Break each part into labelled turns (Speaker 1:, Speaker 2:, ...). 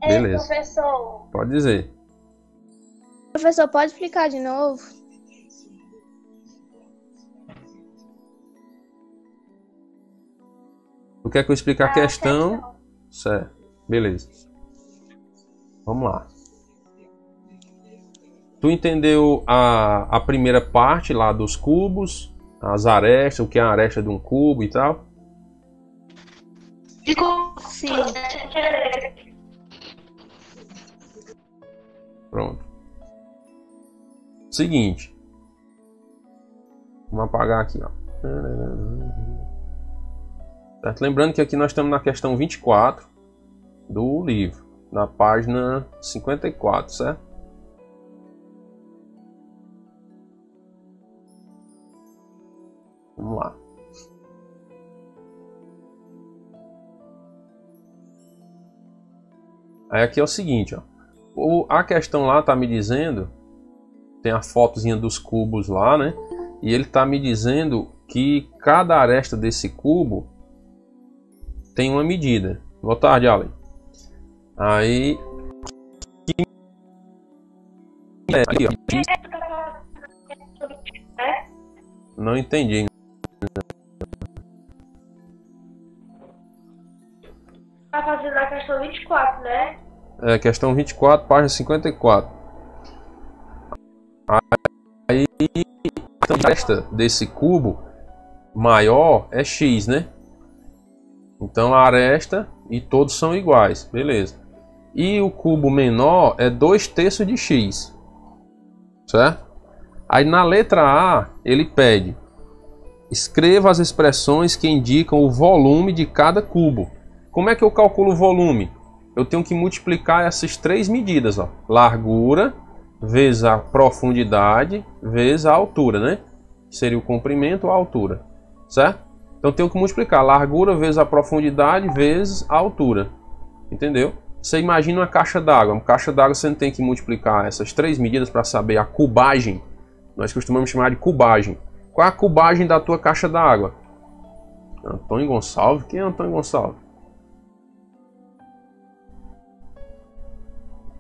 Speaker 1: Beleza.
Speaker 2: Professor,
Speaker 1: Pode dizer.
Speaker 3: Professor, pode explicar de novo?
Speaker 1: Tu quer que eu explique a questão? Certo. Beleza. Vamos lá. Tu entendeu a primeira parte lá dos cubos, as arestas, o que é a aresta de um cubo e tal?
Speaker 3: Sim.
Speaker 1: Pronto. Seguinte. Vamos apagar aqui, ó. Certo? Lembrando que aqui nós estamos na questão 24 do livro, na página 54, certo? Vamos lá. Aí aqui é o seguinte, ó. A questão lá tá me dizendo, tem a fotozinha dos cubos lá, né? E ele tá me dizendo que cada aresta desse cubo tem uma medida. Boa tarde, Alan. Aí aqui, ó. Não entendi.
Speaker 2: Tá fazendo a questão 24, né?
Speaker 1: É, questão 24, página 54. Aí a aresta desse cubo maior é x, né? Então a aresta e todos são iguais, beleza. E o cubo menor é 2/3 de x, certo? Aí na letra A ele pede: escreva as expressões que indicam o volume de cada cubo. Como é que eu calculo o volume? Eu tenho que multiplicar essas três medidas, ó. Largura vezes a profundidade vezes a altura, né? Seria o comprimento ou a altura, certo? Então eu tenho que multiplicar largura vezes a profundidade vezes a altura, entendeu? Você imagina uma caixa d'água. Uma caixa d'água você não tem que multiplicar essas três medidas para saber a cubagem. Nós costumamos chamar de cubagem. Qual é a cubagem da tua caixa d'água? Antônio Gonçalves? Quem é Antônio Gonçalves?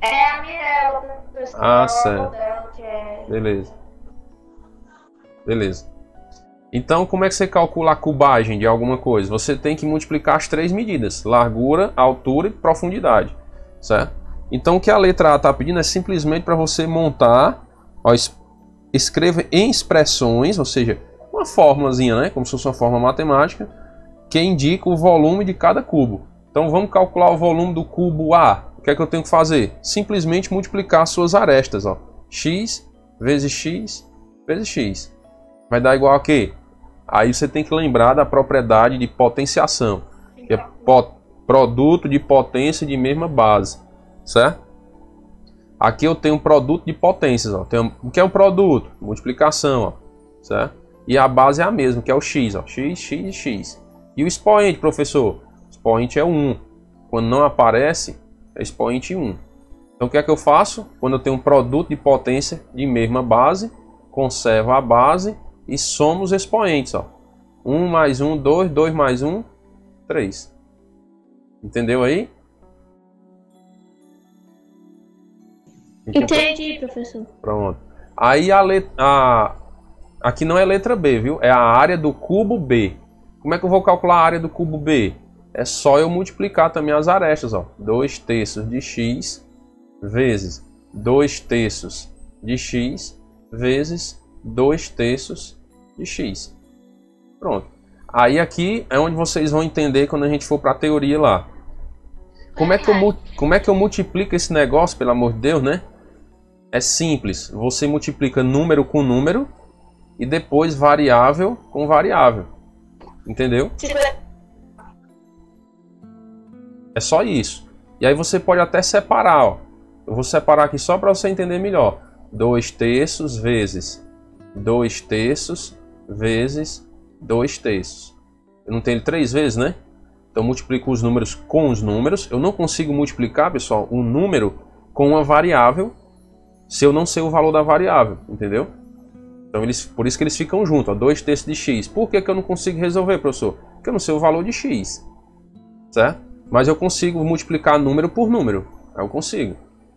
Speaker 2: É a Mirella, professor.
Speaker 1: Ah, certo.
Speaker 2: Dela, que é...
Speaker 1: Beleza. Beleza. Então, como é que você calcula a cubagem de alguma coisa? Você tem que multiplicar as três medidas: largura, altura e profundidade, certo? Então, o que a letra A está pedindo é simplesmente para você montar, ó, escreva em expressões, ou seja, uma formulazinha, né? Como se fosse uma fórmula matemática, que indica o volume de cada cubo. Então, vamos calcular o volume do cubo A. O que é que eu tenho que fazer? Simplesmente multiplicar as suas arestas, ó. X vezes x vezes x. Vai dar igual a quê? Aí você tem que lembrar da propriedade de potenciação, que é produto de potência de mesma base, certo? Aqui eu tenho um produto de potências, ó. O que é um produto? Multiplicação, ó, certo? E a base é a mesma, que é o x, ó. X, x e x. E o expoente, professor? O expoente é 1. Quando não aparece, é expoente 1. Então o que é que eu faço? Quando eu tenho um produto de potência de mesma base, conservo a base e somo os expoentes, ó. 1 mais 1, 2, 2 mais 1, 3. Entendeu aí?
Speaker 3: Entendi, professor.
Speaker 1: Pronto. Aí aqui não é letra B, viu? É a área do cubo B. Como é que eu vou calcular a área do cubo B? É só eu multiplicar também as arestas, ó. 2/3 de x vezes 2/3 de x vezes 2/3 de x. Pronto. Aí aqui é onde vocês vão entender quando a gente for para a teoria lá. Como é que eu multiplico esse negócio, pelo amor de Deus, né? É simples. Você multiplica número com número e depois variável com variável. Entendeu? É só isso. E aí você pode até separar, ó. Eu vou separar aqui só para você entender melhor. 2/3 vezes 2/3 vezes 2/3. Eu não tenho ele 3 vezes, né? Então eu multiplico os números com os números. Eu não consigo multiplicar, pessoal, um número com uma variável se eu não sei o valor da variável, entendeu? Então por isso que eles ficam juntos, ó, 2/3 de x. Por que eu não consigo resolver, professor? Porque eu não sei o valor de x, certo? Mas eu consigo multiplicar número por número. Eu consigo.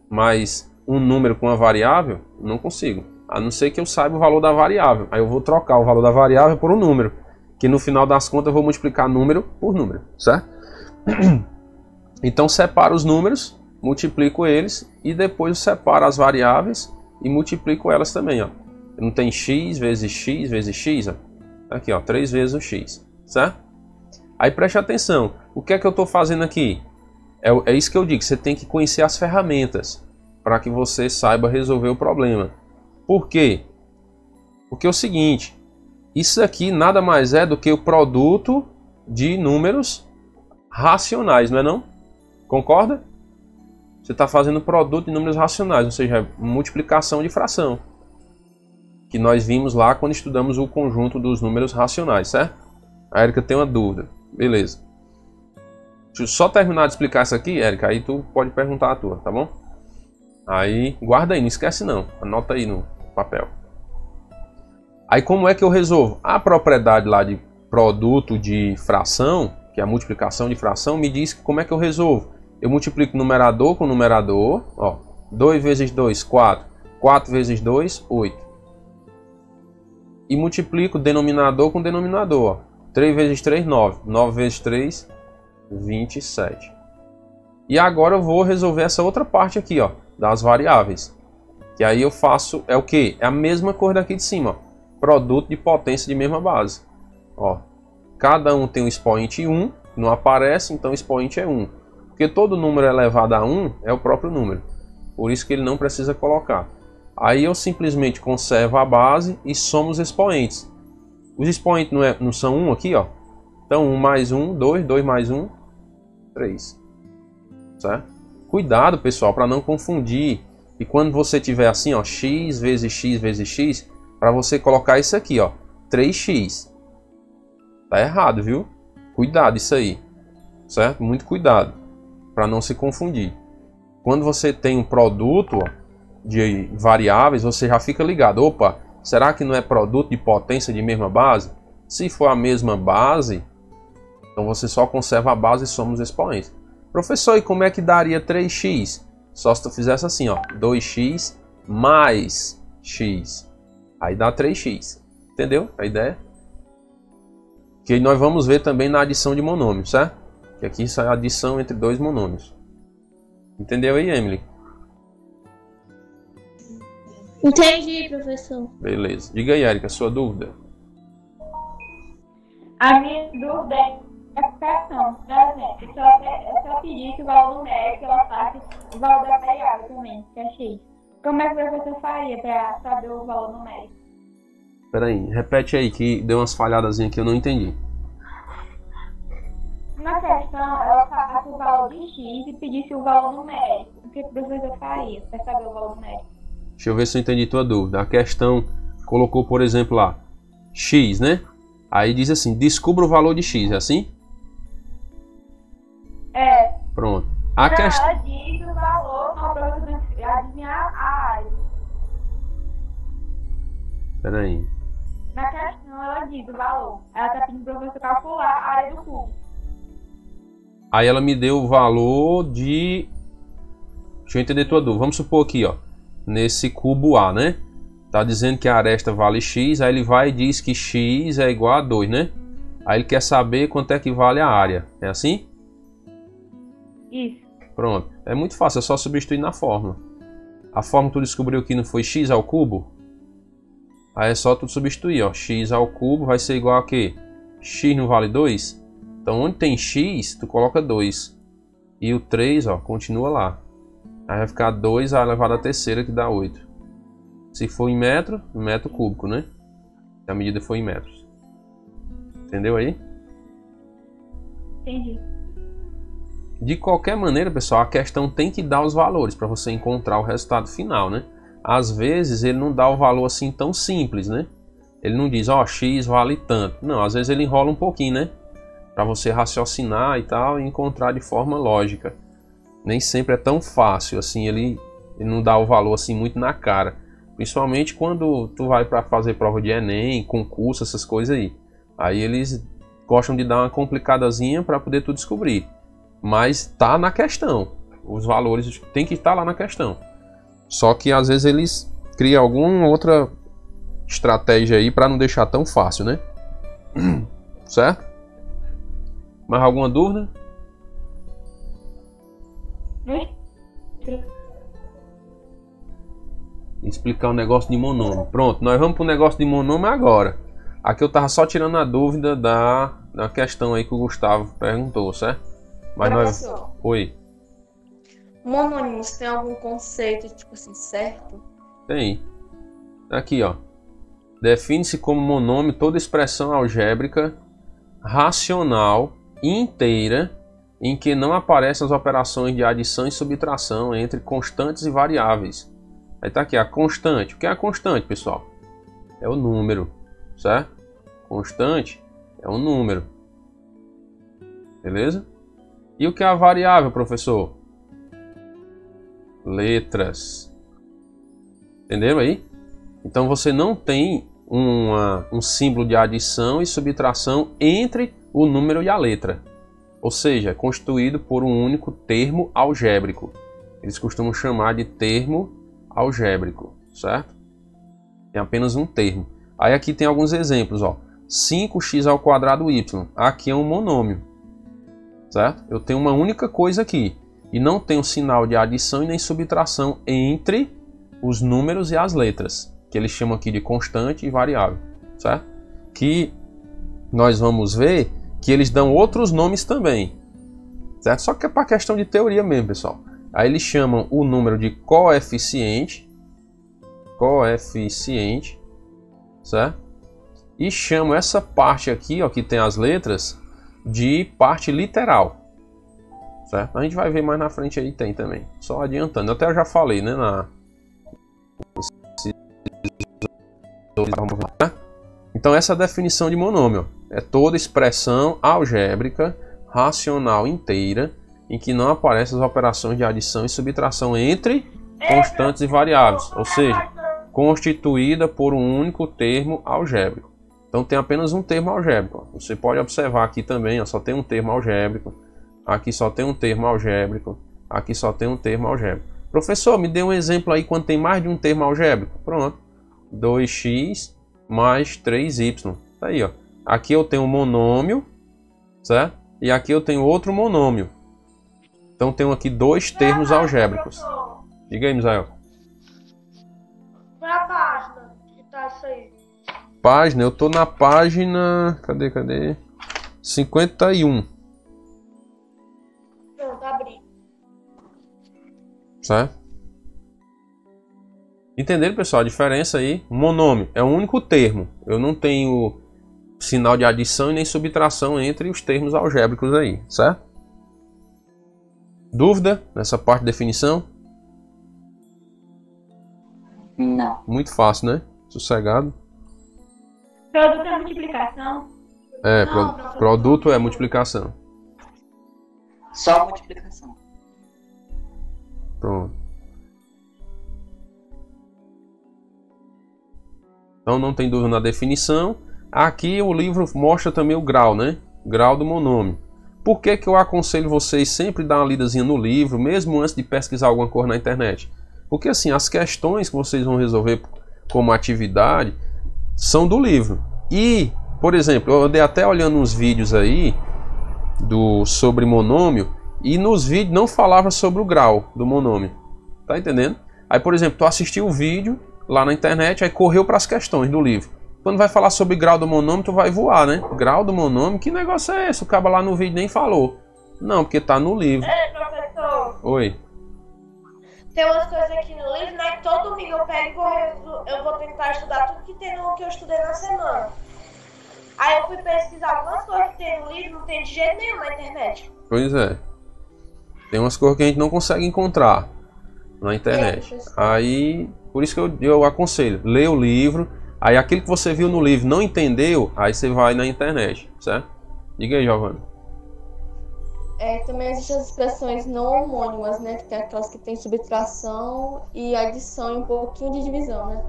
Speaker 1: Mas um número com uma variável, não consigo. A não ser que eu saiba o valor da variável. Aí eu vou trocar o valor da variável por um número. Que no final das contas eu vou multiplicar número por número. Certo? Então separo os números, multiplico eles e depois eu separo as variáveis e multiplico elas também. Ó. Não tem x vezes x vezes x. Ó. Aqui, ó, 3 vezes o x. Certo? Aí preste atenção. O que é que eu estou fazendo aqui? É isso que eu digo. Você tem que conhecer as ferramentas para que você saiba resolver o problema. Por quê? Porque é o seguinte. Isso aqui nada mais é do que o produto de números racionais, não é não? Concorda? Você está fazendo produto de números racionais, ou seja, multiplicação de fração. Que nós vimos lá quando estudamos o conjunto dos números racionais, certo? A Érica tem uma dúvida. Beleza. Deixa eu só terminar de explicar isso aqui, Érica, aí tu pode perguntar a tua, tá bom? Aí, guarda aí, não esquece não. Anota aí no papel. Aí como é que eu resolvo? A propriedade lá de produto de fração, que é a multiplicação de fração, me diz como é que eu resolvo. Eu multiplico numerador com numerador, ó, 2 vezes 2, 4, 4 vezes 2, 8. E multiplico denominador com denominador, ó, 3 vezes 3, 9, 9 vezes 3, 27. E agora eu vou resolver essa outra parte aqui, ó, das variáveis. Que aí eu faço, é o que? É a mesma coisa daqui de cima, ó, produto de potência de mesma base. Ó, cada um tem um expoente 1, não aparece, então o expoente é 1. Porque todo número elevado a 1 é o próprio número. Por isso que ele não precisa colocar. Aí eu simplesmente conservo a base e somo os expoentes. Os expoentes não são 1 aqui, ó. Então 1 mais 1, 2, 2 mais 1, 3. Certo? Cuidado, pessoal, para não confundir. E quando você tiver assim, ó, x vezes x vezes x, para você colocar isso aqui, ó, 3x. Tá errado, viu? Cuidado isso aí. Certo? Muito cuidado para não se confundir. Quando você tem um produto, ó, de variáveis, você já fica ligado. Opa, será que não é produto de potência de mesma base? Se for a mesma base, então você só conserva a base e soma os expoentes. Professor, e como é que daria 3x? Só se tu fizesse assim, ó, 2x mais x. Aí dá 3x. Entendeu a ideia? Que nós vamos ver também na adição de monômios, certo? Que aqui isso é a adição entre dois monômios. Entendeu aí, Emily?
Speaker 3: Entendi, professor.
Speaker 1: Beleza. Diga aí, Érica, a sua dúvida.
Speaker 2: A minha dúvida é a explicação. Por exemplo, eu só pedi que o valor numérico ela faça o valor da variável também, que é x. Como é que o professor faria para saber o valor numérico?
Speaker 1: Espera aí, repete aí que deu umas falhadas que eu não entendi.
Speaker 2: Na questão, ela falasse o valor de x e pedisse o valor numérico. O que o professor faria para saber o valor numérico?
Speaker 1: Deixa eu ver se eu entendi tua dúvida. A questão colocou, por exemplo, lá, x, né? Aí diz assim, descubra o valor de x, é assim?
Speaker 2: É.
Speaker 1: Pronto.
Speaker 2: Ela diz o valor para o professor adivinhar a área.
Speaker 1: Espera aí.
Speaker 2: Na questão, ela diz o valor. Ela está pedindo para o professor calcular a área do cubo.
Speaker 1: Aí ela me deu o valor de... Deixa eu entender tua dúvida. Vamos supor aqui, ó. Nesse cubo A, né? Tá dizendo que a aresta vale x. Aí ele vai e diz que x é igual a 2, né? Aí ele quer saber quanto é que vale a área. É assim?
Speaker 2: Isso.
Speaker 1: Pronto. É muito fácil. É só substituir na fórmula. A fórmula que tu descobriu que não foi x ao cubo? Aí é só tu substituir, ó. X ao cubo vai ser igual a quê? X não vale 2? Então onde tem x, tu coloca 2. E o 3, ó, continua lá. Aí vai ficar 2 elevado à terceira, que dá 8. Se for em metro cúbico, né? A medida foi em metros. Entendeu aí?
Speaker 2: Entendi.
Speaker 1: De qualquer maneira, pessoal, a questão tem que dar os valores para você encontrar o resultado final, né? Às vezes ele não dá o valor assim tão simples, né? Ele não diz, ó, x vale tanto. Não, às vezes ele enrola um pouquinho, né? Para você raciocinar e tal, e encontrar de forma lógica. Nem sempre é tão fácil, assim, ele não dá o valor assim muito na cara. Principalmente quando tu vai para fazer prova de Enem, concurso, essas coisas aí. Aí eles gostam de dar uma complicadazinha para poder tu descobrir. mas tá na questão. Os valores tem que estar lá na questão. Só que às vezes eles criam alguma outra estratégia aí para não deixar tão fácil, né? Certo? Mais alguma dúvida? Explicar o negócio de monômio. Pronto, nós vamos para o negócio de monômio agora. Aqui eu tava só tirando a dúvida da questão aí que o Gustavo perguntou, certo? Mas
Speaker 3: Professor,
Speaker 1: Oi.
Speaker 3: monônimos tem algum conceito, tipo assim, certo?
Speaker 1: Tem. Aqui, ó. Define-se como monômio toda expressão algébrica racional inteira em que não aparecem as operações de adição e subtração entre constantes e variáveis. Aí tá aqui a constante. O que é a constante, pessoal? É o número, certo? Constante é um número. Beleza? E o que é a variável, professor? Letras. Entenderam aí? Então você não tem um símbolo de adição e subtração entre o número e a letra. Ou seja, é constituído por um único termo algébrico. Eles costumam chamar de termo algébrico, certo? Tem apenas um termo. Aí aqui tem alguns exemplos, ó. 5x² y. Aqui é um monômio, certo? Eu tenho uma única coisa aqui e não tenho sinal de adição e nem subtração entre os números e as letras, que eles chamam aqui de constante e variável, certo? Que nós vamos ver que eles dão outros nomes também, certo? Só que é para questão de teoria mesmo, pessoal. Aí eles chamam o número de coeficiente, certo? E chamam essa parte aqui, ó, que tem as letras, de parte literal, certo? A gente vai ver mais na frente aí, tem também. Só adiantando, até eu já falei, né, Então essa é a definição de monômio. É toda expressão algébrica racional inteira em que não aparecem as operações de adição e subtração entre constantes e variáveis, ou seja, constituída por um único termo algébrico. Então tem apenas um termo algébrico. Você pode observar aqui também, ó, só tem um termo algébrico. Aqui só tem um termo algébrico. Aqui só tem um termo algébrico. Professor, me dê um exemplo aí quando tem mais de um termo algébrico. Pronto. 2x mais 3y. Tá aí, ó. Aqui eu tenho um monômio, certo? E aqui eu tenho outro monômio. Então tenho aqui dois termos algébricos. Diga aí, Misael.
Speaker 4: Qual é a página que tá isso aí?
Speaker 1: Página, eu tô na página... Cadê? 51.
Speaker 4: Pronto, abri.
Speaker 1: Certo? Entenderam, pessoal? A diferença aí? Monômio é um único termo. Eu não tenho sinal de adição e nem subtração entre os termos algébricos aí, certo? Dúvida nessa parte de definição?
Speaker 2: Não.
Speaker 1: Muito fácil, né? Sossegado.
Speaker 2: Produto é multiplicação?
Speaker 1: É,
Speaker 4: Não, professor.
Speaker 1: produto é multiplicação.
Speaker 5: Só multiplicação.
Speaker 1: Pronto. Então não tem dúvida na definição. Aqui o livro mostra também o grau, né? Grau do monômio. Por que que eu aconselho vocês sempre dar uma lidazinha no livro, mesmo antes de pesquisar alguma coisa na internet? Porque assim, as questões que vocês vão resolver como atividade são do livro. E, por exemplo, eu andei até olhando uns vídeos aí sobre monômio, e nos vídeos não falava sobre o grau do monômio. Tá entendendo? Aí, por exemplo, tu assistiu o vídeo lá na internet, aí correu para as questões do livro. Quando vai falar sobre grau do monômio, tu vai voar, né? Grau do monômio, que negócio é esse? O cara lá no vídeo nem falou. Não, porque tá no livro.
Speaker 4: Ei, professor,
Speaker 1: Oi.
Speaker 4: tem umas coisas aqui no livro, né? Que todo domingo eu pego e eu vou tentar estudar tudo que tem no que eu estudei na semana. Aí eu fui pesquisar algumas coisas que tem no livro, não tem de jeito nenhum na internet.
Speaker 1: Pois é. Tem umas coisas que a gente não consegue encontrar na internet. Aí, por isso que eu aconselho, lê o livro. Aí aquilo que você viu no livro não entendeu, aí você vai na internet, certo? Diga aí, Giovana.
Speaker 3: Também existem as expressões não homônimas, né? Que tem aquelas que tem subtração e adição e um pouquinho de divisão, né?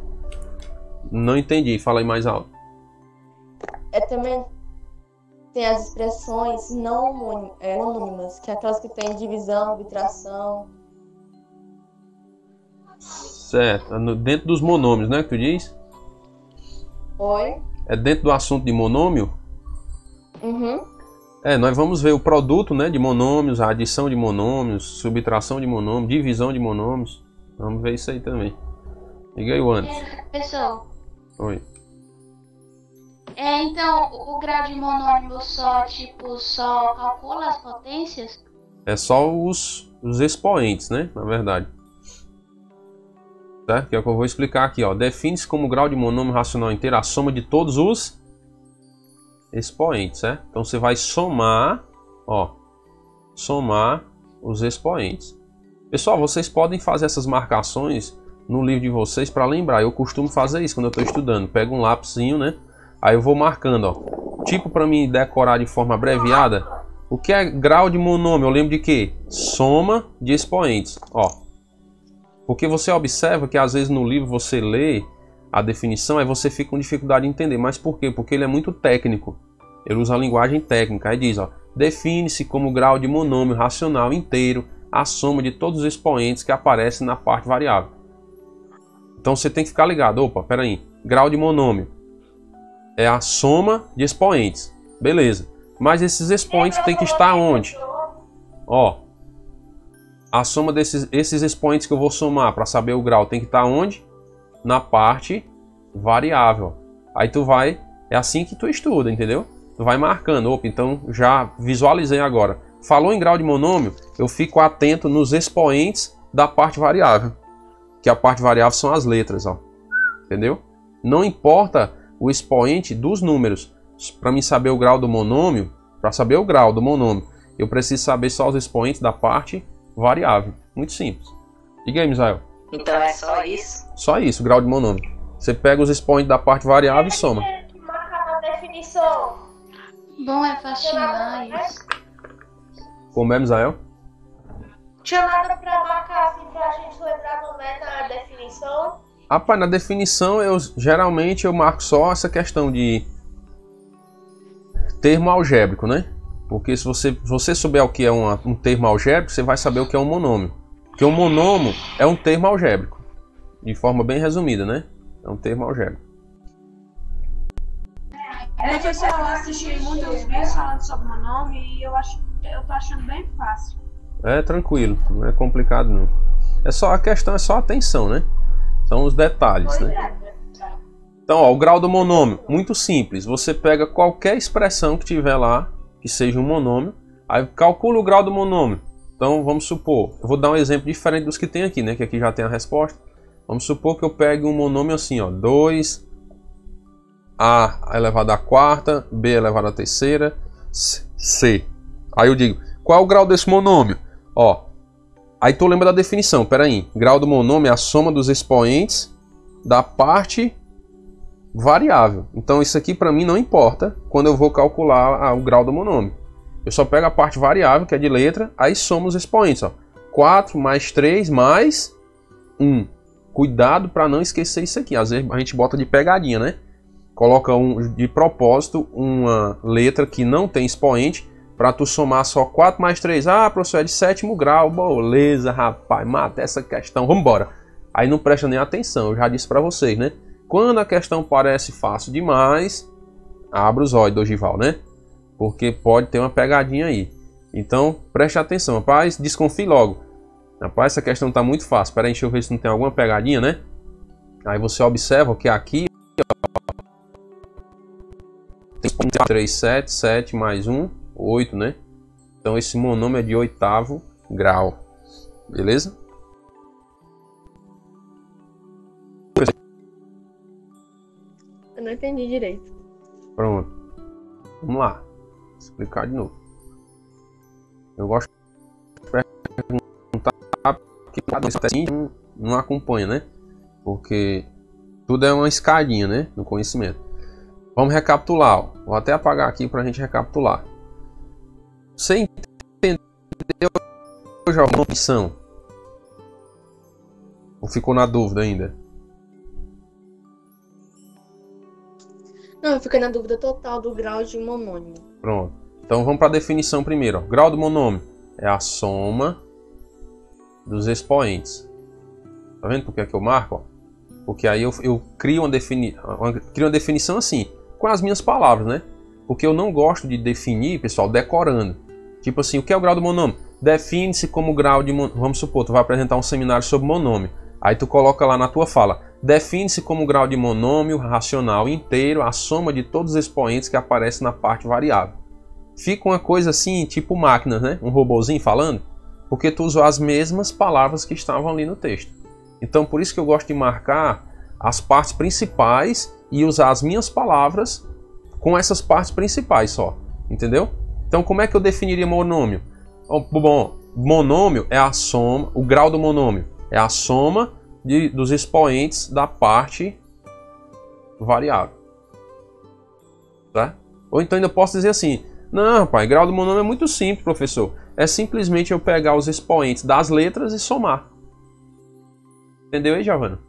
Speaker 1: Não entendi, fala aí mais alto.
Speaker 3: Também tem as expressões não homônimas, que é aquelas que tem divisão, subtração.
Speaker 1: Certo. Dentro dos monômios, né, que tu diz?
Speaker 3: Oi?
Speaker 1: É dentro do assunto de monômio?
Speaker 3: Uhum.
Speaker 1: Nós vamos ver o produto, né, de monômios, a adição de monômios, subtração de monômios, divisão de monômios. Vamos ver isso aí também. Liga aí o Anderson.
Speaker 6: Pessoal,
Speaker 1: Oi.
Speaker 6: então o grau de monômio só calcula as potências?
Speaker 1: É só os expoentes, né, na verdade. Certo? Que é o que eu vou explicar aqui, ó. Define-se como grau de monômio racional inteiro a soma de todos os expoentes, certo? Então você vai somar, ó, somar os expoentes. Pessoal, vocês podem fazer essas marcações no livro de vocês para lembrar. Eu costumo fazer isso quando eu estou estudando. Pego um lapisinho, né? Aí eu vou marcando, ó. Tipo para mim decorar de forma abreviada. O que é grau de monômio? Eu lembro de quê? Soma de expoentes, ó. Porque você observa que às vezes no livro você lê a definição, aí você fica com dificuldade de entender. Mas por quê? Porque ele é muito técnico. Ele usa a linguagem técnica. Aí diz, ó, define-se como grau de monômio racional inteiro a soma de todos os expoentes que aparecem na parte variável. Então você tem que ficar ligado. Opa, peraí. Grau de monômio é a soma de expoentes. Beleza. Mas esses expoentes tem que estar onde? Ó, a soma esses expoentes que eu vou somar para saber o grau tem que estar onde? Na parte variável. Aí tu vai, é assim que tu estuda, entendeu? Tu vai marcando. Opa, então já visualizei agora. Falou em grau de monômio, eu fico atento nos expoentes da parte variável. Que a parte variável são as letras, ó. Entendeu? Não importa o expoente dos números. Para mim saber o grau do monômio, para saber o grau do monômio, eu preciso saber só os expoentes da parte variável. Muito simples. Diga aí, Misael.
Speaker 5: Então é só isso?
Speaker 1: Só isso, grau de monômio. Você pega os expoentes da parte variável e soma.
Speaker 4: Que marcar na definição.
Speaker 6: Bom, é fácil demais.
Speaker 1: Como é, Misael?
Speaker 4: Tinha nada pra marcar assim pra gente lembrar no na definição?
Speaker 1: Rapaz, na definição geralmente eu marco só essa questão de termo algébrico, né? Porque se você souber o que é um termo algébrico, você vai saber o que é um monômio. Porque um monômio é um termo algébrico. De forma bem resumida, né? É um termo algébrico.
Speaker 7: Professor, eu assisti muitos vídeos falando sobre monômio e eu tô achando bem fácil.
Speaker 1: É tranquilo, não é complicado não. A questão é só atenção, né? São os detalhes, né? Então, ó, o grau do monômio, muito simples. Você pega qualquer expressão que tiver lá, que seja um monômio, aí calcula o grau do monômio. Então, vamos supor, eu vou dar um exemplo diferente dos que tem aqui, né? Que aqui já tem a resposta. Vamos supor que eu pegue um monômio assim, ó, 2a elevado à quarta, b elevado à terceira, c. Aí eu digo, qual é o grau desse monômio? Ó, aí tu lembra da definição, peraí. Grau do monômio é a soma dos expoentes da parte variável. Então isso aqui para mim não importa quando eu vou calcular o grau do monômio. Eu só pego a parte variável, que é de letra, aí somo os expoentes, ó. 4 mais 3 mais 1. Cuidado para não esquecer isso aqui. Às vezes a gente bota de pegadinha, né? Coloca de propósito uma letra que não tem expoente para tu somar só 4 mais 3. Ah, professor, é de sétimo grau. Beleza, rapaz, mata essa questão. Vamos embora. Aí não presta nem atenção, eu já disse para vocês, né? Quando a questão parece fácil demais, abra os olhos, Dogival, né? Porque pode ter uma pegadinha aí. Então, preste atenção, rapaz, desconfie logo. Rapaz, essa questão está muito fácil. Espera aí, deixa eu ver se não tem alguma pegadinha, né? Aí você observa que aqui tem 3, 7, 7 mais 1, 8, né? Então esse monômio é de oitavo grau. Beleza?
Speaker 3: Eu não entendi direito.
Speaker 1: Pronto. Vamos lá. Vou explicar de novo. Eu gosto de perguntar que não acompanha, né? Porque tudo é uma escadinha, né? No conhecimento. Vamos recapitular. Ó. Vou até apagar aqui para a gente recapitular. Você entendeu já uma opção? Ou ficou na dúvida ainda?
Speaker 3: Não, eu fiquei na dúvida total do grau de monômio.
Speaker 1: Pronto. Então vamos para a definição primeiro. Ó. Grau do monômio é a soma dos expoentes. Tá vendo por que é que eu marco? Ó? Porque aí eu crio uma definição assim, com as minhas palavras, né? Porque eu não gosto de definir, pessoal, decorando. Tipo assim, o que é o grau do monômio? Define-se como grau de monômio. Vamos supor, tu vai apresentar um seminário sobre monômio. Aí tu coloca lá na tua fala, define-se como grau de monômio racional inteiro a soma de todos os expoentes que aparecem na parte variável. Fica uma coisa assim, tipo máquina, né? Um robozinho falando, porque tu usou as mesmas palavras que estavam ali no texto. Então por isso que eu gosto de marcar as partes principais e usar as minhas palavras com essas partes principais só, entendeu? Então como é que eu definiria monômio? Bom, monômio é a soma, o grau do monômio é a soma dos expoentes da parte variável. Tá? Ou então ainda posso dizer assim, não, rapaz, grau do monômio é muito simples, professor. É simplesmente eu pegar os expoentes das letras e somar. Entendeu aí, Giovana?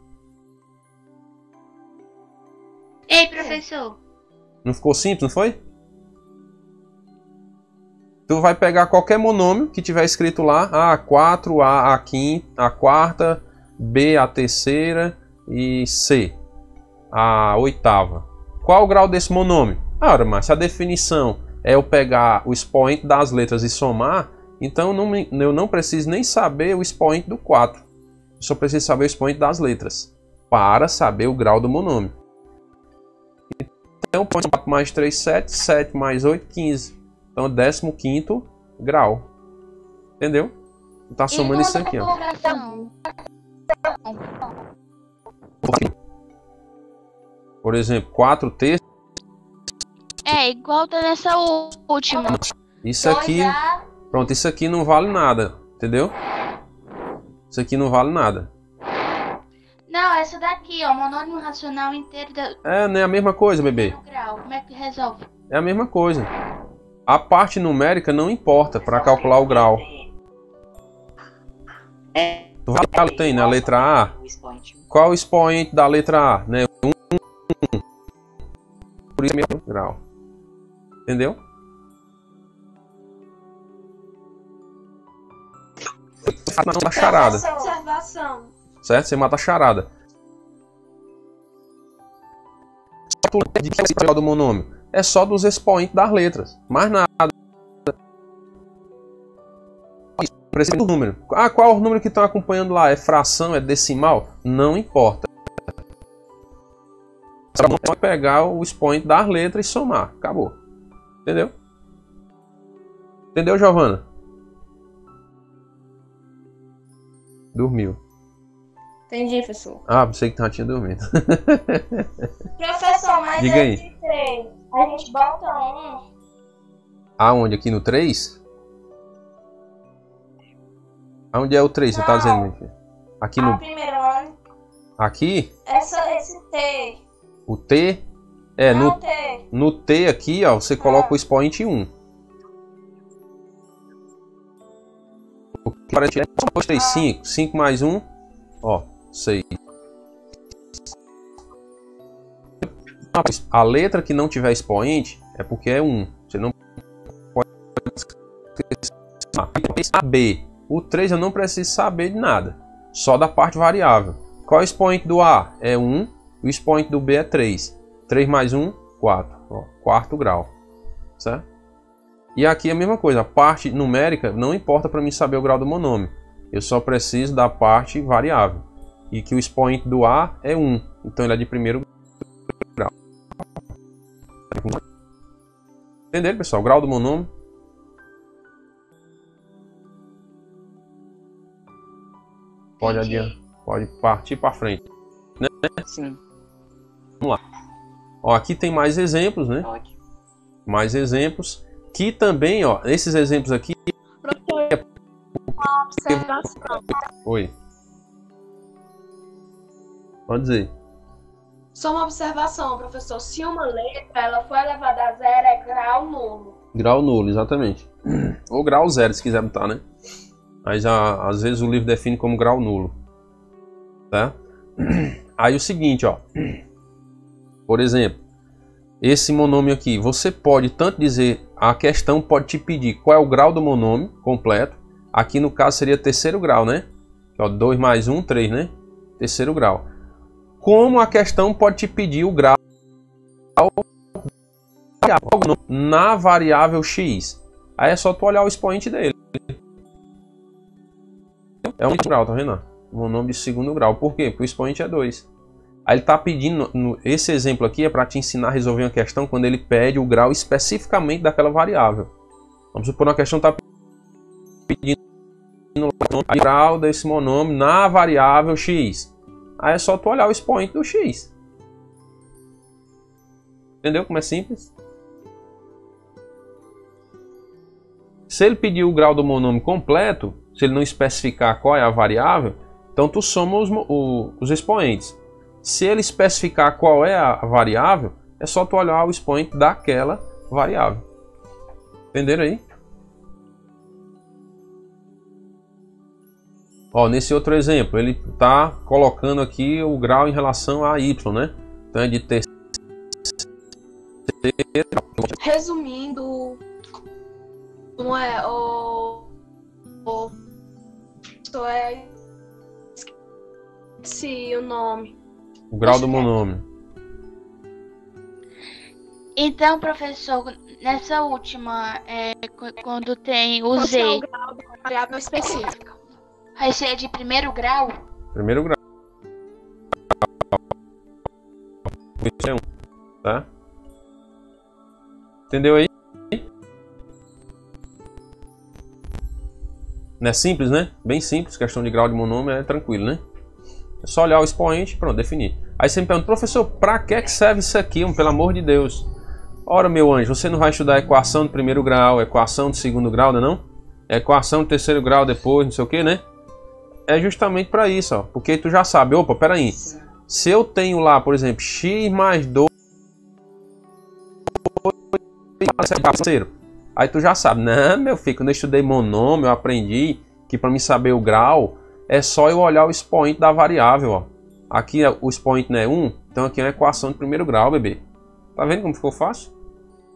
Speaker 6: Ei, professor.
Speaker 1: Não ficou simples, não foi? Tu vai pegar qualquer monômio que tiver escrito lá, A4, A, A5, A quarta, B, a terceira e C, a oitava. Qual o grau desse monômio? Ora, mas se a definição é eu pegar o expoente das letras e somar, então eu não preciso nem saber o expoente do 4. Eu só preciso saber o expoente das letras para saber o grau do monômio. Então, 4 mais 3, 7, 7 mais 8, 15. Então, 15º grau. Entendeu? Tá somando isso aqui, ó. Por exemplo, 4 terços.
Speaker 6: É, igual tá nessa última.
Speaker 1: Isso aqui, pronto, isso aqui não vale nada, entendeu? Isso aqui não vale nada.
Speaker 6: Não, essa daqui, ó, monônimo racional inteiro da...
Speaker 1: É, não é a mesma coisa, bebê.
Speaker 6: Grau. Como é que resolve?
Speaker 1: É a mesma coisa. A parte numérica não importa para calcular o grau. O valor tem na letra A. Qual o expoente da letra A? Né? 1. Por isso mesmo grau. Entendeu? Você mata a charada.
Speaker 7: Observação.
Speaker 1: Certo? Você mata a charada. De que é o do monômio? É só dos expoentes das letras. Mais nada. Precisa do número. Qual é o número que estão acompanhando lá? É fração? É decimal? Não importa. Só pode pegar o expoente das letras e somar. Acabou. Entendeu? Entendeu, Giovana? Dormiu.
Speaker 3: Entendi, professor.
Speaker 1: Ah, pensei que já tinha dormido.
Speaker 4: Professor, mas
Speaker 1: Diga aí.
Speaker 4: esse 3, a gente bota 1.
Speaker 1: Aonde? Aqui no 3? Aonde é o 3? Você tá dizendo aqui? Aqui no...
Speaker 4: Primeiro,
Speaker 1: Aqui?
Speaker 4: esse T.
Speaker 1: O T? É,
Speaker 4: Não, T.
Speaker 1: no T aqui, ó, você coloca o expoente 1. O que parece é 2, 3, 5. 5 mais 1, ó, 6. A letra que não tiver expoente é porque é 1. Você não pode esquecer. A, B. O 3 eu não preciso saber de nada. Só da parte variável. Qual é o expoente do A? É 1. O expoente do B é 3. 3 mais 1, 4. Ó, quarto grau. Certo? E aqui é a mesma coisa. A parte numérica não importa para mim saber o grau do monômio. Eu só preciso da parte variável. E que o expoente do A é 1. Então ele é de primeiro grau. Entenderam, pessoal? O grau do monômio. Pode adiantar. Pode partir para frente. Né?
Speaker 5: Sim.
Speaker 1: Vamos lá. Ó, aqui tem mais exemplos, né?
Speaker 5: Pode.
Speaker 1: Mais exemplos. Que também, ó, esses exemplos aqui.
Speaker 7: Uma observação.
Speaker 1: Oi. Pode dizer.
Speaker 7: Só uma observação, professor. Se uma letra ela for elevada a zero, é grau nulo.
Speaker 1: Grau nulo, exatamente. Ou grau zero, se quiser botar, né? Mas às vezes o livro define como grau nulo. Tá? Aí o seguinte, ó. Por exemplo, esse monômio aqui, você pode tanto dizer, a questão pode te pedir qual é o grau do monômio completo. Aqui no caso seria terceiro grau, né? 2 mais 1, 3, né? Terceiro grau. Como a questão pode te pedir o grau na variável x. Aí é só tu olhar o expoente dele. É um grau, tá vendo? O monômio de segundo grau. Por quê? Porque o expoente é 2. Aí ele está pedindo, esse exemplo aqui é para te ensinar a resolver uma questão quando ele pede o grau especificamente daquela variável. Vamos supor uma questão está pedindo o grau desse monômio na variável x. Aí é só tu olhar o expoente do x. Entendeu como é simples? Se ele pedir o grau do monômio completo, se ele não especificar qual é a variável, então tu soma os expoentes. Se ele especificar qual é a variável, é só tu olhar o expoente daquela variável. Entenderam aí? Ó, nesse outro exemplo, ele está colocando aqui o grau em relação a y, né? Então é de terceiro.
Speaker 7: Resumindo, como é esqueci o nome.
Speaker 1: O grau do monômio.
Speaker 6: Então, professor, nessa última, quando tem o
Speaker 7: Qual é o
Speaker 6: z,
Speaker 7: grau da variável específica?
Speaker 6: vai ser de primeiro grau?
Speaker 1: Primeiro grau. Isso é 1, tá? Entendeu aí? Não é simples, né? Bem simples, questão de grau de monômio é tranquilo, né? É só olhar o expoente, pronto, definir. Aí você me pergunta, professor, pra que serve isso aqui, pelo amor de Deus? Ora, meu anjo, você não vai estudar equação de primeiro grau, equação de segundo grau, não é não? Equação de terceiro grau depois, não sei o que, né? É justamente para isso, ó. Porque tu já sabe, opa, peraí. Se eu tenho lá, por exemplo, x mais 2, aí tu já sabe, não, meu filho, quando eu estudei monômio, eu aprendi que para mim saber o grau, é só eu olhar o expoente da variável, ó. Aqui o expoente não é 1, então aqui é uma equação de primeiro grau, bebê. Tá vendo como ficou fácil?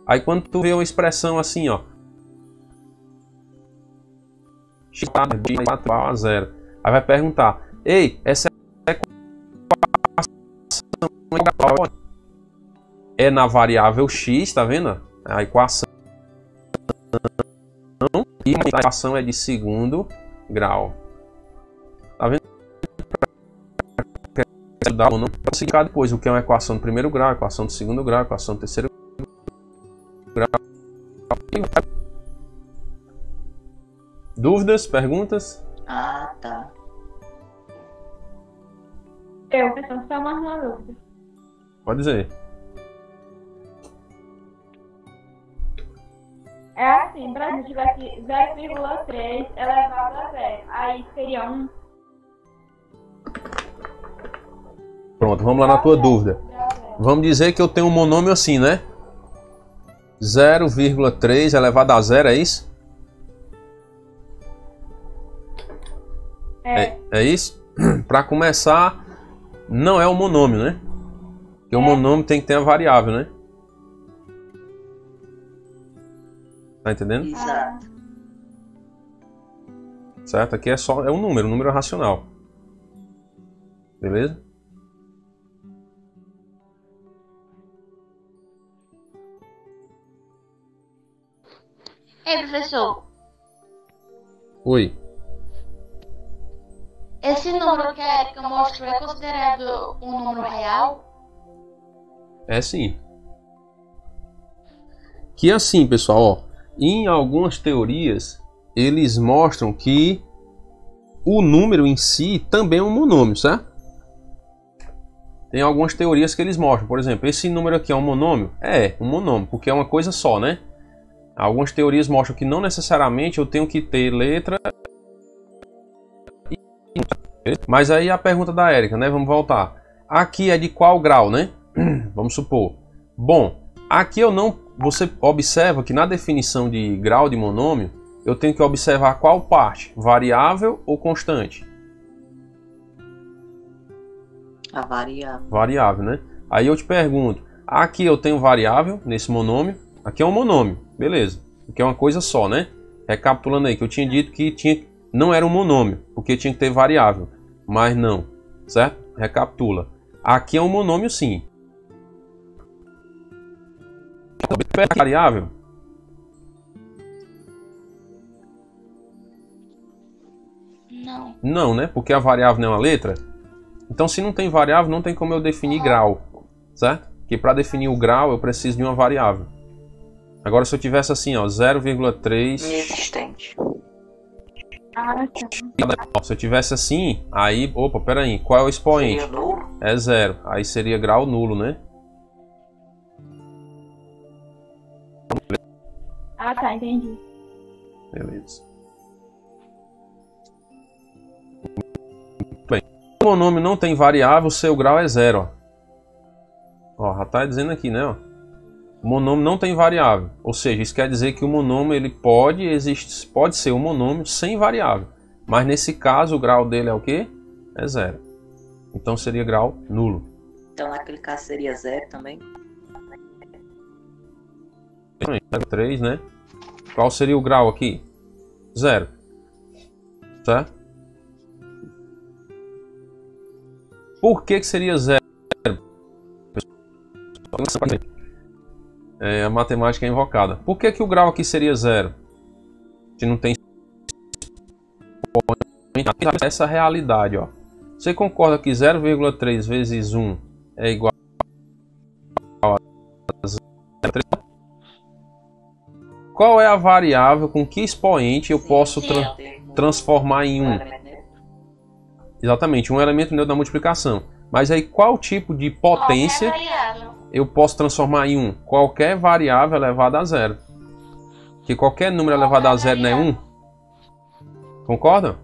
Speaker 1: Aí quando tu vê uma expressão assim, ó, x igual a 0, aí vai perguntar, ei, essa equação é na variável x, tá vendo? A equação e a equação é de segundo grau. Tá vendo? Estudar ou não, vou explicar depois o que é uma equação de primeiro grau, equação de segundo grau, equação de terceiro grau. Dúvidas? Perguntas?
Speaker 5: Ah, tá.
Speaker 2: Pessoal, só mais uma dúvida.
Speaker 1: Pode dizer.
Speaker 2: É assim, pra gente tivesse 0,3 elevado a 0. Aí seria 1.
Speaker 1: Pronto, vamos lá na tua dúvida. Vamos dizer que eu tenho um monômio assim, né? 0,3 elevado a 0, é isso? É isso? Para começar, não é um monômio, né? Porque o monômio tem que ter a variável, né? Tá entendendo?
Speaker 5: Exato.
Speaker 1: Certo? Aqui é um número racional. Beleza?
Speaker 6: Ei, professor,
Speaker 1: Oi.
Speaker 6: esse número que a Erika mostrou é considerado um número real?
Speaker 1: É sim. Que assim, pessoal, ó, em algumas teorias eles mostram que o número em si também é um monômio, certo? Tem algumas teorias que eles mostram, por exemplo, esse número aqui é um monômio? É, um monômio, porque é uma coisa só, né? Algumas teorias mostram que não necessariamente eu tenho que ter letra. Mas aí a pergunta da Erika, né? Vamos voltar. Aqui é de qual grau, né? Vamos supor. Bom, aqui eu não... Você observa que na definição de grau de monômio, eu tenho que observar qual parte? Variável ou constante?
Speaker 5: A variável.
Speaker 1: Variável, né? Aí eu te pergunto, Aqui eu tenho variável nesse monômio. Aqui é um monômio, beleza. Aqui é uma coisa só, né? Recapitulando aí, que eu tinha dito que não era um monômio, porque tinha que ter variável. Mas não, certo? Recapitula. Aqui é um monômio sim. Variável.
Speaker 6: Não.
Speaker 1: Não, né? Porque a variável não é uma letra. Então, se não tem variável, não tem como eu definir grau, certo? Porque para definir o grau, eu preciso de uma variável. Agora, se eu tivesse assim, ó, 0,3...
Speaker 5: Inexistente.
Speaker 2: Ah, tá.
Speaker 1: Se eu tivesse assim, aí... Opa, peraí. Qual é o expoente?
Speaker 5: Seria nulo?
Speaker 1: É 0. Aí seria grau nulo, né?
Speaker 2: Ah, tá, entendi.
Speaker 1: Beleza. Bem, se o monômio não tem variável, seu grau é 0, ó. Ó, já tá dizendo aqui, né, ó. O monômio não tem variável, ou seja, isso quer dizer que o monômio ele pode ser um monômio sem variável, mas nesse caso o grau dele é o quê? É 0. Então seria grau nulo.
Speaker 5: Então naquele caso seria 0 também.
Speaker 1: 3, né? Qual seria o grau aqui? 0. Certo? Por que seria 0? A matemática é invocada. Por que o grau aqui seria 0? Se não tem essa realidade, ó. Você concorda que 0,3 vezes 1 é igual a 0,3? Qual é a variável com que expoente eu posso transformar em 1? Exatamente, um elemento neutro da multiplicação. Mas aí qual tipo de potência eu posso transformar em 1? Qualquer variável elevada a 0. Porque qualquer número elevado a 0 não é 1. Concorda?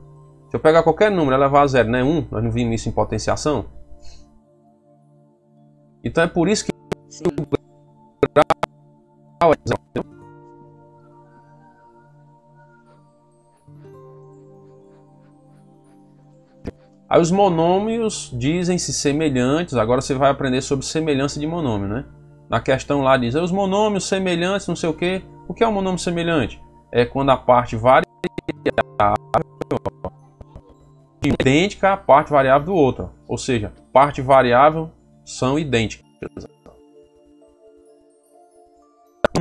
Speaker 1: Se eu pegar qualquer número elevado a 0 não é 1, nós não vimos isso em potenciação. Então é por isso que o grau é 0. Aí os monômios dizem-se semelhantes. Agora você vai aprender sobre semelhança de monômio, né? Na questão lá diz, os monômios semelhantes, não sei o quê. O que é um monômio semelhante? É quando a parte variável é idêntica à parte variável do outro. Ou seja, parte e variável são idênticas.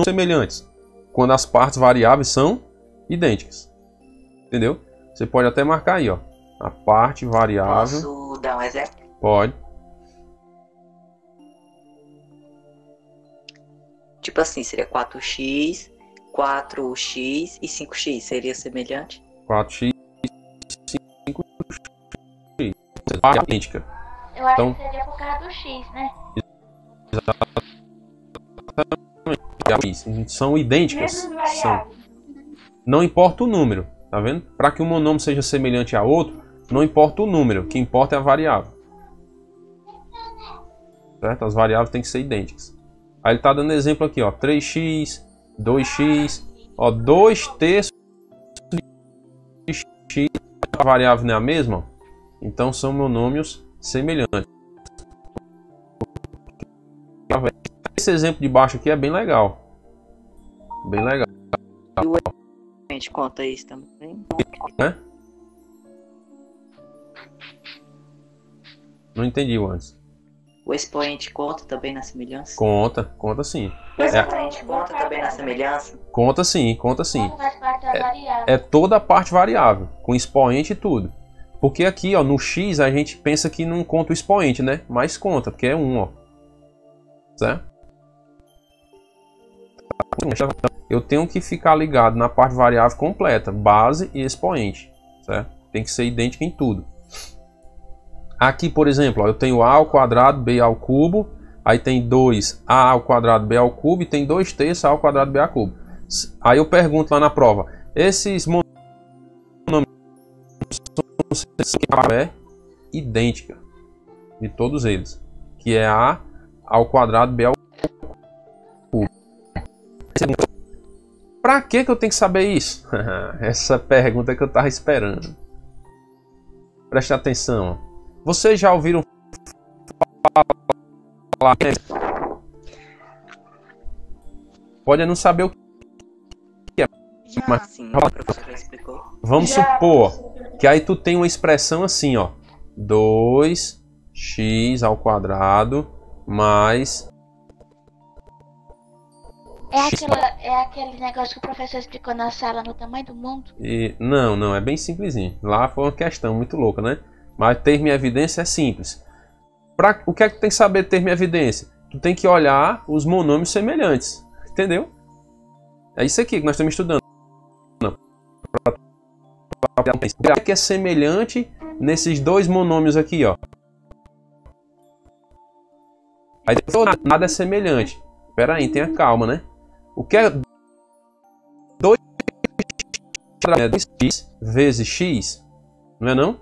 Speaker 1: Semelhantes. Quando as partes variáveis são idênticas. Entendeu? Você pode até marcar aí, ó. A parte variável.
Speaker 5: Posso dar um exemplo?
Speaker 1: Pode.
Speaker 5: Tipo assim, seria 4x, 4x e 5x. Seria semelhante?
Speaker 1: 4x, 5x. Parte idêntica.
Speaker 6: Eu acho
Speaker 1: Então,
Speaker 6: que seria por causa do x, né?
Speaker 1: Exatamente. São idênticas.
Speaker 2: Mesmas variáveis.
Speaker 1: Não importa o número. Tá vendo? Para que um monômio seja semelhante a outro, não importa o número, o que importa é a variável. Certo? As variáveis têm que ser idênticas. Aí ele está dando exemplo aqui, ó, 3x, 2x, ó, 2/3 de x, a variável não é a mesma, ó. Então são monômios semelhantes. Esse exemplo de baixo aqui é bem legal. Bem legal.
Speaker 5: A gente conta isso também.
Speaker 1: Né? Não entendi antes.
Speaker 5: O expoente conta também na semelhança?
Speaker 1: Conta sim.
Speaker 5: O expoente conta também na semelhança?
Speaker 1: Conta sim.
Speaker 6: Faz parte da variável.
Speaker 1: É toda a parte variável, com expoente e tudo. Porque aqui, ó, no x a gente pensa que não conta o expoente, né? Mas conta, porque é 1, ó. Certo? Eu tenho que ficar ligado na parte variável completa, base e expoente, certo? Tem que ser idêntico em tudo. Aqui, por exemplo, ó, eu tenho a ao quadrado, b ao cubo, aí tem 2a ao quadrado, b ao cubo, e tem 2/3 a ao quadrado, b ao cubo. Aí eu pergunto lá na prova, esses monômios é idêntica de todos eles, que é a ao quadrado, b ao cubo. Pra que eu tenho que saber isso? Essa pergunta que eu estava esperando. Preste atenção. Vocês já ouviram falar pode não saber o que é. Mas,
Speaker 5: Sim, a professora explicou.
Speaker 1: vamos supor que aí tu tem uma expressão assim, ó. 2x ao quadrado mais...
Speaker 6: É aquele negócio que o professor explicou na sala no tamanho do mundo?
Speaker 1: Não, é bem simplesinho. Lá foi uma questão muito louca, né? Mas termo e evidência é simples. O que é que tu tem que saber de termo e evidência? Tu tem que olhar os monômios semelhantes. Entendeu? É isso aqui que nós estamos estudando. O que é semelhante nesses dois monômios aqui, ó? Aí nada é semelhante. Espera aí, tenha calma, né? O que é 2x vezes x? Não é não?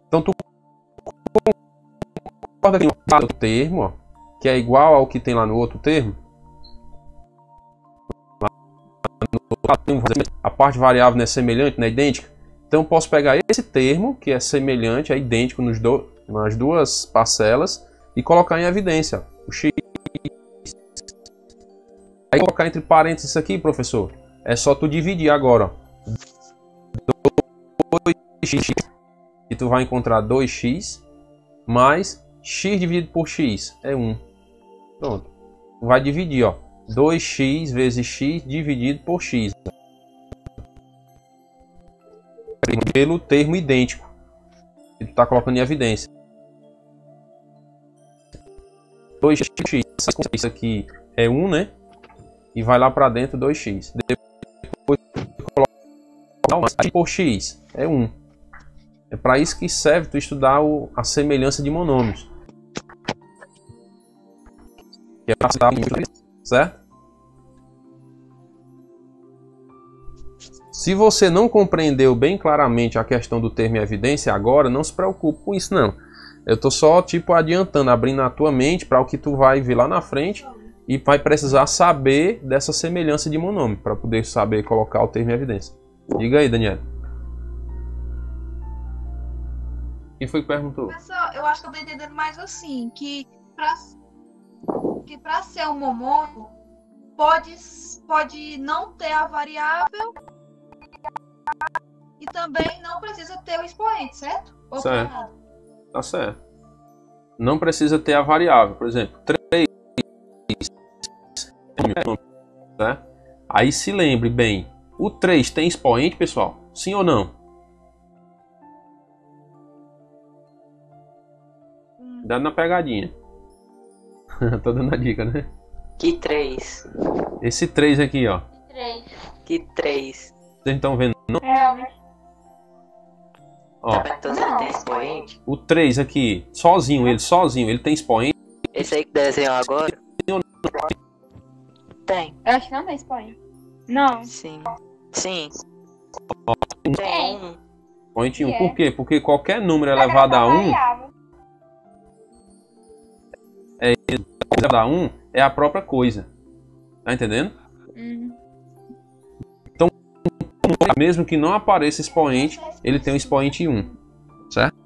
Speaker 1: Então tu concorda que o termo, ó, que é igual ao que tem lá no outro termo? A parte variável não é semelhante, não é idêntica? Então eu posso pegar esse termo, que é semelhante, é idêntico nas duas parcelas, e colocar em evidência o x. Aí colocar entre parênteses isso aqui, professor, é só tu dividir agora, ó. 2x, e tu vai encontrar 2x mais x dividido por x é 1. Pronto. Vai dividir, ó. 2x vezes x dividido por x. Pelo termo idêntico que tu está colocando em evidência. 2x, isso aqui é 1, né? E vai lá para dentro 2x. Depois colocar por x é 1. É para isso que serve tu estudar a semelhança de monômios. Que é certo? Se você não compreendeu bem claramente a questão do termo e evidência agora, não se preocupe com isso não. Eu estou só tipo adiantando, abrindo a tua mente para o que tu vai ver lá na frente e vai precisar saber dessa semelhança de monômio para poder saber colocar o termo e evidência. Diga aí, Daniel. Quem foi que perguntou?
Speaker 7: Professor, eu acho que eu tô entendendo mais assim, que para ser um monômio pode não ter a variável e também não precisa ter o expoente, certo? Ou
Speaker 1: certo.
Speaker 7: Tá errado?
Speaker 1: Tá certo. Não precisa ter a variável. Por exemplo, 3. Certo? Aí se lembre bem. O 3 tem expoente, pessoal? Sim ou não? Dando na pegadinha. Tô dando a dica, né?
Speaker 5: Que 3?
Speaker 1: Esse 3 aqui, ó.
Speaker 6: 3.
Speaker 5: Que 3?
Speaker 1: Vocês estão vendo? Não?
Speaker 2: Realmente.
Speaker 1: Ó,
Speaker 5: Então ele tem expoente?
Speaker 1: o 3 aqui, sozinho, ele tem expoente?
Speaker 5: Esse aí que desenhou agora? Tem.
Speaker 2: Eu acho que não tem expoente. Não.
Speaker 5: Sim. Sim.
Speaker 6: Tem.
Speaker 5: Um.
Speaker 1: Expoente 1.
Speaker 2: É.
Speaker 1: Por quê? Porque qualquer número elevado a 1, elevado a 1 é a própria coisa. Tá entendendo? Então, mesmo que não apareça expoente, ele tem um expoente 1. Certo?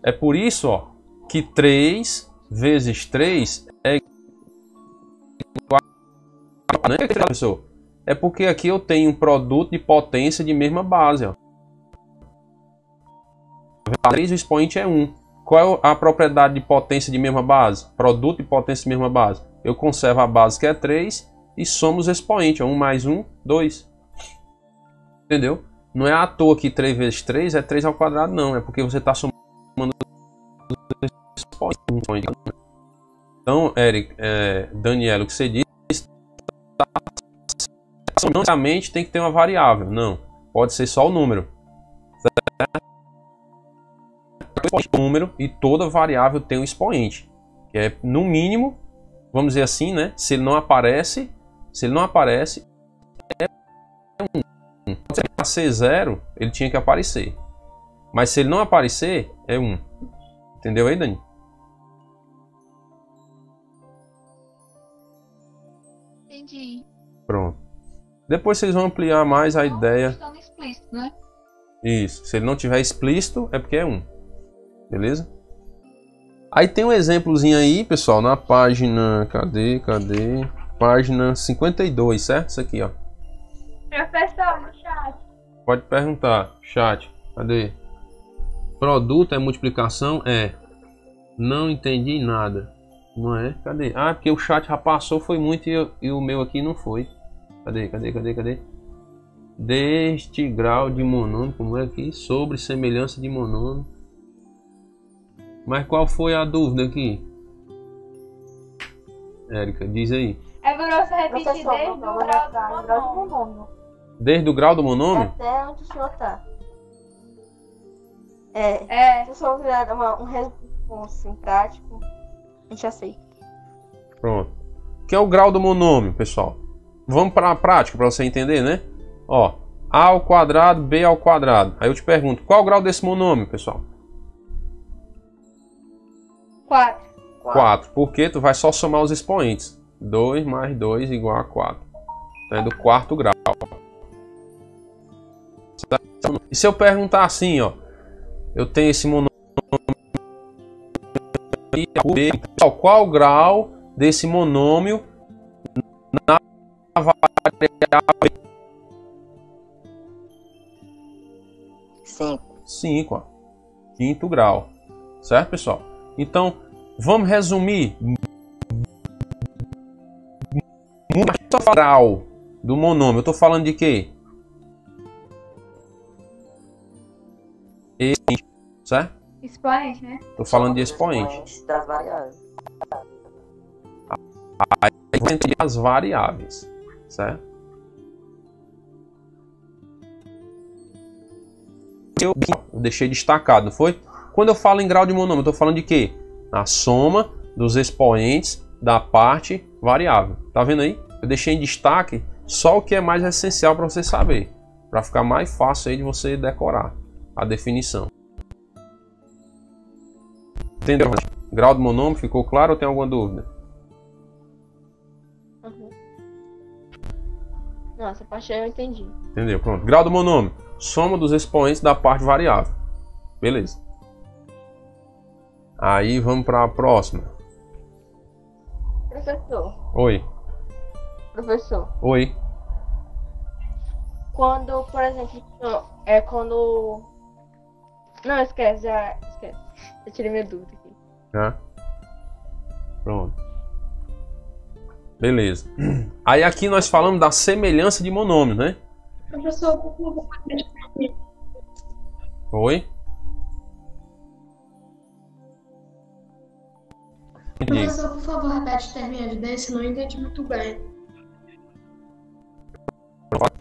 Speaker 1: É por isso, ó, que 3 vezes 3 é igual a... Não é, professor? É porque aqui eu tenho um produto de potência de mesma base, ó. 3, o expoente é 1. Qual é a propriedade de potência de mesma base? Produto de potência de mesma base. Eu conservo a base que é 3 e somo os expoentes. 1 mais 1, 2. Entendeu? Não é à toa que 3 vezes 3 é 3 ao quadrado, não. É porque você está somando os expoentes. Então, Eric, Daniel, o que você disse, não necessariamente tem que ter uma variável. Não. Pode ser só o número. Certo? Número e toda variável tem um expoente, que é no mínimo, vamos dizer assim, né? Se ele não aparece é 1. Para ser 0, ele tinha que aparecer. Mas se ele não aparecer, é 1. Entendeu aí, Dani?
Speaker 7: Entendi.
Speaker 1: Pronto. Depois vocês vão ampliar mais a ideia.
Speaker 7: Estando explícito, né?
Speaker 1: Isso. Se ele não tiver explícito, é porque é 1. Beleza? Aí tem um exemplozinho aí, pessoal, na página... Cadê? Página 52, certo? Isso aqui, ó.
Speaker 2: Professor, no chat.
Speaker 1: Pode perguntar, chat. Cadê? Produto é multiplicação? É. Não entendi nada. Não é? Cadê? Ah, porque o chat já passou, foi muito e o meu aqui não foi. Cadê? Deste grau de monômio, como é aqui? Sobre semelhança de monômio. Mas qual foi a dúvida aqui? Érica, diz aí.
Speaker 2: É pra você repetir
Speaker 3: Professor,
Speaker 2: desde o
Speaker 3: não,
Speaker 2: grau
Speaker 3: tá,
Speaker 2: do
Speaker 3: grau de
Speaker 2: monômio.
Speaker 3: monômio.
Speaker 1: Desde o grau do monômio?
Speaker 3: Até onde o senhor tá. Se o senhor virar um resumo assim, prático, a gente aceita.
Speaker 1: Pronto. O que é o grau do monômio, pessoal? Vamos para a prática, para você entender, né? Ó, a ao quadrado, b ao quadrado. Aí eu te pergunto, qual é o grau desse monômio, pessoal?
Speaker 2: 4.
Speaker 1: 4. Porque tu vai só somar os expoentes. 2 mais 2 igual a 4. Então é do quarto grau. E se eu perguntar assim, ó, eu tenho esse monômio aqui, qual o grau desse monômio na variável? 5, ó. Quinto grau. Certo, pessoal? Então, vamos resumir. O grau do monômio, eu estou falando de quê? Certo?
Speaker 2: Expoente, né?
Speaker 1: Estou falando de expoente.
Speaker 5: Das variáveis.
Speaker 1: Aí eu vou entender as variáveis, certo? Eu deixei destacado, não foi? Quando eu falo em grau de monômio, eu estou falando de quê? A soma dos expoentes da parte variável. Tá vendo aí? Eu deixei em destaque só o que é mais essencial para você saber, para ficar mais fácil aí de você decorar a definição. Entendeu? Grau de monômio, ficou claro ou tem alguma dúvida?
Speaker 3: Não, essa parte aí eu entendi.
Speaker 1: Entendeu? Pronto. Grau do monômio, soma dos expoentes da parte variável. Beleza. Aí vamos para a próxima.
Speaker 3: Professor.
Speaker 1: Oi.
Speaker 3: Professor.
Speaker 1: Oi.
Speaker 3: Quando, por exemplo, quando... Não, esquece. Eu tirei minha dúvida aqui.
Speaker 1: Já. Pronto. Beleza. Aí aqui nós falamos da semelhança de monômio, né?
Speaker 7: Professor, por favor,
Speaker 1: Oi?
Speaker 7: professor, por favor, repete o termo desse, não entendi muito bem.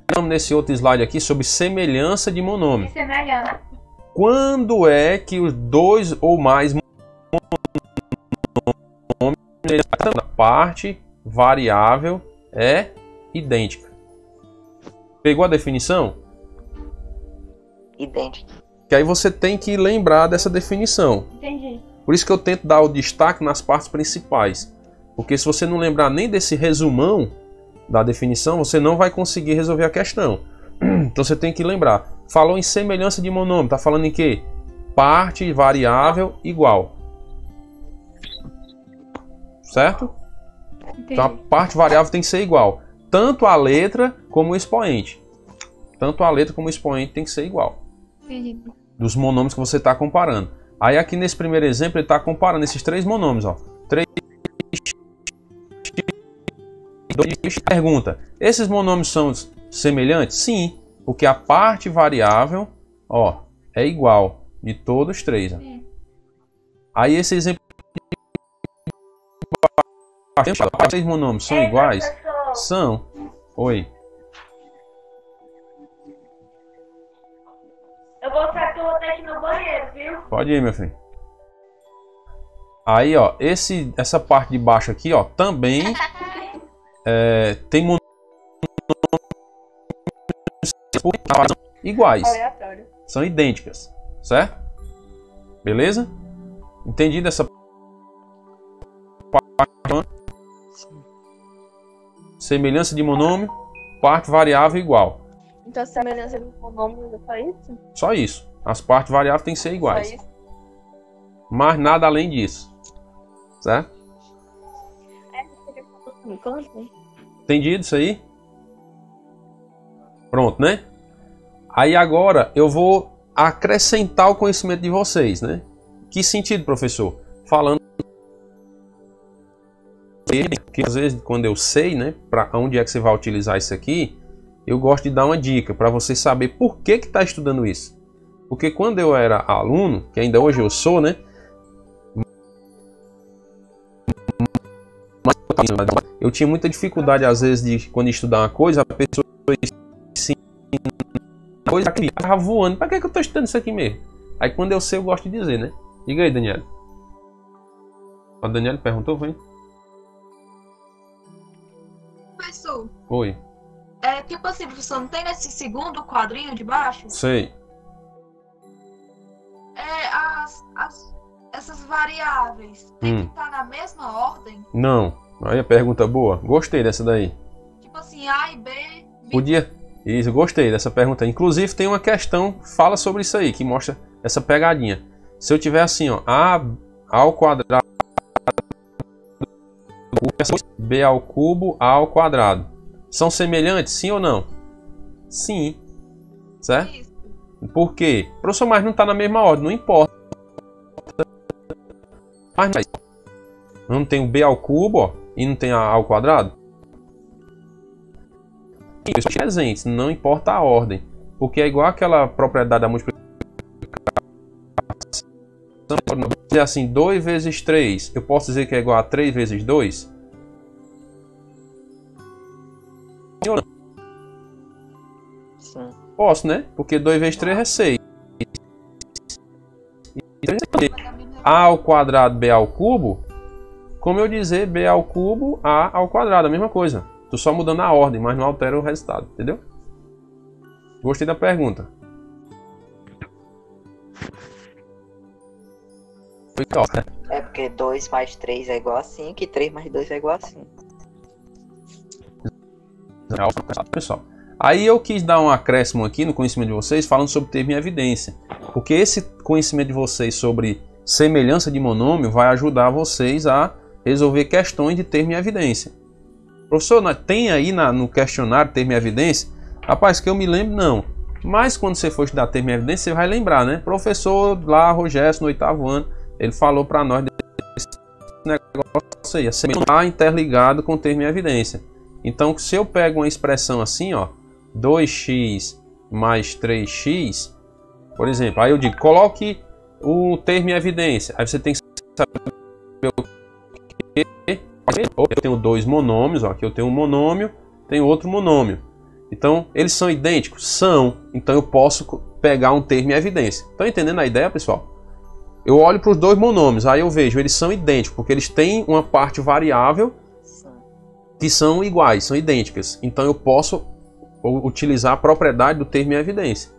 Speaker 1: Falamos nesse outro slide aqui sobre semelhança de monômio.
Speaker 2: Semelhança.
Speaker 1: Quando é que os dois ou mais monômios da parte variável é idêntica? Pegou a definição?
Speaker 5: Idêntica.
Speaker 1: Que aí você tem que lembrar dessa definição.
Speaker 2: Entendi.
Speaker 1: Por isso que eu tento dar o destaque nas partes principais. Porque se você não lembrar nem desse resumão da definição, você não vai conseguir resolver a questão. Então você tem que lembrar. Falou em semelhança de monômio. Está falando em quê? Parte variável igual. Certo?
Speaker 2: Entendi.
Speaker 1: Então a parte variável tem que ser igual. Tanto a letra como o expoente. Tanto a letra como o expoente tem que ser igual.
Speaker 2: Entendi.
Speaker 1: Dos monômios que você está comparando. Aí aqui nesse primeiro exemplo ele está comparando esses três monômios. 3x, 2x. Pergunta, esses monômios são semelhantes? Sim, porque a parte variável é igual de todos os três. Aí esse exemplo... Os três monômios são iguais?
Speaker 4: Professor,
Speaker 1: São. Oi.
Speaker 4: eu vou sair que eu vou ter que ir no banheiro, viu?
Speaker 1: Pode ir, meu filho. Aí, essa parte de baixo aqui, também tem monômios iguais.
Speaker 3: Aleatório.
Speaker 1: São idênticas, certo? Beleza? Entendido essa parte? Semelhança de monômio, parte variável igual.
Speaker 3: Então a semelhança do monômio é só isso?
Speaker 1: Só isso. As partes variáveis têm que ser iguais.
Speaker 3: Só isso?
Speaker 1: Mas nada além disso. certo? Entendido isso aí? Pronto, né? Aí agora eu vou acrescentar o conhecimento de vocês, né? Que sentido, professor? Falando que às vezes quando eu sei, né, para onde é que você vai utilizar isso aqui, eu gosto de dar uma dica para você saber por que está estudando isso. Porque quando eu era aluno, que ainda hoje eu sou, né, eu tinha muita dificuldade às vezes de quando estudar uma coisa, a pessoa coisa que estava voando. Para que eu estou estudando isso aqui mesmo? Aí quando eu sei, eu gosto de dizer, né? Diga aí, Daniela. A Daniela perguntou, foi?
Speaker 7: Professor,
Speaker 1: Oi.
Speaker 7: tipo assim, professor, não tem nesse segundo quadrinho de baixo?
Speaker 1: Sei.
Speaker 7: Essas variáveis tem que estar na mesma ordem?
Speaker 1: Não. Aí a pergunta boa. Gostei dessa daí.
Speaker 7: Tipo assim, A e B...
Speaker 1: Podia... Isso, gostei dessa pergunta. Inclusive tem uma questão, fala sobre isso aí, que mostra essa pegadinha. Se eu tiver assim, ó, A ao quadrado, B ao cubo, A ao quadrado. São semelhantes, sim ou não? Sim. Certo?
Speaker 7: Isso.
Speaker 1: Por quê? Professor, mas não está na mesma ordem, não importa. Mas não tem o B ao cubo, ó, e não tem A ao quadrado? Presentes, não importa a ordem, porque é igual aquela propriedade da multiplicação. Dizer assim, 2 vezes 3, eu posso dizer que é igual a 3 vezes 2?
Speaker 5: Sim.
Speaker 1: Posso, né? Porque 2 vezes 3 é 6. A ao quadrado, B ao cubo, como eu dizer B ao cubo, A ao quadrado, a mesma coisa. Tô só mudando a ordem, mas não altera o resultado, entendeu? Gostei da pergunta.
Speaker 5: É porque 2 mais 3 é igual a 5 e 3 mais 2 é igual a 5.
Speaker 1: Pessoal, aí eu quis dar um acréscimo aqui no conhecimento de vocês, falando sobre termo e evidência. Porque esse conhecimento de vocês sobre semelhança de monômio vai ajudar vocês a resolver questões de termo e evidência. Professor, tem aí no questionário termo e evidência? Rapaz, que eu me lembro, não. Mas quando você for estudar termo e evidência, você vai lembrar, né? Professor lá, Rogério, no 8º ano, ele falou para nós desse negócio aí. A semelhança está interligado com termo e evidência. Então, se eu pego uma expressão assim, ó, 2x mais 3x, por exemplo, aí eu digo, coloque o termo em evidência. Aí você tem que saber o que. Eu tenho dois monômios, ó, aqui eu tenho um monômio, tenho outro monômio. Então, eles são idênticos? São. Então, eu posso pegar um termo em evidência. Estão entendendo a ideia, pessoal? Eu olho para os dois monômios, aí eu vejo, eles são idênticos, porque eles têm uma parte variável que são iguais, são idênticas. Então, eu posso utilizar a propriedade do termo em evidência,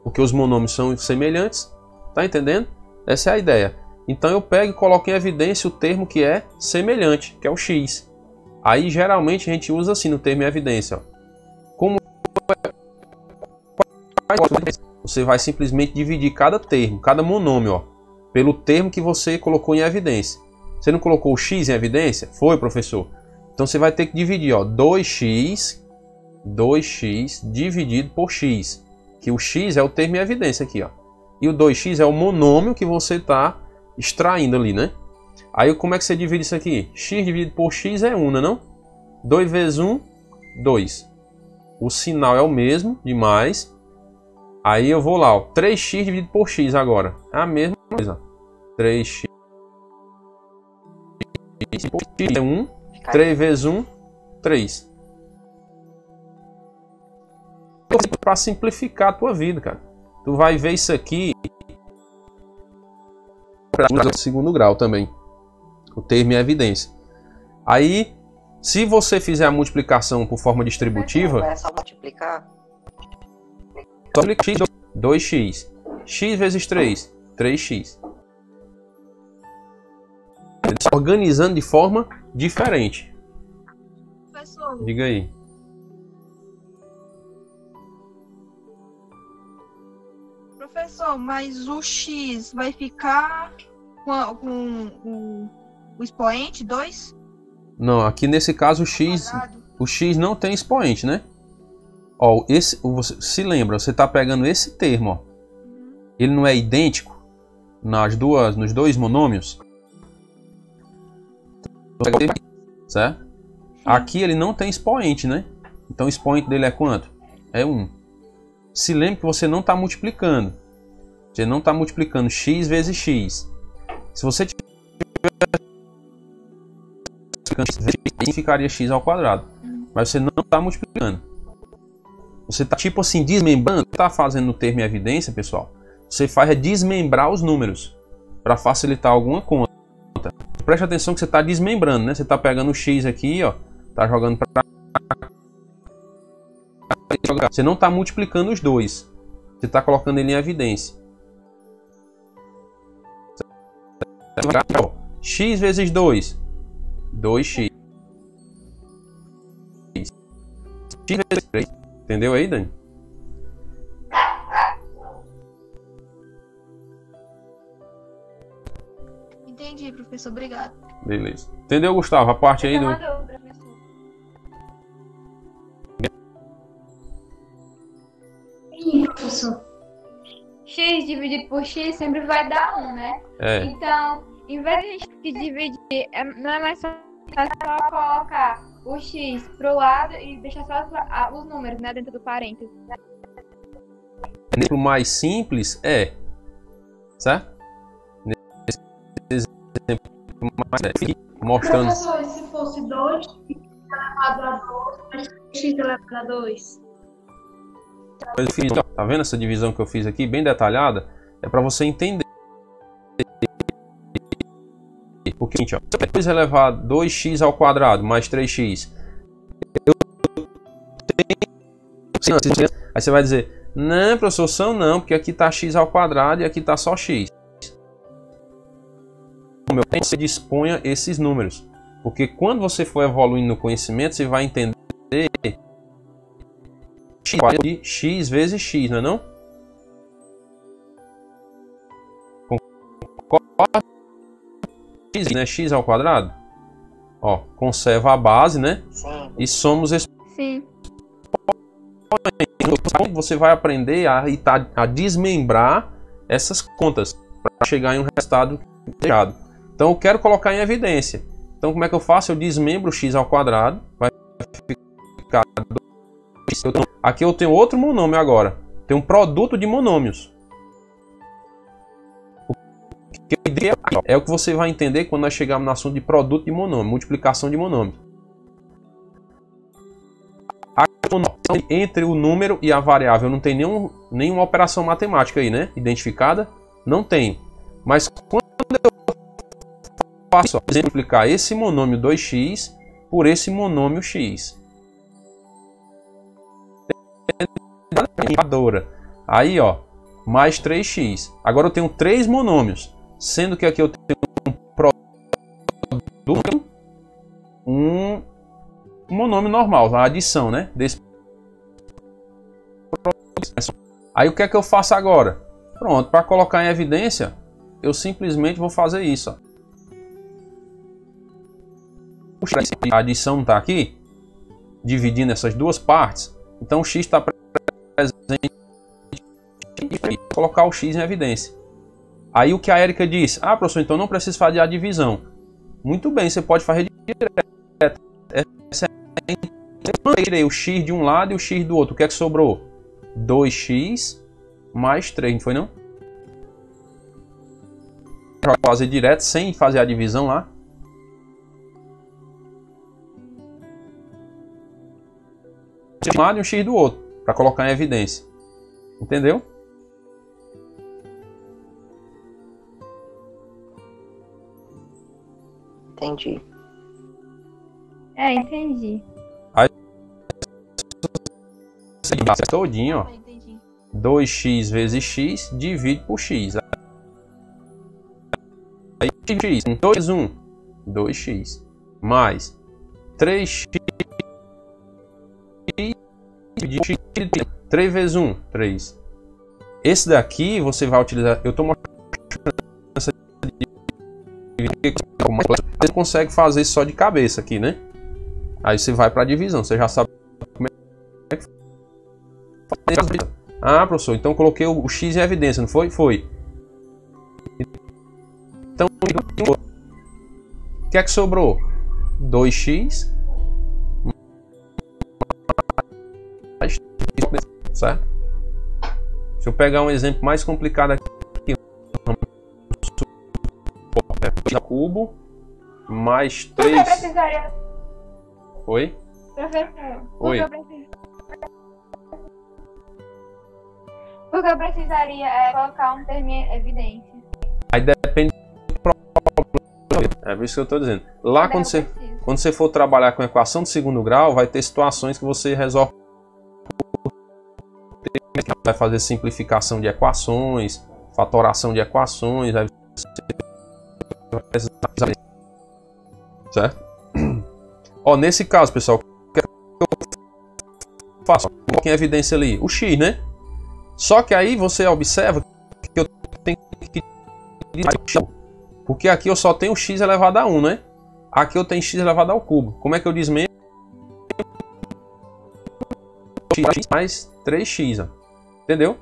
Speaker 1: porque os monômios são semelhantes. Tá entendendo? Essa é a ideia. Então, eu pego e coloco em evidência o termo que é semelhante, que é o x. Aí, geralmente, a gente usa assim no termo em evidência, ó. Você vai simplesmente dividir cada termo, cada monômio, ó, pelo termo que você colocou em evidência. Você não colocou o x em evidência? Foi, professor. Então você vai ter que dividir, ó, 2x dividido por x. Que o x é o termo em evidência aqui, ó. E o 2x é o monômio que você está extraindo ali, né? Aí como é que você divide isso aqui? X dividido por x é 1, não é? 2 vezes 1, 2. O sinal é o mesmo, de mais. Aí eu vou lá, ó, 3x dividido por x agora. É a mesma coisa. 3x por x é 1. 3 vezes 1, 3. Para simplificar a tua vida, cara. Tu vai ver isso aqui no segundo grau também. O termo é evidência. Aí, se você fizer a multiplicação por forma distributiva...
Speaker 5: É só multiplicar.
Speaker 1: 2x. X vezes 3, 3x. Organizando de forma diferente.
Speaker 7: Professor,
Speaker 1: Diga aí.
Speaker 7: professor, mas o x vai ficar com O expoente, 2?
Speaker 1: Não, aqui nesse caso o x não tem expoente, né? Ó, você se lembra, você está pegando esse termo, ó. Ele não é idêntico nos dois monômios? Certo? Aqui ele não tem expoente, né? Então o expoente dele é quanto? É 1. Se lembre que você não está multiplicando. Você não está multiplicando x vezes x. Se você tiver ficaria x ao quadrado. Mas você não está multiplicando. Você está tipo assim desmembrando. Está fazendo no termo em evidência, pessoal. Você faz é desmembrar os números para facilitar alguma conta. Preste atenção que você está desmembrando, né? Você está pegando o x aqui, ó, está jogando para. Você não está multiplicando os dois. Você está colocando ele em evidência. X vezes 2, 2x. X vezes 3. Entendeu aí, Dani?
Speaker 7: Entendi, professor. Obrigado.
Speaker 1: Beleza. Entendeu, Gustavo? A parte aí do...
Speaker 2: Sim, professor. X dividido por x sempre vai dar 1, né?
Speaker 1: É.
Speaker 2: Então, em vez de a gente dividir, não é mais só colocar o x pro lado e deixar só os números, né, dentro do parênteses.
Speaker 1: O exemplo mais simples é, certo? Nesse exemplo mais mostrando.
Speaker 7: Professor, e se fosse 2, x elevado a 2, x elevado a 2?
Speaker 1: Eu fiz, tá vendo essa divisão que eu fiz aqui, bem detalhada? É para você entender. Porque, ó, 2 elevado a 2x ao quadrado mais 3x. Aí você vai dizer, não, professor, são não, porque aqui está x ao quadrado e aqui está só x. Você disponha esses números. Porque quando você for evoluindo no conhecimento, você vai entender x vezes x, não é não? Concorda? X, né? X ao quadrado. Ó, conserva a base, né?
Speaker 5: Sim.
Speaker 1: E somos
Speaker 2: Sim.
Speaker 1: Você vai aprender a desmembrar essas contas para chegar em um resultado desejado. Então eu quero colocar em evidência. Então como é que eu faço? Eu desmembro x ao quadrado. Vai ficar 2x. Aqui eu tenho outro monômio agora. Tem um produto de monômios. É o que você vai entender quando nós chegarmos no assunto de produto de monômio, multiplicação de monômio. Entre o número e a variável não tem nenhuma operação matemática aí, né? Identificada? Não tem. Mas quando eu faço multiplicar esse monômio 2x por esse monômio x. Aí, ó, mais 3x. Agora eu tenho 3 monômios, sendo que aqui eu tenho um produto, um monômio normal, a adição, né? Aí o que é que eu faço agora? Pronto, para colocar em evidência, eu simplesmente vou fazer isso. Ó. A adição não está aqui, dividindo essas duas partes, então o x está presente. Vou colocar o x em evidência. Aí o que a Érica disse? Ah, professor, então não preciso fazer a divisão. Muito bem, você pode fazer direto. Eu tirei o x de um lado e o x do outro. O que é que sobrou? 2x mais 3, não foi não? Vou fazer direto sem fazer a divisão lá. Um x de um lado e um x do outro, para colocar em evidência. Entendeu?
Speaker 5: Entendi.
Speaker 2: Entendi.
Speaker 1: Todinho, ó. 2x vezes x divide por x. Aí x, 2, 1, 2x mais 3x 3 vezes 1, 3. Esse daqui você vai utilizar. Eu estou mostrando essa não consegue fazer só de cabeça aqui, né? Aí você vai para a divisão, você já sabe como é que faz. Ah, professor, então coloquei o x em evidência, não foi? Foi. Então, o que é que sobrou? 2x mais 3, certo? Se eu pegar um exemplo mais complicado aqui, é cubo mais 3.
Speaker 2: Você precisaria...
Speaker 1: Oi?
Speaker 2: Professor,
Speaker 1: Oi.
Speaker 2: Porque eu precisaria colocar um termo em evidência.
Speaker 1: Aí depende do problema. É por isso que eu estou dizendo. Lá quando você for trabalhar com equação de segundo grau, vai ter situações que você resolve. Vai fazer simplificação de equações, fatoração de equações. Aí você vai... Certo? Ó, nesse caso, pessoal, o que eu faço? Coloco em evidência ali o x, né? Só que aí você observa que eu tenho que... Porque aqui eu só tenho x elevado a 1, né? Aqui eu tenho x elevado ao cubo. Como é que eu desmembro? X mais 3x, ó. Entendeu?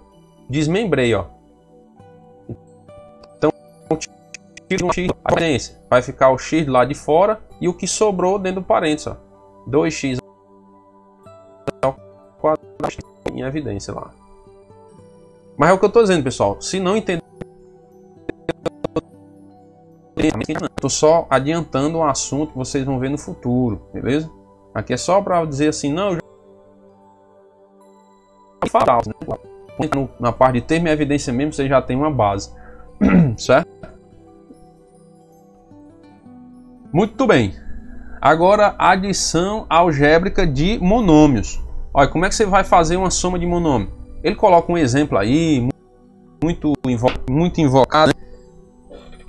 Speaker 1: Desmembrei, ó. Então, tiro um x da evidência. Vai ficar o x do lado de fora e o que sobrou dentro do parênteses, ó. 2x ao quadrado em evidência lá. Mas é o que eu estou dizendo, pessoal. Se não entender, estou só adiantando um assunto que vocês vão ver no futuro, beleza? Aqui é só para dizer assim, não, eu já falar, né? Na parte de termo e evidência mesmo, você já tem uma base, certo? Muito bem. Agora, adição algébrica de monômios. Olha, como é que você vai fazer uma soma de monômio? Ele coloca um exemplo aí, muito invocado, né?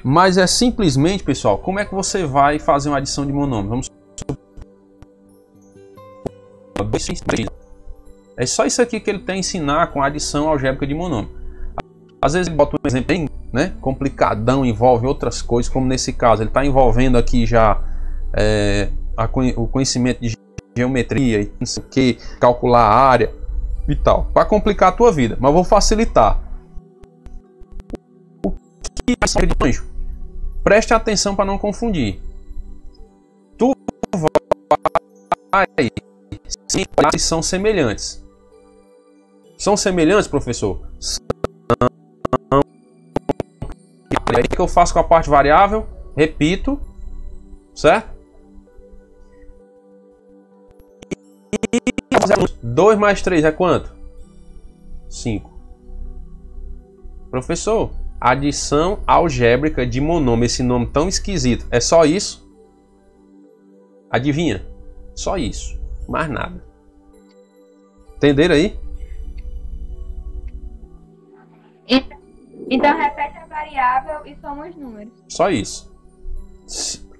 Speaker 1: Mas é simplesmente, pessoal, como é que você vai fazer uma adição de monômio? Vamos é só isso aqui que ele tem a ensinar com a adição algébrica de monômio. Às vezes ele bota um exemplo bem, né, complicadão, envolve outras coisas, como nesse caso. Ele está envolvendo aqui já o conhecimento de geometria e não sei o que, calcular a área e tal, para complicar a tua vida. Mas vou facilitar. O que é de anjo? Preste atenção para não confundir. Tu vai se são semelhantes. São semelhantes, professor? São. Aí que eu faço com a parte variável? Repito, certo? E 2 mais 3 é quanto? 5. Professor, adição algébrica de monômio, esse nome tão esquisito, é só isso? Adivinha? Só isso, mais nada. Entenderam aí?
Speaker 2: Então repete a variável e soma os números.
Speaker 1: Só isso.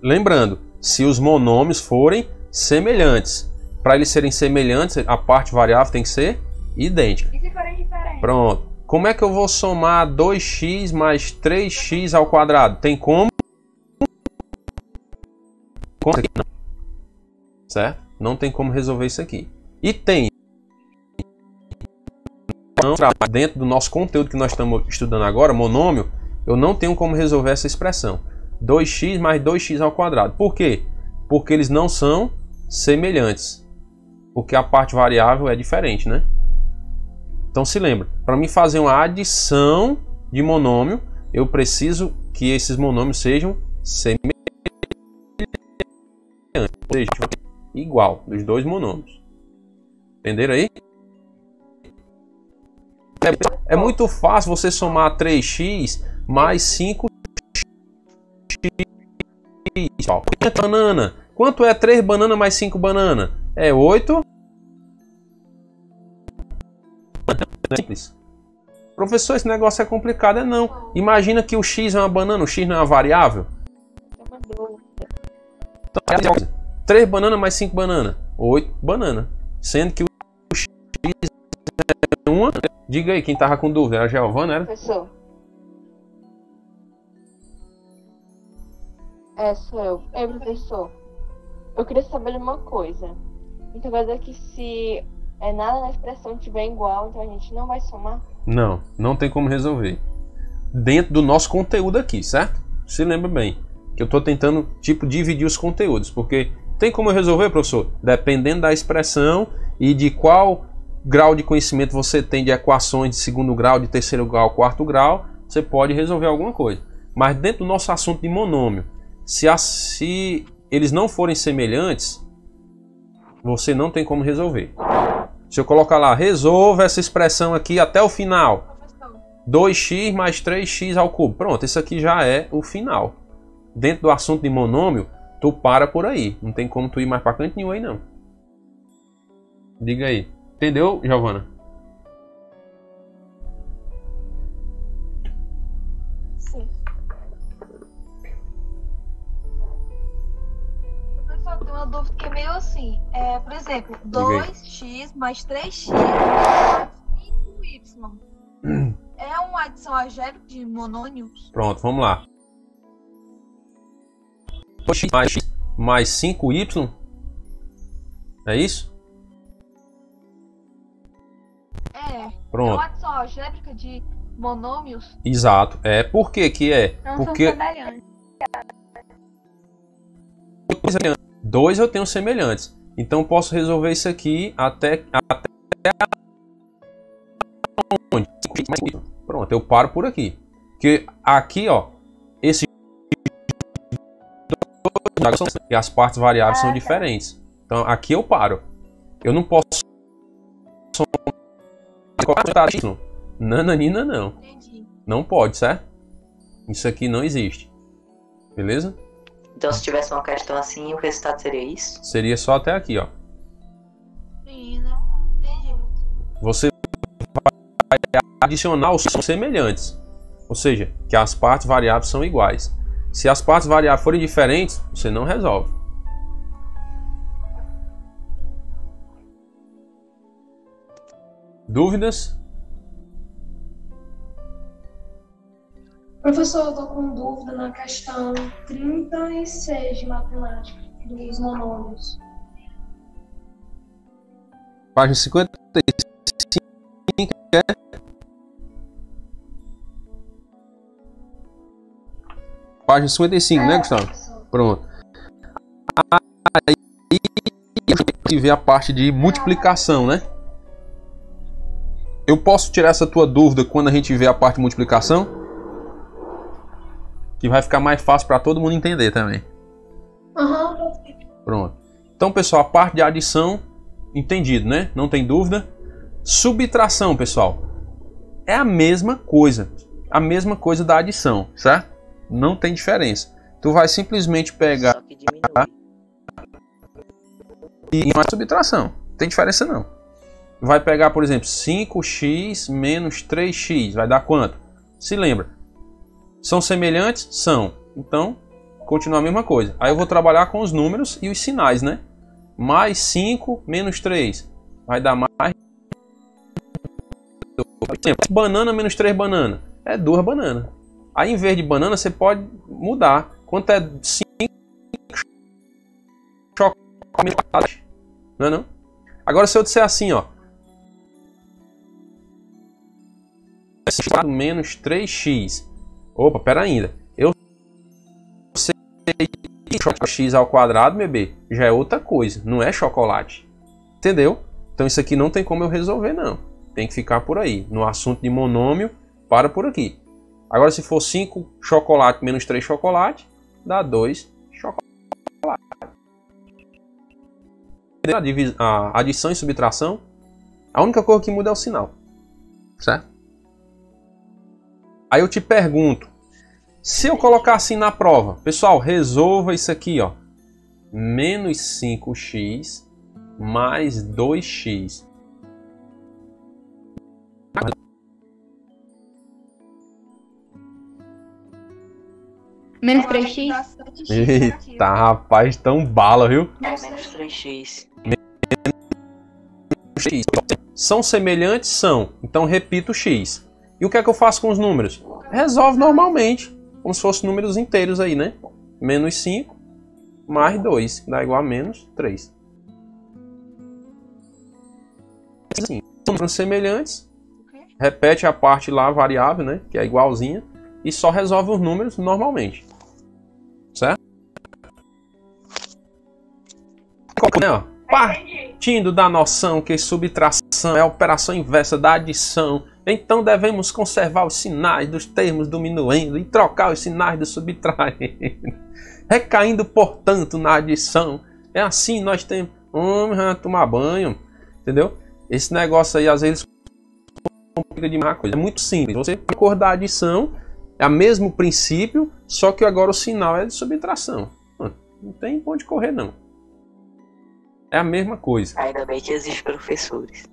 Speaker 1: Lembrando, se os monômios forem semelhantes. Para eles serem semelhantes, a parte variável tem que ser idêntica.
Speaker 2: E se forem diferentes?
Speaker 1: Pronto. Como é que eu vou somar 2x mais 3x ao quadrado? Tem como? Não. Certo? Não tem como resolver isso aqui. E tem. Dentro do nosso conteúdo que nós estamos estudando agora, monômio, eu não tenho como resolver essa expressão. 2x mais 2x ao quadrado. Por quê? Porque eles não são semelhantes. Porque a parte variável é diferente, né? Então se lembra, para mim fazer uma adição de monômio, eu preciso que esses monômios sejam semelhantes, ou seja, igual dos dois monômios. Entenderam aí? É muito fácil você somar 3x mais 5x. Banana. Quanto é 3 bananas mais 5 bananas? É 8. Simples. Professor, esse negócio é complicado. É não. Imagina que o x é uma banana, o x não é uma variável. Então, 3 bananas mais 5 bananas. 8 bananas. Sendo que o x é uma. Diga aí, quem tava com dúvida? Era a Giovana, era?
Speaker 3: Professor. Sou eu. Professor. Eu queria saber de uma coisa. Então quer dizer que se nada na expressão tiver igual, então a gente não vai somar?
Speaker 1: Não, não tem como resolver. Dentro do nosso conteúdo aqui, certo? Se lembra bem que eu estou tentando dividir os conteúdos, porque tem como eu resolver, professor? Dependendo da expressão e de qual grau de conhecimento você tem de equações de segundo grau, de terceiro grau, quarto grau, você pode resolver alguma coisa. Mas dentro do nosso assunto de monômio, se eles não forem semelhantes, você não tem como resolver. Se eu colocar lá, resolva essa expressão aqui até o final. 2x mais 3x ao cubo. Pronto, isso aqui já é o final. Dentro do assunto de monômio, tu para por aí. Não tem como tu ir mais para canto nenhum aí, não. Diga aí. Entendeu, Giovana?
Speaker 3: Sim.
Speaker 8: Professor, tem uma dúvida que é meio assim. Por exemplo, 2x mais 3x mais 5y. É uma adição algébrica de monômios?
Speaker 1: Pronto, vamos lá. 2x mais 5y. É isso? Pronto.
Speaker 8: É uma adição algébrica de monômios?
Speaker 1: Exato. Por que que é?
Speaker 2: Não
Speaker 1: Porque
Speaker 2: são semelhantes.
Speaker 1: 2 eu tenho semelhantes. Então posso resolver isso aqui até onde? Pronto, eu paro por aqui. Porque aqui, ó, esse e as partes variáveis são diferentes. Então aqui eu paro. Eu não posso nananina não.
Speaker 8: Entendi.
Speaker 1: Não pode, certo? Isso aqui não existe. Beleza?
Speaker 5: Então, se tivesse uma questão assim, o resultado seria isso?
Speaker 1: Seria só até aqui, ó.
Speaker 8: Sim, né? Entendi.
Speaker 1: Você vai adicionar os são semelhantes. Ou seja, que as partes variáveis são iguais. Se as partes variáveis forem diferentes, você não resolve. Dúvidas?
Speaker 7: Professor, eu tô com dúvida na questão 36 de matemática, dos monômios.
Speaker 1: Página 55. Página 55, né, Gustavo?
Speaker 7: Professor.
Speaker 1: Pronto. Aí a gente vê a parte de multiplicação, né? Eu posso tirar essa tua dúvida quando a gente vê a parte de multiplicação? Que vai ficar mais fácil para todo mundo entender também.
Speaker 7: Aham.
Speaker 1: Pronto. Então, pessoal, a parte de adição, entendido, né? Não tem dúvida. Subtração, pessoal, é a mesma coisa. A mesma coisa da adição, certo? Não tem diferença. Tu vai simplesmente pegar
Speaker 5: Só que diminui.
Speaker 1: e mais subtração. Não tem diferença não. Vai pegar, por exemplo, 5x menos 3x. Vai dar quanto? Se lembra. São semelhantes? São. Então, continua a mesma coisa. Aí eu vou trabalhar com os números e os sinais, né? Mais 5 menos 3. Vai dar mais... Banana menos 3 banana. É 2 bananas. Aí, em vez de banana, você pode mudar. Quanto é 5 chocolate? Não é não? Agora, se eu disser assim, ó. Menos 3x. Opa, pera ainda. Eu sei que x ao quadrado, bebê, já é outra coisa. Não é chocolate. Entendeu? Então isso aqui não tem como eu resolver, não. Tem que ficar por aí. No assunto de monômio, para por aqui. Agora, se for 5 chocolate menos 3 chocolate, dá 2 chocolate. A adição e subtração, a única coisa que muda é o sinal. Certo? Aí eu te pergunto, se eu colocar assim na prova, pessoal, resolva isso aqui, ó. Menos 5x mais 2x.
Speaker 2: Menos 3x?
Speaker 1: Eita, rapaz, tão bala, viu?
Speaker 5: É menos 3x.
Speaker 1: X. São semelhantes? São. Então repito x. E o que é que eu faço com os números? Resolve normalmente, como se fossem números inteiros aí, né? menos 5, mais 2, que dá igual a menos 3. Assim, são semelhantes, repete a parte lá, a variável, né, que é igualzinha, e só resolve os números normalmente. Certo? Partindo da noção que subtração é a operação inversa da adição, então devemos conservar os sinais dos termos diminuindo e trocar os sinais do subtraindo. Recaindo, portanto, na adição. É assim, nós temos... tomar banho. Entendeu? Esse negócio aí, às vezes, complica demais a coisa. É muito simples. Você acordar a adição, é o mesmo princípio, só que agora o sinal é de subtração. Não tem onde correr, não. É a mesma coisa.
Speaker 5: Ainda bem que existem professores.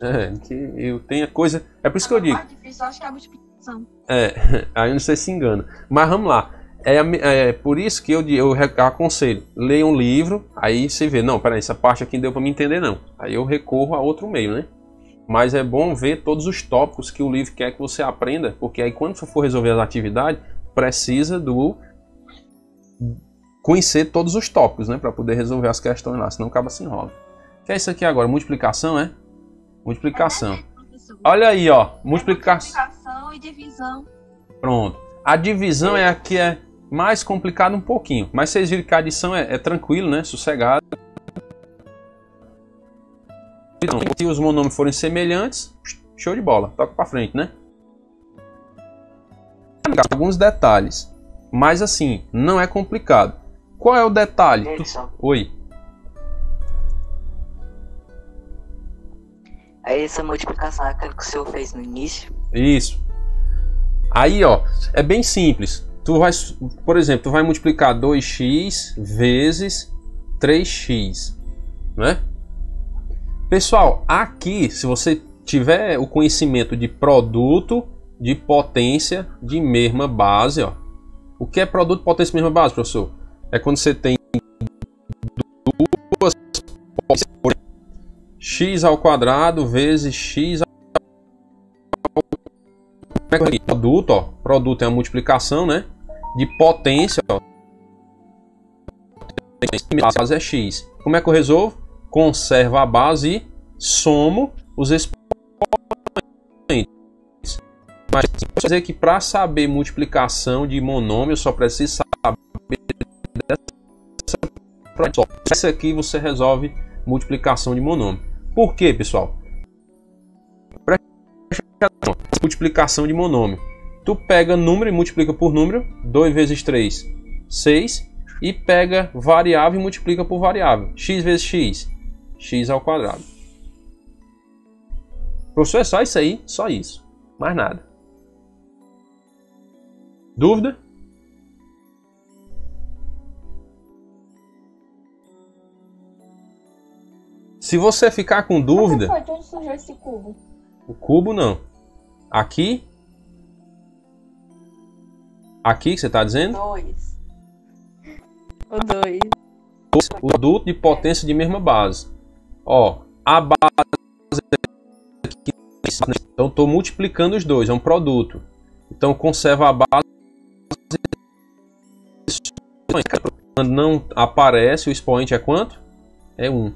Speaker 1: Que eu tenho coisa... É por isso que eu digo.
Speaker 8: A parte difícil, acho que é a multiplicação.
Speaker 1: Aí não sei se engana. Mas vamos lá. É por isso que eu aconselho. Leia um livro, aí você vê. Não, peraí, essa parte aqui não deu para me entender, não. Aí eu recorro a outro meio, né? Mas é bom ver todos os tópicos que o livro quer que você aprenda. Porque aí quando você for resolver as atividades, precisa conhecer todos os tópicos, né? Para poder resolver as questões lá, senão acaba se enrola. O que é isso aqui agora? Multiplicação, é? Multiplicação. Olha aí, ó.
Speaker 8: Multiplicação e divisão.
Speaker 1: Pronto. A divisão é a que é mais complicada um pouquinho. Mas vocês viram que a adição é tranquilo, né? Sossegado. Então, se os monômios forem semelhantes, show de bola. Toca pra frente, né? Alguns detalhes. Mas assim, não é complicado. Qual é o detalhe? Oi.
Speaker 5: Aí essa multiplicação é aquela que o senhor fez no início?
Speaker 1: Isso. Aí, ó, é bem simples. Tu vai, por exemplo, tu vai multiplicar 2x vezes 3x, né? Pessoal, aqui, se você tiver o conhecimento de produto de potência de mesma base, ó. O que é produto de potência de mesma base, professor? É quando você tem duas potências, x ao quadrado vezes x ao produto, ó. Produto é a multiplicação, né? De potência, ó. A base é x. Como é que eu resolvo? Conservo a base e somo os expoentes. Mas vou dizer que para saber multiplicação de monômio, eu só preciso saber essa aqui você resolve multiplicação de monômio. Por quê, pessoal? Multiplicação de monômio. Tu pega número e multiplica por número. 2 vezes 3, 6. E pega variável e multiplica por variável. X vezes x, x ao quadrado. Professor, é só isso aí? Só isso. Mais nada. Dúvida? Se você ficar com dúvida...
Speaker 3: Professor, de onde surgiu esse cubo?
Speaker 1: O cubo não. Aqui? Aqui que você está dizendo?
Speaker 3: 2. O 2.
Speaker 1: O produto de potência de mesma base. Ó, a base... Então estou multiplicando os dois, é um produto. Então conserva a base. Quando não aparece, o expoente é quanto? É 1.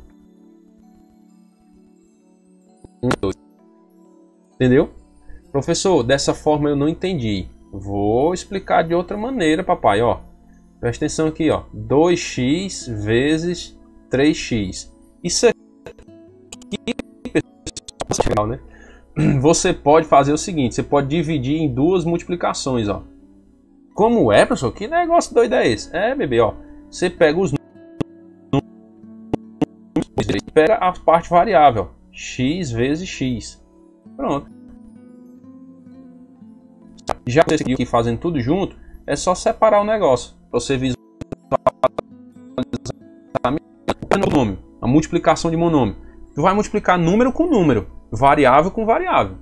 Speaker 1: 1, 2. Entendeu? Professor, dessa forma eu não entendi. Vou explicar de outra maneira, papai. Ó, presta atenção aqui, ó. 2x vezes 3x. Isso aqui, pessoal, né? Você pode fazer o seguinte, você pode dividir em duas multiplicações, ó. Como é, professor? Que negócio doido é esse? É, bebê, ó. Você pega os números, pega a parte variável, x vezes x. Pronto. Já aqui fazendo tudo junto, é só separar o negócio. Para você visualizar a multiplicação de monômio. Tu vai multiplicar número com número, variável com variável.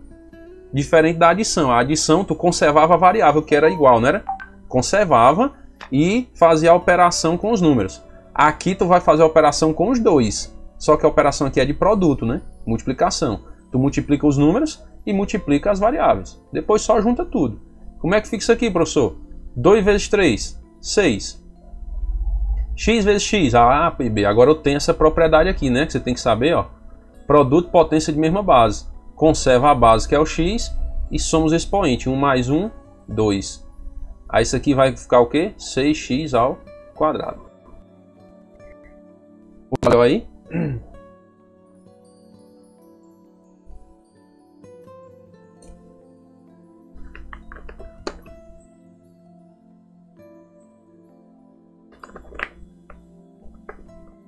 Speaker 1: Diferente da adição. A adição, tu conservava a variável que era igual, não era? Conservava e fazia a operação com os números. Aqui tu vai fazer a operação com os dois. Só que a operação aqui é de produto, né? Multiplicação. Tu multiplica os números e multiplica as variáveis. Depois só junta tudo. Como é que fica isso aqui, professor? 2 vezes 3, 6. X vezes X, A, B. Agora eu tenho essa propriedade aqui, né? Que você tem que saber, ó. Produto potência de mesma base. Conserva a base, que é o X, e somos o expoente. 1 mais 1, 2. Aí isso aqui vai ficar o quê? 6x ao quadrado. Olha aí.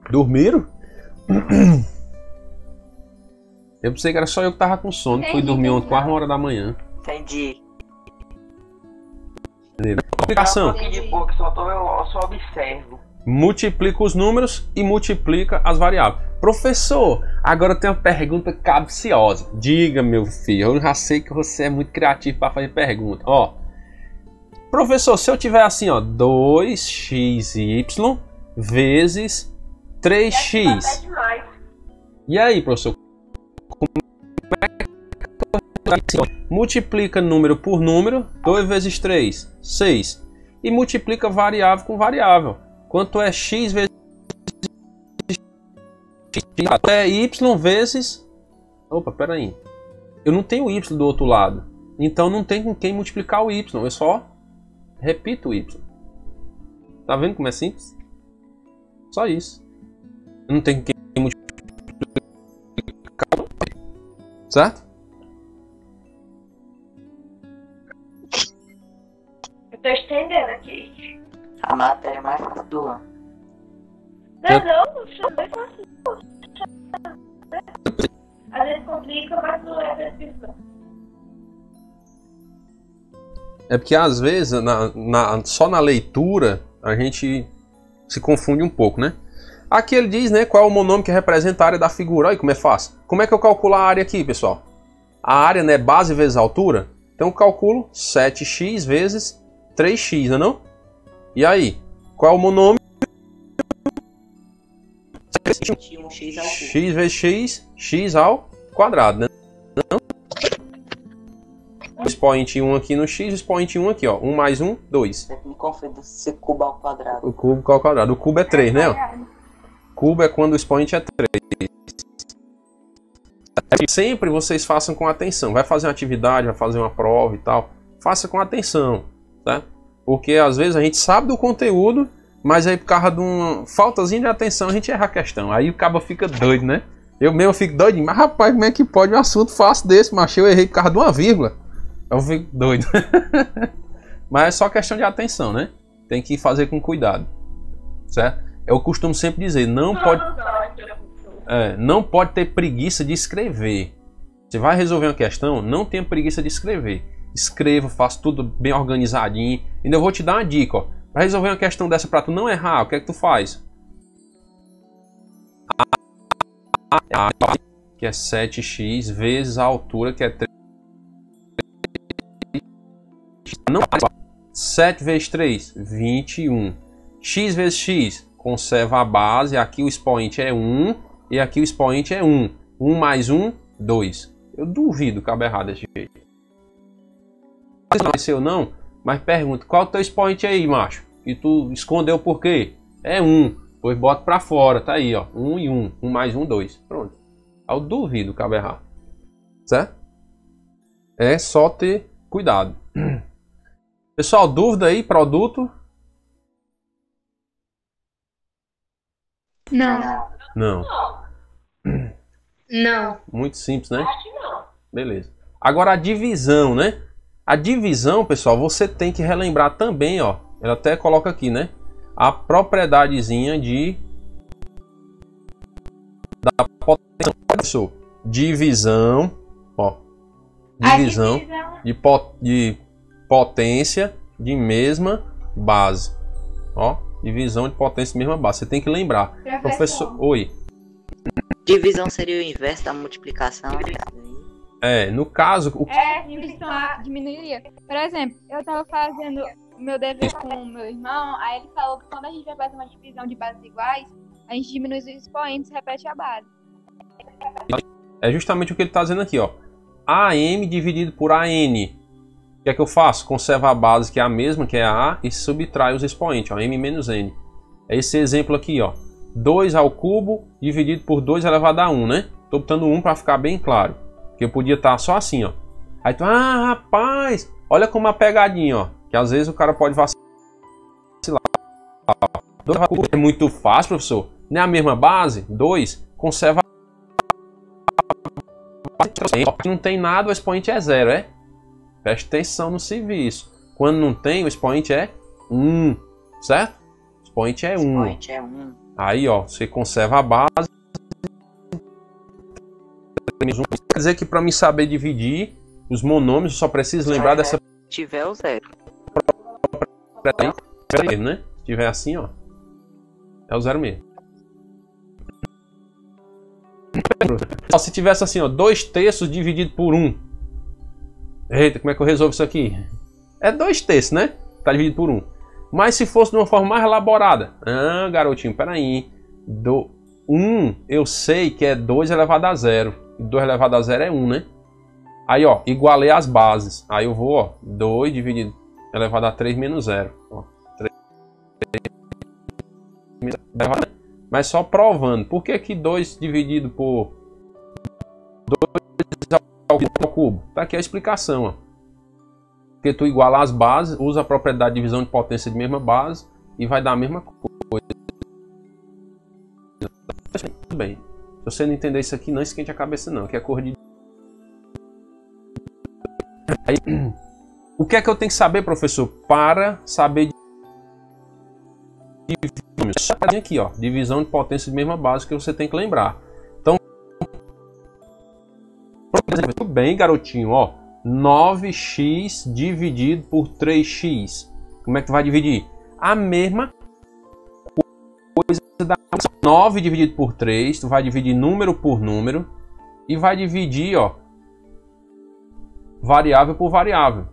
Speaker 1: Dormiram? Eu pensei que era só eu que tava com sono. Fui dormir ontem quase 1 hora da manhã.
Speaker 5: Entendi.
Speaker 1: Multiplicação.
Speaker 9: Eu só observo.
Speaker 1: Multiplica os números e multiplica as variáveis. Professor, agora eu tenho uma pergunta capciosa. Diga, meu filho, eu já sei que você é muito criativo para fazer pergunta. Ó, professor, se eu tiver assim, ó, 2xy vezes 3x. E aí, professor? Multiplica número por número. 2 vezes 3, 6. E multiplica variável com variável. Quanto é x vezes x? É y vezes... Opa, peraí. Eu não tenho y do outro lado. Então não tem com quem multiplicar o y. Eu só repito o y. Tá vendo como é simples? Só isso. Eu não tenho com quem multiplicar. Certo?
Speaker 4: Eu tô estendendo aqui.
Speaker 5: A matéria mais fácil do ano.
Speaker 4: Não, chamei fácil. Às vezes complica, mas não é difícil.
Speaker 1: É porque às vezes, só na leitura, a gente se confunde um pouco, né? Aqui ele diz, né, qual é o monômio que representa a área da figura. Olha como é fácil. Como é que eu calculo a área aqui, pessoal? A área, né, base vezes altura. Então eu calculo 7x vezes 3x, não é não? E aí? Qual é o monômio?
Speaker 5: 21x ao
Speaker 1: X vezes x, x ao quadrado, né? Não? O expoente 1 aqui no x, o expoente 1 aqui, ó. 1 mais 1, 2.
Speaker 5: Você me confunde se cubo ao quadrado.
Speaker 1: O cubo ao quadrado. O cubo é 3, né? Ó. Cubo é quando o expoente é 3. Sempre vocês façam com atenção. Vai fazer uma atividade, vai fazer uma prova e tal. Faça com atenção, tá? Porque às vezes a gente sabe do conteúdo, mas aí por causa de uma faltazinha de atenção a gente erra a questão. Aí o cabo fica doido, né? Eu mesmo fico doidinho. Mas rapaz, como é que pode um assunto fácil desse? Mas eu errei por causa de uma vírgula. Eu fico doido. Mas é só questão de atenção, né? Tem que fazer com cuidado. Certo? Eu costumo sempre dizer, não pode ter preguiça de escrever. Você vai resolver uma questão, não tenha preguiça de escrever. Escreva, faça tudo bem organizadinho. Ainda vou te dar uma dica, ó. Para resolver uma questão dessa para tu não errar, o que é que tu faz? Que é 7x vezes a altura, que é 3. Não, 7 vezes 3, 21. X vezes x, conserva a base. Aqui o expoente é 1 e aqui o expoente é 1. 1 mais 1, 2. Eu duvido que acabe errado desse jeito. Não sei ou não, mas pergunta, qual é o teu expoente aí, macho? E tu escondeu por quê? É 1. Pois bota pra fora, tá aí, ó. 1 e 1. 1 mais 1, 2. Pronto. Eu duvido que acabe errado. Certo? É só ter cuidado. Pessoal, dúvida aí, produto?
Speaker 6: Não.
Speaker 1: Não.
Speaker 6: Não.
Speaker 1: Muito simples, né? Beleza. Agora a divisão, né? A divisão, pessoal, você tem que relembrar também, ó. Ela até coloca aqui, né? A propriedadezinha da potência. Divisão, ó. Divisão de potência de mesma base. Ó, divisão de potência de mesma base. Você tem que lembrar. Professor, oi.
Speaker 5: Divisão seria o inverso da multiplicação.
Speaker 1: No caso...
Speaker 2: Diminuiria. Por exemplo, eu tava fazendo o meu dever com o meu irmão, aí ele falou que quando a gente vai fazer uma divisão de bases iguais, a gente diminui os expoentes e repete a base.
Speaker 1: É justamente o que ele está dizendo aqui, ó. AM dividido por AN. O que é que eu faço? Conservo a base, que é a mesma, que é a A, e subtrai os expoentes, ó, M menos N. É esse exemplo aqui, ó. 2 ao cubo dividido por 2 elevado a 1, né? Tô botando 1 para ficar bem claro. Porque eu podia estar só assim, ó. Aí tu, rapaz, olha como a pegadinha, ó. Que às vezes o cara pode vacilar. 2 ao cubo é muito fácil, professor. Não é a mesma base? 2 conserva. Não tem nada, o expoente é 0, é? Preste atenção no serviço. Quando não tem, o expoente é 1, certo? O expoente é 1.
Speaker 5: Expoente é 1.
Speaker 1: Aí, ó, você conserva a base. Quer dizer que para mim saber dividir os monômios, eu só preciso lembrar dessa.
Speaker 5: Se tiver o 0.
Speaker 1: Né? Se tiver assim, ó, é o 0 mesmo. Se tivesse assim, ó, 2/3 dividido por 1. Eita, como é que eu resolvo isso aqui? É 2/3, né? Tá dividido por 1. Mas se fosse de uma forma mais elaborada. Garotinho, peraí. 1 eu sei que é 2 elevado a 0. 2 elevado a 0 é 1, né? Aí, ó, igualei as bases. Aí eu vou, ó, 2 dividido elevado a 3 menos 0. Ó, 3. Mas só provando. Por que que 2 dividido por 2 ao cubo? Tá aqui a explicação, ó. Porque tu iguala as bases, usa a propriedade de divisão de potência de mesma base e vai dar a mesma coisa. Tudo bem. Se você não entender isso aqui, não esquente a cabeça não, que é cor de... Aí, o que é que eu tenho que saber, professor, para saber só aqui, ó, divisão de potência de mesma base que você tem que lembrar. Então, tudo bem, garotinho, ó, 9x dividido por 3x. Como é que tu vai dividir? A mesma coisa da 9 dividido por 3, tu vai dividir número por número e vai dividir, ó, variável por variável.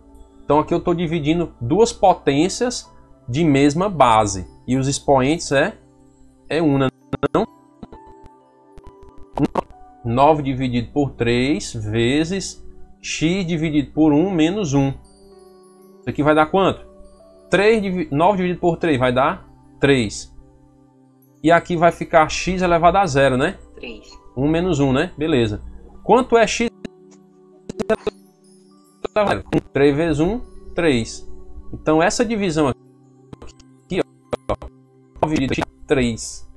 Speaker 1: Então aqui eu estou dividindo duas potências de mesma base. E os expoentes é 1, não? 9 dividido por 3 vezes x dividido por 1 menos 1. Isso aqui vai dar quanto? 9 dividido por 3 vai dar 3. E aqui vai ficar x elevado a 0, né?
Speaker 5: 3.
Speaker 1: 1 menos 1, né? Beleza. Quanto é x? 3 vezes 1, 3. Então essa divisão aqui, ó, 9 dividido por 3.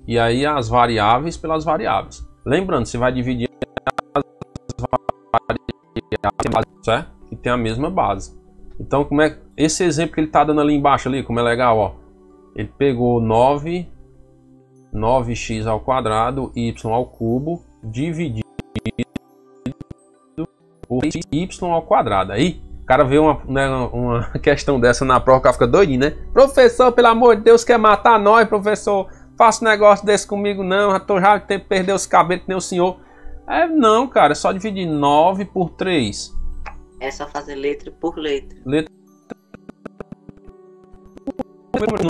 Speaker 1: E aí as variáveis pelas variáveis. Lembrando, você vai dividir as variáveis, certo? Que tem a mesma base. Então, como é esse exemplo que ele está dando ali embaixo ali, como é legal, ó. Ele pegou 9x ao quadrado, y ao cubo, dividido por y ao quadrado. Aí, o cara vê uma questão dessa na prova, o cara fica doidinho, né? Professor, pelo amor de Deus, quer matar nós, professor? Faça um negócio desse comigo não, já tô já tempo perder os cabelos que nem o senhor. Não, cara, é só dividir 9 por 3.
Speaker 5: É só fazer letra por letra.
Speaker 1: Letra.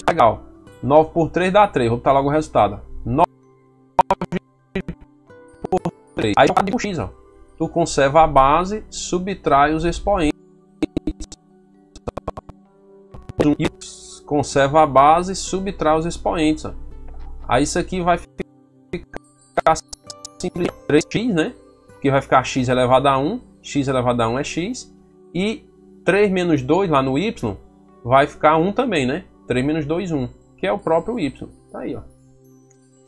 Speaker 1: Legal. 9 por 3 dá 3. Vou botar logo o resultado. 9 por 3. Aí por x, ó. Tu conserva a base, subtrai os expoentes. Conserva a base, subtrai os expoentes, ó. Aí isso aqui vai ficar simples 3x, né? Que vai ficar x elevado a 1. X elevado a 1 é x. E 3 menos 2 lá no y vai ficar 1 também, né? 3 menos 2, 1. Que é o próprio y. Tá aí, ó.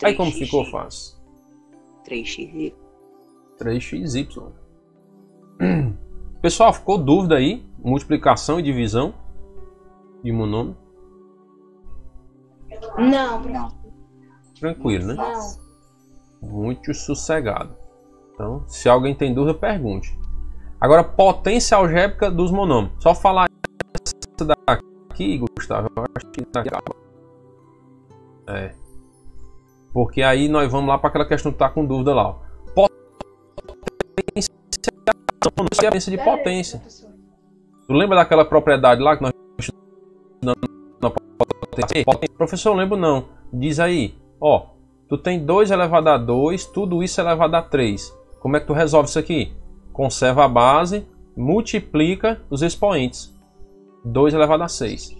Speaker 1: Aí como ficou fácil?
Speaker 5: 3xy.
Speaker 1: 3xy. Pessoal, ficou dúvida aí? Multiplicação e divisão de monômio?
Speaker 2: Não.
Speaker 1: Tranquilo, né?
Speaker 2: Não.
Speaker 1: Muito sossegado. Então, se alguém tem dúvida, pergunte. Agora, potência algébrica dos monômios. Só falar essa daqui, Gustavo. Eu acho que daqui. Porque aí nós vamos lá para aquela questão que tá com dúvida lá. Ó. Potência de potência. Tu lembra daquela propriedade lá que nós estudamos na potência? Professor, eu lembro não. Diz aí. Ó, Tu tem 2 elevado a 2, tudo isso elevado a 3. Como é que tu resolve isso aqui? Conserva a base, multiplica os expoentes. 2 elevado a 6.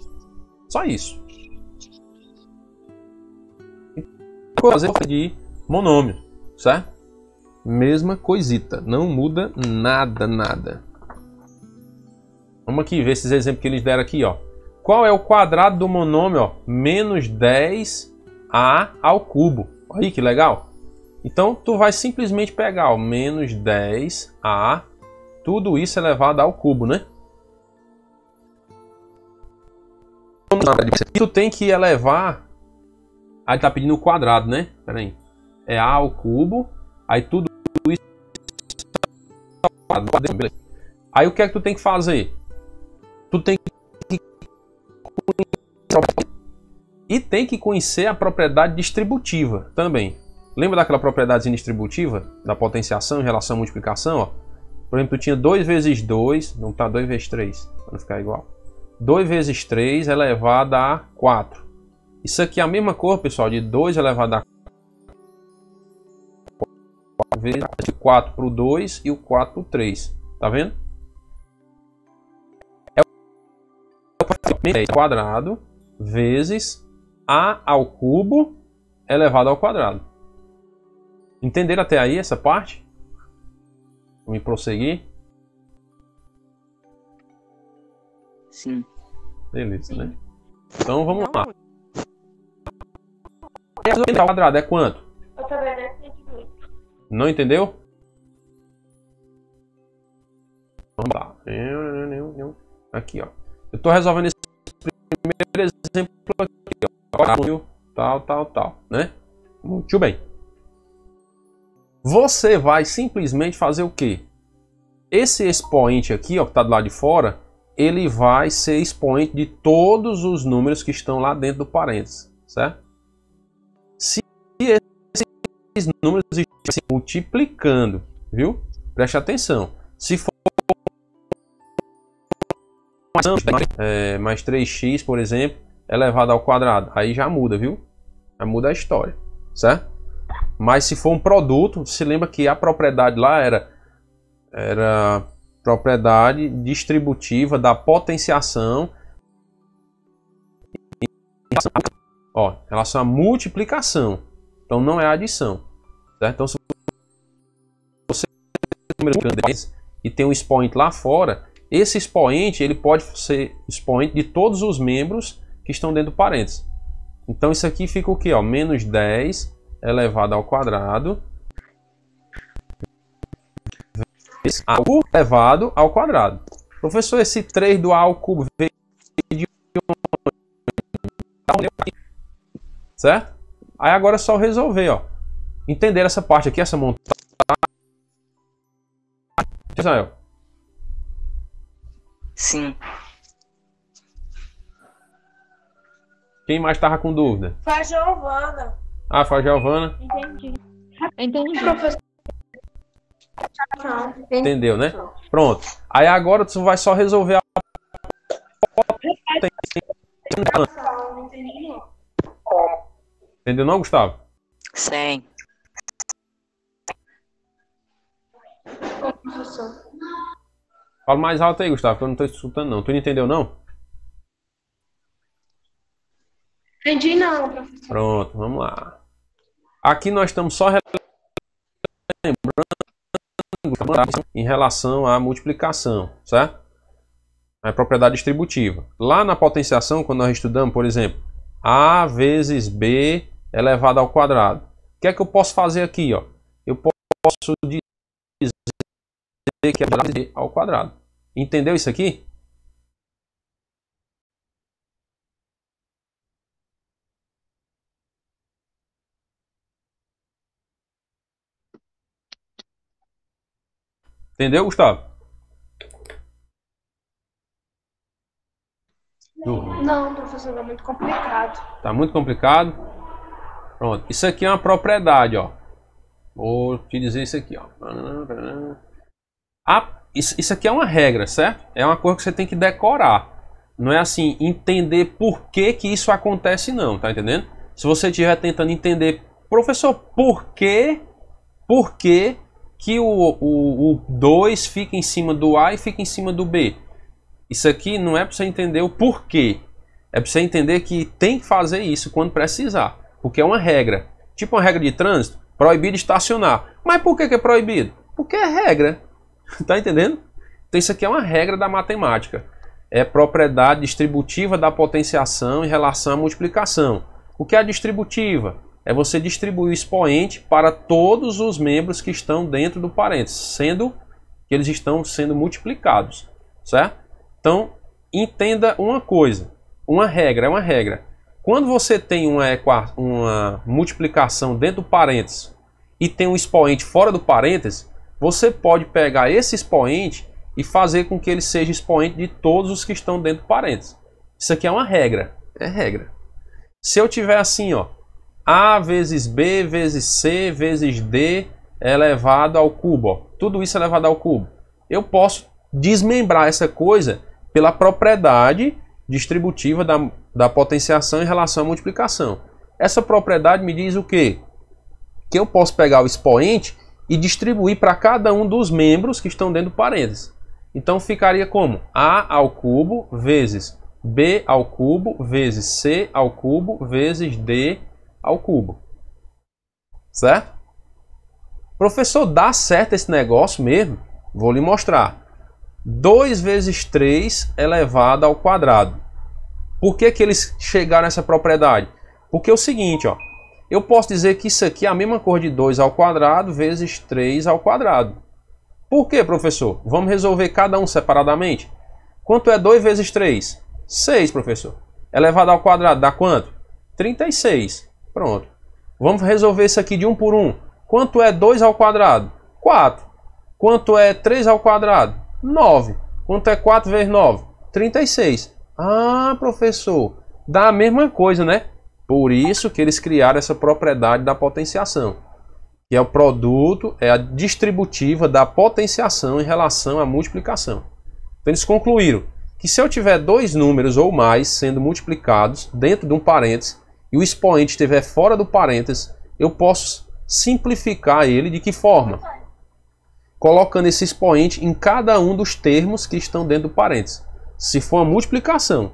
Speaker 1: Só isso. Fazer de monômio, certo? Mesma coisita, não muda nada. Vamos aqui ver esses exemplos que eles deram aqui, ó. Qual é o quadrado do monômio, ó? Menos 10a ao cubo. Olha aí que legal. Então, tu vai simplesmente pegar o menos 10a, tudo isso elevado ao cubo, né? Tu tem que elevar, aí tá pedindo o quadrado, né? Pera aí. É a ao cubo, aí tudo isso... Aí o que é que tu tem que fazer? Tu tem que... E tem que conhecer a propriedade distributiva também. Lembra daquela propriedade distributiva da potenciação em relação à multiplicação? Ó? Por exemplo, tu tinha 2 vezes 2, não tá 2 vezes 3, para não ficar igual. 2 vezes 3 elevado a 4. Isso aqui é a mesma coisa, pessoal, de 2 elevado a 4 vezes 4 para o 2 e o 4 para o 3. Tá vendo? É o quadrado vezes a ao cubo elevado ao quadrado. Entenderam até aí essa parte? Vamos prosseguir?
Speaker 5: Sim.
Speaker 1: Beleza, né? Então vamos lá. O quadrado é quanto?
Speaker 2: Eu também decidi.
Speaker 1: Não entendeu? Vamos lá. Aqui, ó. Eu estou resolvendo esse primeiro exemplo aqui, ó. Tal, né? Muito bem. Você vai simplesmente fazer o quê? Esse expoente aqui, ó, que está do lado de fora, ele vai ser expoente de todos os números que estão lá dentro do parênteses, certo? Se esses números estão multiplicando, viu? Preste atenção. Se for mais 3x, por exemplo, elevado ao quadrado, aí já muda, viu? Já muda a história, certo? Mas se for um produto, se lembra que a propriedade lá era propriedade distributiva da potenciação em relação à multiplicação. Então não é adição, certo? Então se você tem um número grande e tem um expoente lá fora, esse expoente ele pode ser expoente de todos os membros que estão dentro do parênteses. Então isso aqui fica o que? Menos 10 elevado ao quadrado vezes a elevado ao quadrado. Professor, esse 3 do a ao cubo veio de onde? Certo? Aí agora é só resolver, ó. Entender essa parte aqui, essa montagem. Israel.
Speaker 5: Sim.
Speaker 1: Quem mais estava com dúvida?
Speaker 4: Foi a Giovana.
Speaker 1: Ah, foi a Giovana.
Speaker 2: Entendi.
Speaker 4: Professor.
Speaker 1: Entendeu, né? Pronto. Aí agora tu vai só resolver a Entendeu não, Gustavo?
Speaker 5: Sim.
Speaker 1: Fala mais alto aí, Gustavo, que eu não estou escutando não. Tu não entendeu não?
Speaker 7: Entendi não, professor.
Speaker 1: Pronto, vamos lá. Aqui nós estamos só lembrando em relação à multiplicação, certo? A propriedade distributiva. Lá na potenciação, quando nós estudamos, por exemplo, A vezes B elevado ao quadrado. O que é que eu posso fazer aqui, ó? Eu posso dizer que é B ao quadrado. Entendeu isso aqui? Entendeu, Gustavo?
Speaker 7: Não, professor, é muito complicado.
Speaker 1: Tá muito complicado? Pronto. Isso aqui é uma propriedade, ó. Vou te dizer isso aqui, ó. Isso aqui é uma regra, certo? É uma coisa que você tem que decorar. Não é assim, entender por que que isso acontece não, tá entendendo? Se você estiver tentando entender Professor, por que o 2 fica em cima do A e fica em cima do B? Isso aqui não é para você entender o porquê. É para você entender que tem que fazer isso quando precisar. Porque é uma regra. Tipo uma regra de trânsito. Proibido estacionar. Mas por que é proibido? Porque é regra. Tá entendendo? Então isso aqui é uma regra da matemática. É propriedade distributiva da potenciação em relação à multiplicação. O que é a distributiva? É você distribuir o expoente para todos os membros que estão dentro do parênteses, sendo que eles estão sendo multiplicados, certo? Então, entenda uma coisa, uma regra é uma regra. Quando você tem uma multiplicação dentro do parênteses e tem um expoente fora do parênteses, você pode pegar esse expoente e fazer com que ele seja expoente de todos os que estão dentro do parênteses. Isso aqui é uma regra, é regra. Se eu tiver assim, ó, A vezes B vezes C vezes D elevado ao cubo, ó, tudo isso elevado ao cubo, eu posso desmembrar essa coisa pela propriedade distributiva da potenciação em relação à multiplicação. Essa propriedade me diz o quê? Que eu posso pegar o expoente e distribuir para cada um dos membros que estão dentro do parênteses. Então ficaria como A ao cubo vezes B ao cubo vezes C ao cubo vezes D ao cubo. Certo? Professor, dá certo esse negócio mesmo? Vou lhe mostrar. 2 vezes 3 elevado ao quadrado. Por que eles chegaram a essa propriedade? Porque é o seguinte, ó, eu posso dizer que isso aqui é a mesma coisa de 2 ao quadrado vezes 3 ao quadrado. Por quê, professor? Vamos resolver cada um separadamente. Quanto é 2 vezes 3? 6, professor. Elevado ao quadrado dá quanto? 36. Pronto. Vamos resolver isso aqui de um por um. Quanto é 2 ao quadrado? 4. Quanto é 3 ao quadrado? 9. Quanto é 4 vezes 9? 36. Ah, professor, dá a mesma coisa, né? Por isso que eles criaram essa propriedade da potenciação, que é o produto, é a distributiva da potenciação em relação à multiplicação. Então eles concluíram que se eu tiver dois números ou mais sendo multiplicados dentro de um parênteses e o expoente estiver fora do parênteses, eu posso simplificar ele de que forma? Colocando esse expoente em cada um dos termos que estão dentro do parênteses. Se for uma multiplicação,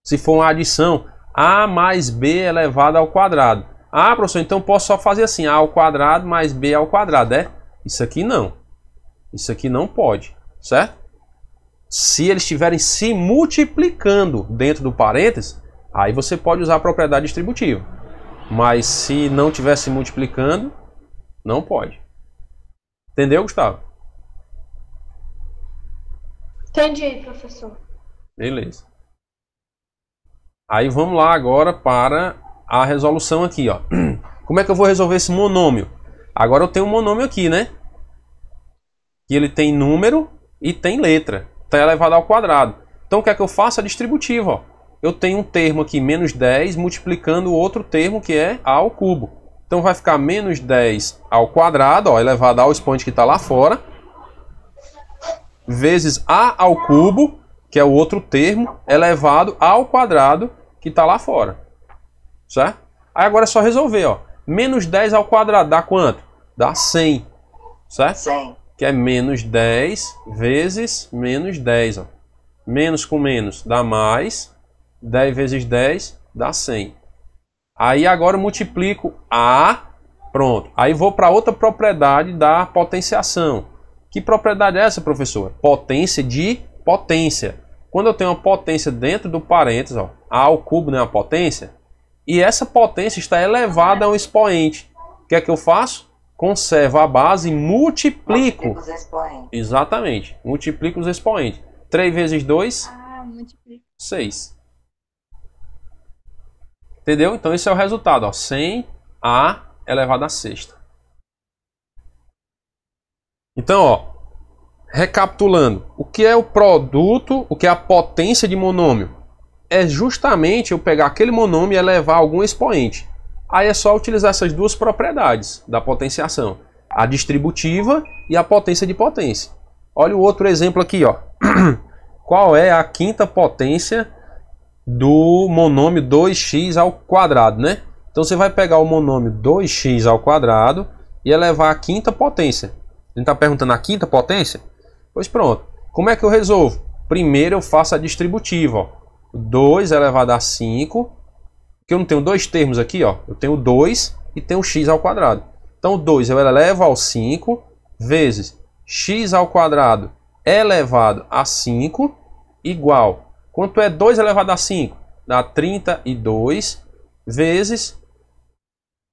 Speaker 1: se for uma adição, A mais B elevado ao quadrado. Ah, professor, então posso só fazer assim, A ao quadrado mais B ao quadrado, é? Isso aqui não. Isso aqui não pode, certo? Se eles estiverem se multiplicando dentro do parênteses, aí você pode usar a propriedade distributiva. Mas se não estiver se multiplicando, não pode. Entendeu, Gustavo?
Speaker 7: Entendi, professor.
Speaker 1: Beleza. Aí vamos lá agora para a resolução aqui, ó. Como é que eu vou resolver esse monômio? Agora eu tenho um monômio aqui, né? Que ele tem número e tem letra. Está elevado ao quadrado. Então o que é que eu faço? A distributiva, ó. Eu tenho um termo aqui, menos 10, multiplicando o outro termo que é A ao cubo. Então vai ficar menos 10 ao quadrado, ó, elevado ao expoente que está lá fora, vezes A ao cubo, que é o outro termo, elevado ao quadrado que está lá fora. Certo? Aí agora é só resolver, ó. Menos 10 ao quadrado dá quanto? Dá 100. Certo?
Speaker 5: 100.
Speaker 1: Que é menos 10 vezes menos 10. Ó. Menos com menos dá mais. 10 vezes 10 dá 100. Aí agora eu multiplico A. Pronto. Aí vou para outra propriedade da potenciação. Que propriedade é essa, professor? Potência de potência. Quando eu tenho uma potência dentro do parênteses, ó, A ao cubo não é uma potência, e essa potência está elevada a um expoente. O que é que eu faço? Conservo a base e multiplico.
Speaker 5: Os expoentes.
Speaker 1: Exatamente. Multiplico os expoentes. 3 vezes 2, 6. Entendeu? Então esse é o resultado. Ó. 100A elevado a sexta. Então, ó, recapitulando. O que é o produto, o que é a potência de monômio? É justamente eu pegar aquele monômio e elevar algum expoente. Aí é só utilizar essas duas propriedades da potenciação. A distributiva e a potência de potência. Olha o outro exemplo aqui, ó. Qual é a quinta potência do monômio 2x ao quadrado, né? Então você vai pegar o monômio 2x ao quadrado e elevar a quinta potência. A gente está perguntando a quinta potência? Pois pronto. Como é que eu resolvo? Primeiro eu faço a distributiva. Ó. 2 elevado a 5. Porque eu não tenho dois termos aqui. Ó. Eu tenho 2 e tenho x ao quadrado. Então 2 eu elevo ao 5 vezes x ao quadrado elevado a 5 igual. Quanto é 2 elevado a 5? Dá 32 vezes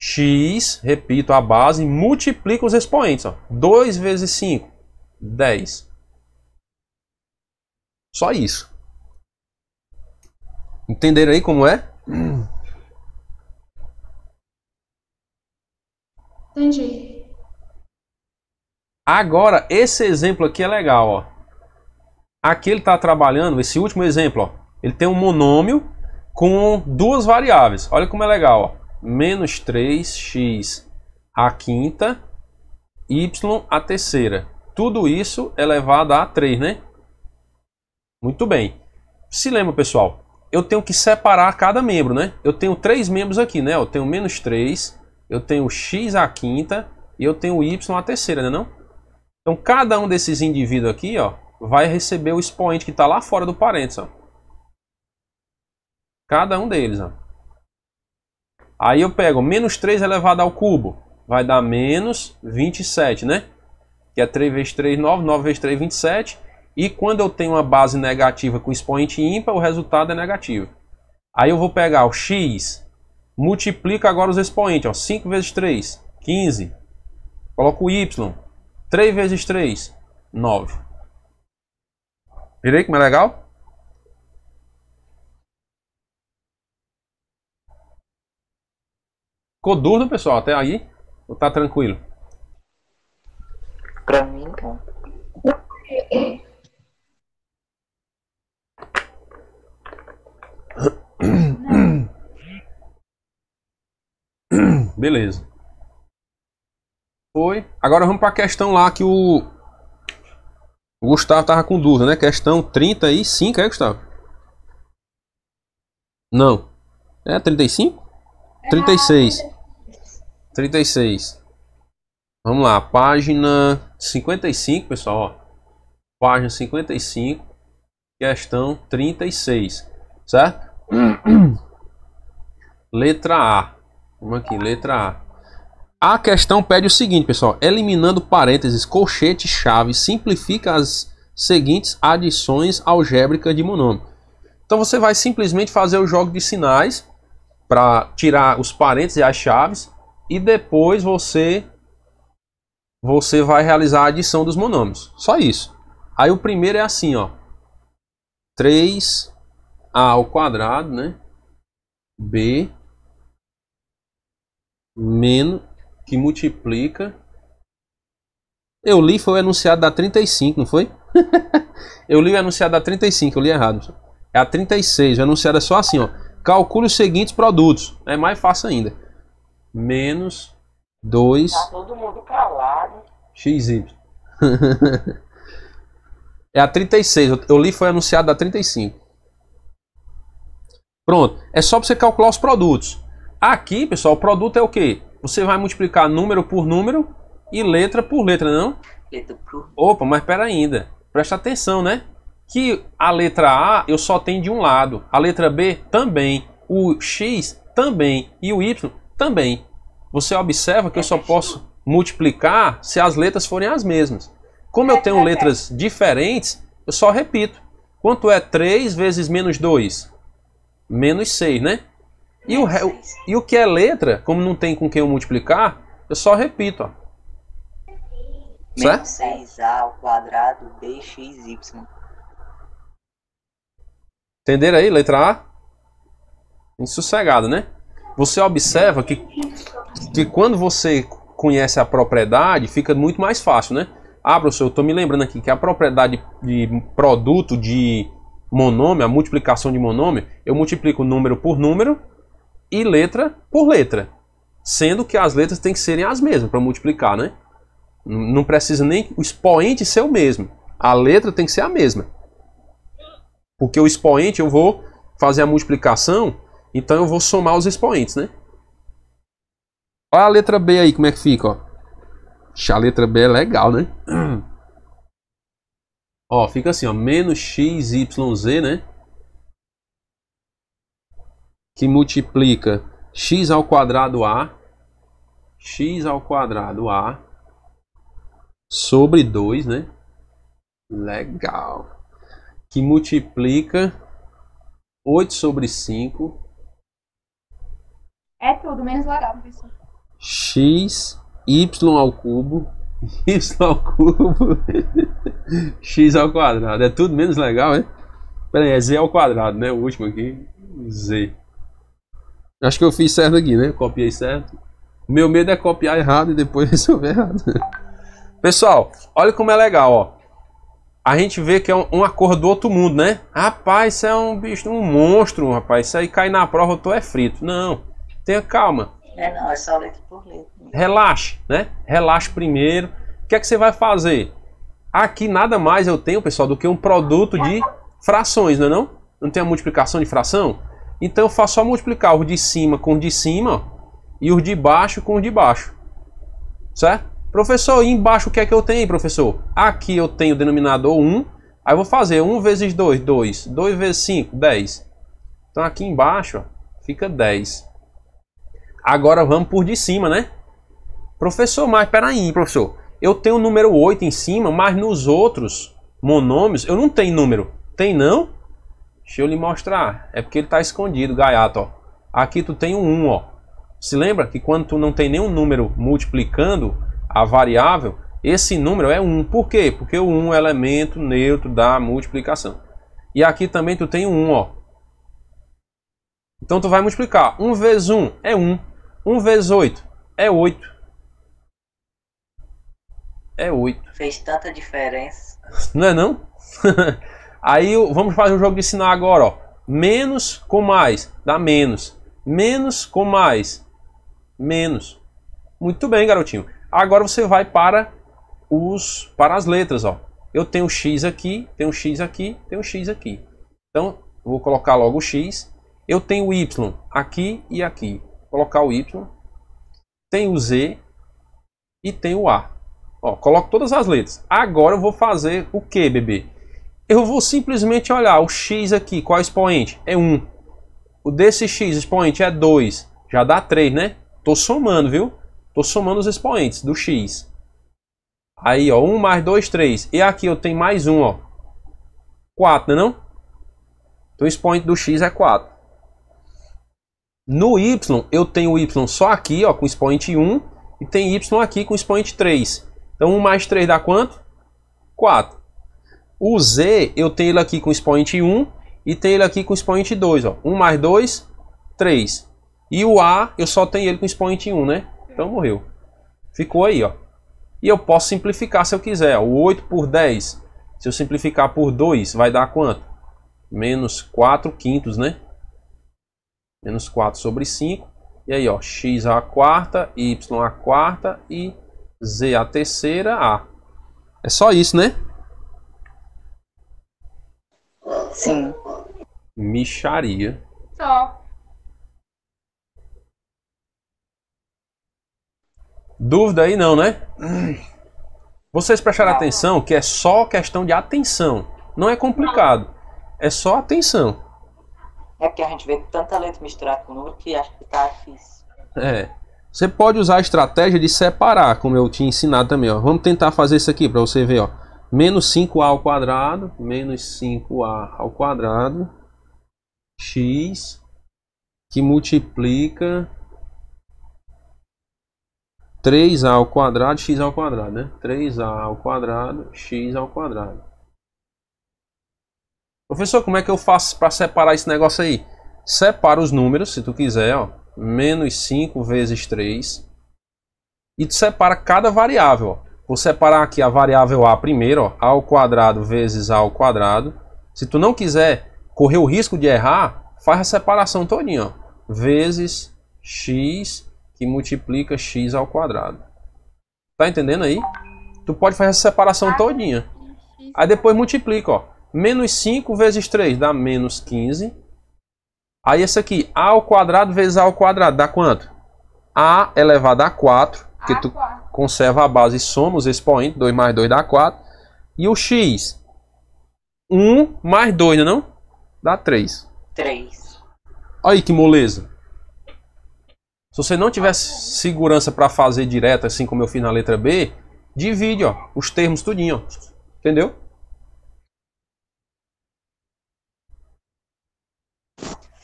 Speaker 1: x, repito, a base, multiplica os expoentes. Ó. 2 vezes 5, 10. Só isso. Entenderam aí como é?
Speaker 7: Entendi.
Speaker 1: Agora, esse exemplo aqui é legal. Ó. Aqui ele está trabalhando, esse último exemplo, ó, ele tem um monômio com duas variáveis. Olha como é legal. Ó. Menos 3x à quinta, y à terceira. Tudo isso elevado a 3, né? Muito bem. Se lembra, pessoal, eu tenho que separar cada membro, né? Eu tenho 3 membros aqui, né? Eu tenho menos 3, eu tenho x à quinta e eu tenho y à terceira, né? Não? Então, cada um desses indivíduos aqui, ó, vai receber o expoente que está lá fora do parênteses. Ó. Cada um deles. Ó. Aí eu pego menos 3 elevado ao cubo. Vai dar menos 27, né? Que é 3 vezes 3, 9. 9 vezes 3, 27. E quando eu tenho uma base negativa com expoente ímpar, o resultado é negativo. Aí eu vou pegar o x, multiplico agora os expoentes. Ó. 5 vezes 3, 15. Coloco o y. 3 vezes 3, 9. Virei como é legal? Ficou duro, pessoal, até aí? Ou tá tranquilo?
Speaker 5: Pra mim, não.
Speaker 1: Beleza. Foi. Agora vamos para a questão lá que o Gustavo tava com dúvida, né? Questão 35, é, Gustavo? Não. É 35? 36. 36. Vamos lá, página 55, pessoal, ó. Página 55, questão 36, certo? Letra A. Vamos aqui, letra A. A questão pede o seguinte, pessoal. Eliminando parênteses, colchete, chave, simplifica as seguintes adições algébricas de monômio. Então você vai simplesmente fazer o jogo de sinais para tirar os parênteses e as chaves. E depois você vai realizar a adição dos monômios. Só isso. Aí o primeiro é assim, ó. 3a ao quadrado, né? B menos que multiplica. Eu li foi o enunciado da 35, não foi? Eu li o enunciado da 35, eu li errado. É a 36, o enunciado é só assim, ó. Calcule os seguintes produtos. É mais fácil ainda. Menos 2
Speaker 9: Tá todo mundo calado.
Speaker 1: XY. É a 36, eu li foi anunciado da 35. Pronto, é só para você calcular os produtos. Aqui, pessoal, o produto é o quê? Você vai multiplicar número por número e letra por letra, não?
Speaker 5: Letra por...
Speaker 1: Opa, mas espera ainda. Presta atenção, né? Que a letra A eu só tenho de um lado. A letra B também. O X também. E o Y também. Você observa que eu só posso multiplicar se as letras forem as mesmas. Como eu tenho letras diferentes, eu só repito. Quanto é 3 vezes menos 2? Menos 6, né? E o que é letra, como não tem com quem eu multiplicar, eu só repito, ó.
Speaker 5: Menos 6a ao quadrado bxy.
Speaker 1: Entenderam aí, letra A? Insossegado, né? Você observa que quando você conhece a propriedade, fica muito mais fácil, né? Ah, professor, eu estou me lembrando aqui que a propriedade de produto de monômio, a multiplicação de monômio, eu multiplico número por número e letra por letra. Sendo que as letras têm que serem as mesmas para multiplicar, né? Não precisa nem o expoente ser o mesmo. A letra tem que ser a mesma. Porque o expoente eu vou fazer a multiplicação, então eu vou somar os expoentes, né? Olha a letra B aí, como é que fica, ó. A letra B é legal, né? Ó, fica assim, ó. Menos x, y, z, né? Que multiplica x ao quadrado a. X ao quadrado a. Sobre 2, né? Legal. Que multiplica 8 sobre 5.
Speaker 2: É tudo, menos legal, professor.
Speaker 1: X, y ao cubo. Y ao cubo. X ao quadrado. É tudo menos legal, hein? Pera aí, é z ao quadrado, né? O último aqui. Z. Acho que eu fiz certo aqui, né? Copiei certo. Meu medo é copiar errado e depois resolver errado. Pessoal, olha como é legal, ó. A gente vê que é uma cor do outro mundo, né? Rapaz, isso é um bicho, um monstro, rapaz. Isso aí cai na prova, eu tô frito. Não, tenha calma.
Speaker 5: Não, é só letra por letra.
Speaker 1: Relaxe, né? Relaxe primeiro. O que é que você vai fazer? Aqui nada mais eu tenho, pessoal, do que um produto de frações, não é não? Não tem a multiplicação de fração? Então eu faço só multiplicar os de cima com os de cima, ó, e os de baixo com os de baixo. Certo? Professor, e embaixo o que é que eu tenho, professor? Aqui eu tenho o denominador 1. Aí eu vou fazer 1 vezes 2, 2. 2 vezes 5, 10. Então aqui embaixo, ó, fica 10. Agora vamos por de cima, né? Professor, mas peraí, professor. Eu tenho o número 8 em cima, mas nos outros monômios eu não tenho número. Tem não? Deixa eu lhe mostrar. É porque ele está escondido, gaiato, ó. Aqui tu tem um 1, ó. Se lembra que quando tu não tem nenhum número multiplicando a variável, esse número é 1. Por quê? Porque o 1 é o elemento neutro da multiplicação. E aqui também tu tem um 1, ó. Então tu vai multiplicar. 1 vezes 1 é 1. 1 vezes 8 é 8. É 8.
Speaker 5: Fez tanta diferença.
Speaker 1: Não é não? Aí vamos fazer um jogo de ensinar agora, ó. Menos com mais dá menos. Menos com mais, menos. Muito bem, garotinho. Agora você vai para as letras, ó. Eu tenho x aqui, tenho x aqui, tenho x aqui. Então, vou colocar logo o x. Eu tenho o y aqui e aqui. Vou colocar o y. Tenho o z e tenho o a. Ó, coloco todas as letras. Agora eu vou fazer o que, bebê? Eu vou simplesmente olhar o x aqui, qual é o expoente? É 1. O desse x expoente é 2. Já dá 3, né? Tô somando, viu? Tô somando os expoentes do x. Aí, ó, 1 mais 2, 3. E aqui eu tenho mais 1, ó. 4, não é não? Então o expoente do x é 4. No y, eu tenho o y só aqui, ó, com expoente 1. E tem y aqui com expoente 3. Então 1 mais 3 dá quanto? 4. O z, eu tenho ele aqui com expoente 1 e tenho ele aqui com expoente 2. Ó. 1 mais 2, 3. E o a, eu só tenho ele com expoente 1, né? Então morreu. Ficou aí, ó. E eu posso simplificar se eu quiser. Ó. O 8 por 10, se eu simplificar por 2, vai dar quanto? Menos 4 quintos, né? Menos 4 sobre 5. E aí, ó, x a quarta, y a quarta e z a terceira, a. É só isso, né?
Speaker 5: Sim.
Speaker 1: Micharia.
Speaker 2: Só.
Speaker 1: Dúvida aí não, né? Vocês prestaram atenção que é só questão de atenção. Não é complicado. É só atenção.
Speaker 5: É porque a gente vê tanta letra misturada com número que acho que tá difícil.
Speaker 1: É. Você pode usar a estratégia de separar, como eu tinha ensinado também, ó. Vamos tentar fazer isso aqui para você ver, ó. Menos 5a ao quadrado, menos 5a ao quadrado, x, que multiplica 3a ao quadrado, x ao quadrado, né? 3a ao quadrado, x ao quadrado. Professor, como é que eu faço para separar esse negócio aí? Separa os números, se tu quiser, ó. Menos 5 vezes 3. E tu separa cada variável, ó. Vou separar aqui a variável a primeiro, ó, a ao quadrado vezes a ao quadrado. Se tu não quiser correr o risco de errar, faz a separação todinha, ó, vezes x que multiplica x ao quadrado. Tá entendendo aí? Tu pode fazer essa separação todinha. Aí depois multiplica, ó. Menos 5 vezes 3 dá menos 15. Aí esse aqui, a ao quadrado vezes a ao quadrado, dá quanto? A elevado a 4, porque tu
Speaker 2: A4.
Speaker 1: conserva a base e soma os expoentes, 2 mais 2 dá 4. E o x, 1 mais 2, não é não? Dá 3.
Speaker 5: 3.
Speaker 1: Olha aí que moleza. Se você não tiver segurança para fazer direto, assim como eu fiz na letra B, divide, ó, os termos tudinho, ó. Entendeu?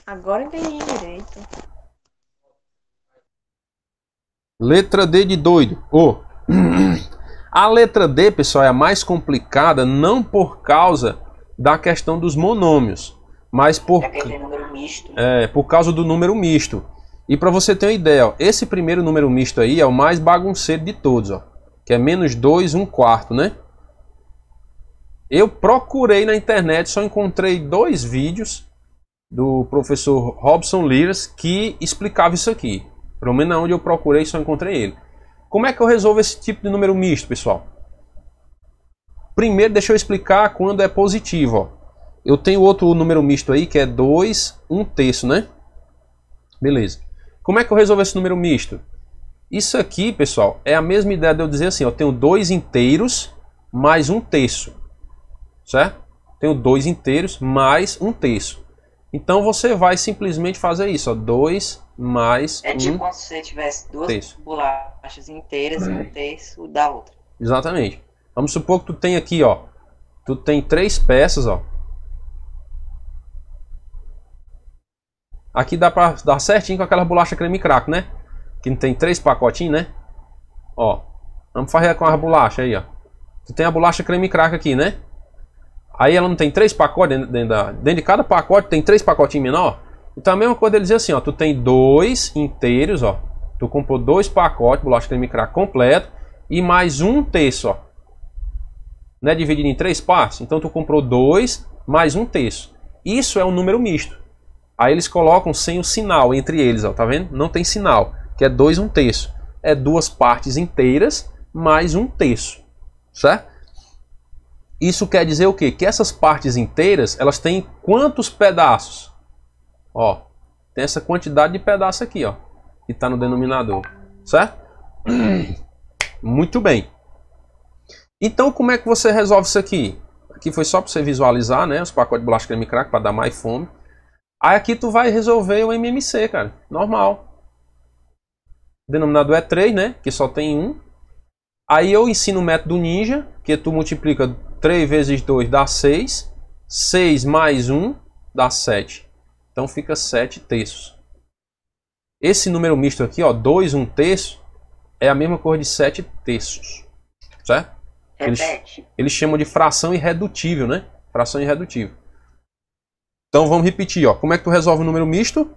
Speaker 4: Agora entendi direito.
Speaker 1: Letra D de doido. Oh. A letra D, pessoal, é a mais complicada, não por causa da questão dos monômios, mas por
Speaker 5: número misto.
Speaker 1: por causa do número misto. E para você ter uma ideia, ó, esse primeiro número misto aí é o mais bagunceiro de todos, ó, que é menos 2, 1/4, né? Eu procurei na internet, só encontrei 2 vídeos do professor Robson Liras que explicava isso aqui. Pelo menos onde eu procurei, só encontrei ele. Como é que eu resolvo esse tipo de número misto, pessoal? Primeiro, deixa eu explicar quando é positivo, ó. Eu tenho outro número misto aí, que é 2, 1/3, né? Beleza. Como é que eu resolvo esse número misto? Isso aqui, pessoal, é a mesma ideia de eu dizer assim, ó, eu tenho 2 inteiros mais 1/3. Certo? Tenho 2 inteiros mais 1/3. Então você vai simplesmente fazer isso, ó, 2 mais 1/3.
Speaker 5: É tipo como se você tivesse 2 bolachas inteiras e 1/3 da outra.
Speaker 1: Exatamente. Vamos supor que tu tem aqui, ó, tu tem 3 peças, ó. Aqui dá pra dar certinho com aquela bolacha creme crack, né? Que não tem 3 pacotinhos, né? Ó, vamos fazer com as bolachas aí, ó. Tu tem a bolacha creme crack aqui, né? Aí ela não tem 3 pacotes dentro de cada pacote tem 3 pacotinhos menor. Então a mesma coisa ele dizer assim, ó, tu tem 2 inteiros, ó. Tu comprou 2 pacotes, bolacha creme crack completo e mais 1/3, ó. Né, dividido em 3 partes. Então tu comprou 2 mais 1/3. Isso é um número misto. Aí eles colocam sem o sinal entre eles, ó, tá vendo? Não tem sinal, que é 2 1/3. É 2 partes inteiras mais 1/3, certo? Isso quer dizer o quê? Que essas partes inteiras, elas têm quantos pedaços? Ó, tem essa quantidade de pedaços aqui, ó, que está no denominador, certo? Muito bem. Então, como é que você resolve isso aqui? Aqui foi só para você visualizar, né, os pacotes de bolacha creme crack para dar mais fome. Aí aqui tu vai resolver o MMC, cara, normal. O denominador é 3, né, que só tem 1. Aí eu ensino o método ninja, que tu multiplica 3 vezes 2 dá 6. 6 mais 1 dá 7. Então fica 7/3. Esse número misto aqui, ó, 2 1/3, é a mesma coisa de 7/3. Certo? Eles chamam de fração irredutível, né? Fração irredutível. Então vamos repetir, ó. Como é que tu resolve o número misto?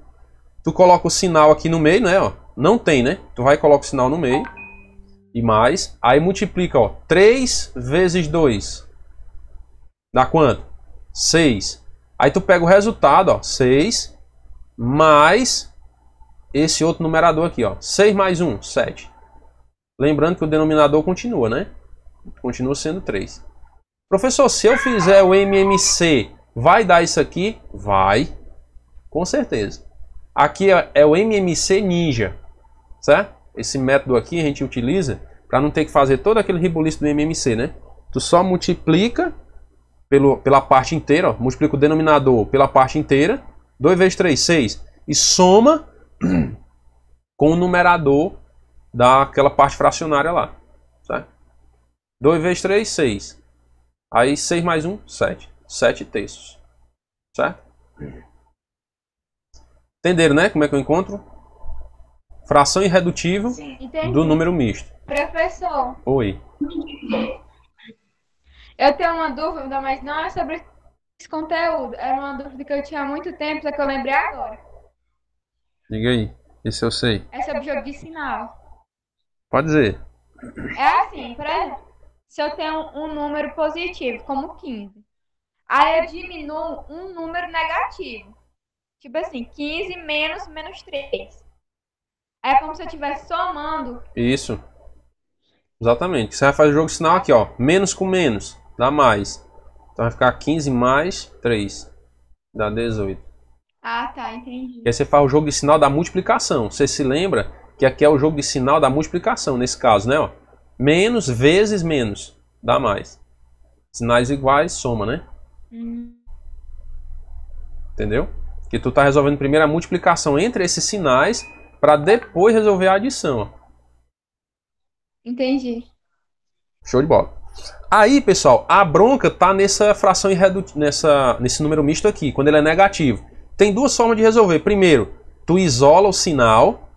Speaker 1: Tu coloca o sinal aqui no meio, né? Ó. Não tem, né? Tu vai e coloca o sinal no meio. E mais. Aí multiplica, ó. 3 vezes 2. Dá quanto? 6. Aí tu pega o resultado, ó. 6 mais esse outro numerador aqui, ó. 6 mais 1, 7. Lembrando que o denominador continua, né? Continua sendo 3. Professor, se eu fizer o MMC, vai dar isso aqui? Vai. Com certeza. Aqui é o MMC Ninja. Certo? Esse método aqui a gente utiliza para não ter que fazer todo aquele ribuliço do MMC, né? Tu só multiplica pela parte inteira, ó, multiplica o denominador pela parte inteira, 2 vezes 3, 6, e soma com o numerador daquela parte fracionária lá. Certo? 2 vezes 3, 6. Aí 6 mais 1, 7. 7/3. Certo? Entenderam, né? Como é que eu encontro? Fração irredutível do número misto.
Speaker 2: Professor.
Speaker 1: Oi.
Speaker 2: Eu tenho uma dúvida, mas não é sobre esse conteúdo. Era uma dúvida que eu tinha há muito tempo, só que eu lembrei agora.
Speaker 1: Diga aí. Esse eu sei.
Speaker 2: É sobre jogo de sinal.
Speaker 1: Pode dizer.
Speaker 2: É assim, por exemplo, se eu tenho um número positivo, como 15, aí eu diminuo um número negativo. Tipo assim, 15 menos 3. Aí é como se eu estivesse somando.
Speaker 1: Isso. Exatamente. Você vai fazer o jogo de sinal aqui, ó. Menos com menos. Dá mais. Então vai ficar 15 mais 3. Dá 18.
Speaker 2: Ah, tá, entendi.
Speaker 1: E aí você faz o jogo de sinal da multiplicação. Você se lembra que aqui é o jogo de sinal da multiplicação, nesse caso, né? Ó. Menos vezes menos, dá mais. Sinais iguais, soma, né? Entendeu? Que tu tá resolvendo primeiro a multiplicação entre esses sinais para depois resolver a adição. Ó.
Speaker 2: Entendi.
Speaker 1: Show de bola. Aí, pessoal, a bronca tá nessa fração nesse número misto aqui, quando ele é negativo. Tem duas formas de resolver. Primeiro, tu isola o sinal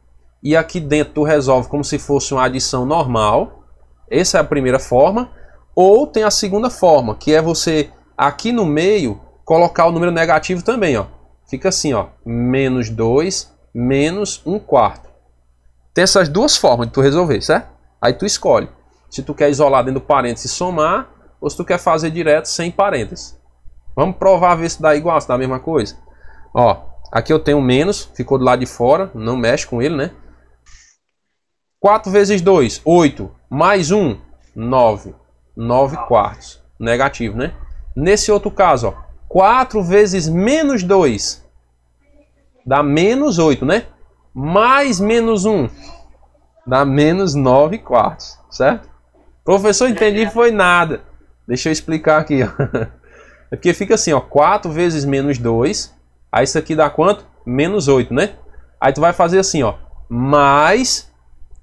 Speaker 1: e aqui dentro tu resolve como se fosse uma adição normal. Essa é a primeira forma. Ou tem a segunda forma, que é você aqui no meio colocar o número negativo também, ó. Fica assim, ó, menos 2 menos 1/4. Tem essas duas formas de tu resolver, certo? Aí tu escolhe se tu quer isolar dentro do parênteses e somar, ou se tu quer fazer direto sem parênteses. Vamos provar, ver se dá igual, se dá a mesma coisa. Ó, aqui eu tenho menos, ficou do lado de fora, não mexe com ele, né? 4 vezes 2, 8, mais 1, 9. 9/4. Negativo, né? Nesse outro caso, ó, 4 vezes menos 2 dá menos 8, né? Mais menos 1 dá menos 9/4, certo? Professor, entendi, foi nada. Deixa eu explicar aqui, ó. É porque fica assim, ó, 4 vezes menos 2, aí isso aqui dá quanto? Menos 8, né? Aí tu vai fazer assim, ó, mais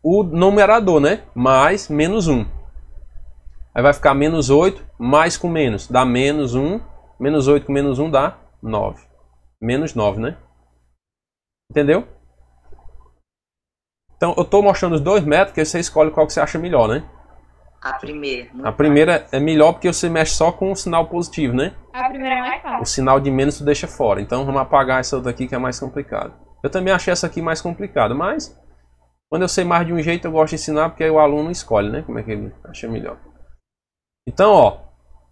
Speaker 1: o numerador, né? Mais menos 1. Aí vai ficar menos 8, mais com menos, dá menos 1, menos 8 com menos 1 dá 9. Menos 9, né? Entendeu? Então, eu estou mostrando os dois métodos, que você escolhe qual que você acha melhor, né?
Speaker 5: A primeira.
Speaker 1: A primeira é melhor porque você mexe só com o sinal positivo, né?
Speaker 2: A primeira é mais fácil.
Speaker 1: O sinal de menos tu deixa fora. Então, vamos apagar essa outra aqui que é mais complicada. Eu também achei essa aqui mais complicada, mas quando eu sei mais de um jeito, eu gosto de ensinar, porque aí o aluno escolhe, né? Como é que ele acha melhor. Então, ó,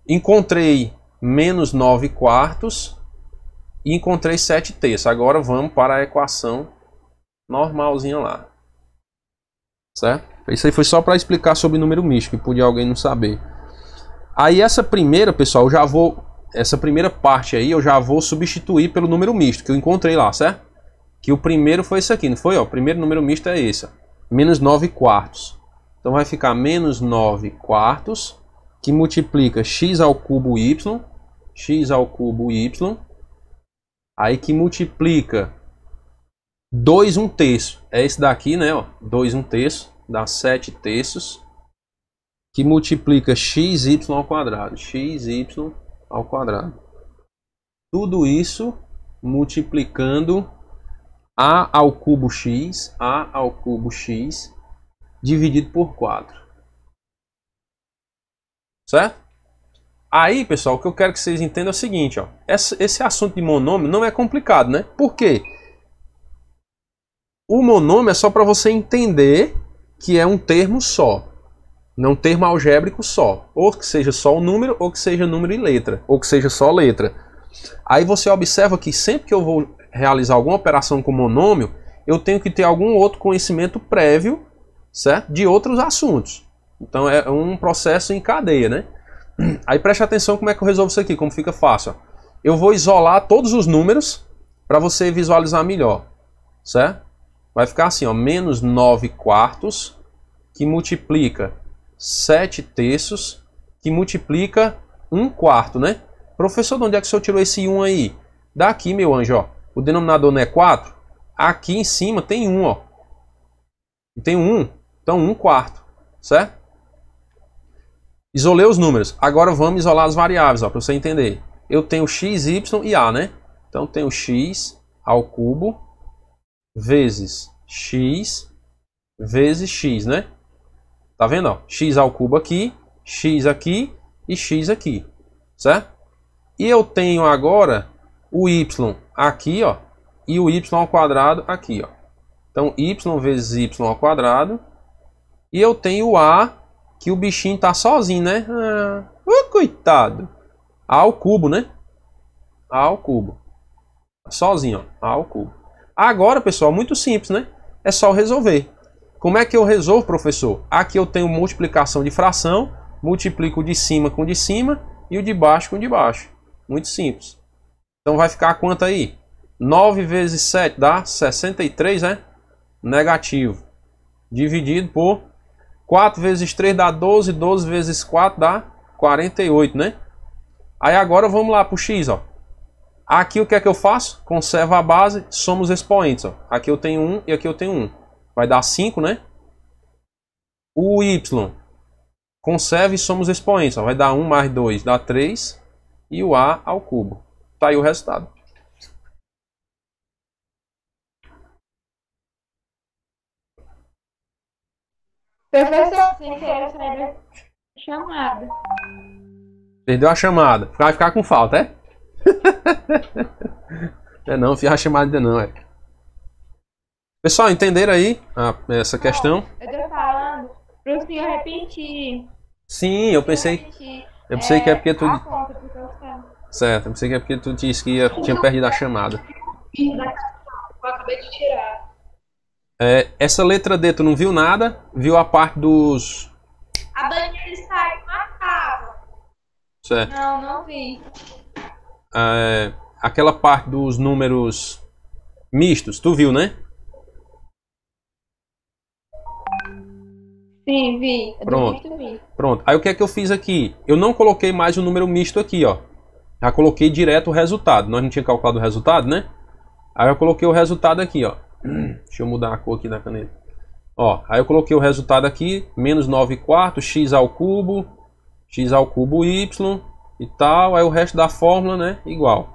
Speaker 1: encontrei menos 9/4 e encontrei 7/3. Agora vamos para a equação normalzinha lá. Certo? Isso aí foi só para explicar sobre número misto, que podia alguém não saber. Aí essa primeira, pessoal, eu já vou... Essa primeira parte aí eu já vou substituir pelo número misto, que eu encontrei lá, certo? Que o primeiro foi esse aqui, não foi? Ó, o primeiro número misto é esse, ó, menos 9/4. Então vai ficar menos 9/4, que multiplica x ao cubo y, aí que multiplica 2 1/3, é esse daqui, né, ó, 2 1/3, dá 7/3, que multiplica xy ao quadrado, tudo isso multiplicando a ao cubo x, dividido por 4. Certo? Aí, pessoal, o que eu quero que vocês entendam é o seguinte, ó. Esse assunto de monômio não é complicado, né? Por quê? O monômio é só para você entender que é um termo só. Não um termo algébrico só. Ou que seja só o número, ou que seja número e letra. Ou que seja só letra. Aí você observa que sempre que eu vou realizar alguma operação com monômio, eu tenho que ter algum outro conhecimento prévio, certo? De outros assuntos. Então é um processo em cadeia, né? Aí preste atenção como é que eu resolvo isso aqui, como fica fácil. Ó. Eu vou isolar todos os números para você visualizar melhor, certo? Vai ficar assim, ó, menos 9/4, que multiplica 7/3, que multiplica 1/4, né? Professor, de onde é que o senhor tirou esse 1 aí? Daqui, meu anjo, ó. O denominador não é 4? Aqui em cima tem 1, ó. Tem 1, então 1/4, certo? Isolei os números. Agora vamos isolar as variáveis, ó, para você entender. Eu tenho x, y e a, né? Então tenho x ao cubo vezes x, né? Tá vendo, ó? X ao cubo aqui e x aqui, certo? E eu tenho agora o y aqui, ó, e o y ao quadrado aqui, ó. Então y vezes y ao quadrado. E eu tenho o a, que o bichinho tá sozinho, né? Coitado. A ao cubo, né? A ao cubo. Sozinho, ó. A ao cubo. Agora, pessoal, muito simples, né? É só resolver. Como é que eu resolvo, professor? Aqui eu tenho multiplicação de fração. Multiplico o de cima com o de cima e o de baixo com o de baixo. Muito simples. Então vai ficar quanto aí? 9 vezes 7 dá 63, né? Negativo. dividido por 4 vezes 3 dá 12, 12 vezes 4 dá 48, né? Aí agora vamos lá para o x, ó. Aqui o que é que eu faço? Conservo a base, somos expoentes, ó. Aqui eu tenho 1 e aqui eu tenho 1. Vai dar 5, né? O y, conserve e somos expoentes, ó. Vai dar 1 mais 2 dá 3. E o a ao cubo. Tá aí o resultado.
Speaker 2: Professor, sem querer sair da chamada.
Speaker 1: Perdeu a chamada. Vai ficar com falta, é? Não fiz a chamada ainda não, é. Pessoal, entenderam aí essa questão?
Speaker 2: Eu tô falando pro senhor repetir.
Speaker 1: Sim, eu pensei que é porque tu... Certo, eu pensei que é porque tu disse que tinha perdido a chamada.
Speaker 7: Eu acabei de tirar.
Speaker 1: Essa letra D, tu não viu nada? Viu a parte dos...
Speaker 4: A Daniela saiu na casa.
Speaker 1: Certo.
Speaker 2: Não vi.
Speaker 1: Aquela parte dos números mistos, tu viu, né?
Speaker 2: Sim, vi.
Speaker 1: Pronto. Aí o que é que eu fiz aqui? Eu não coloquei mais o número misto aqui, ó. Já coloquei direto o resultado. Nós não tínhamos calculado o resultado, né? Aí eu coloquei o resultado aqui, ó. Deixa eu mudar a cor aqui da caneta. Ó, aí eu coloquei o resultado aqui. Menos 9 quartos, x ao cubo y e tal. Aí o resto da fórmula, né? Igual.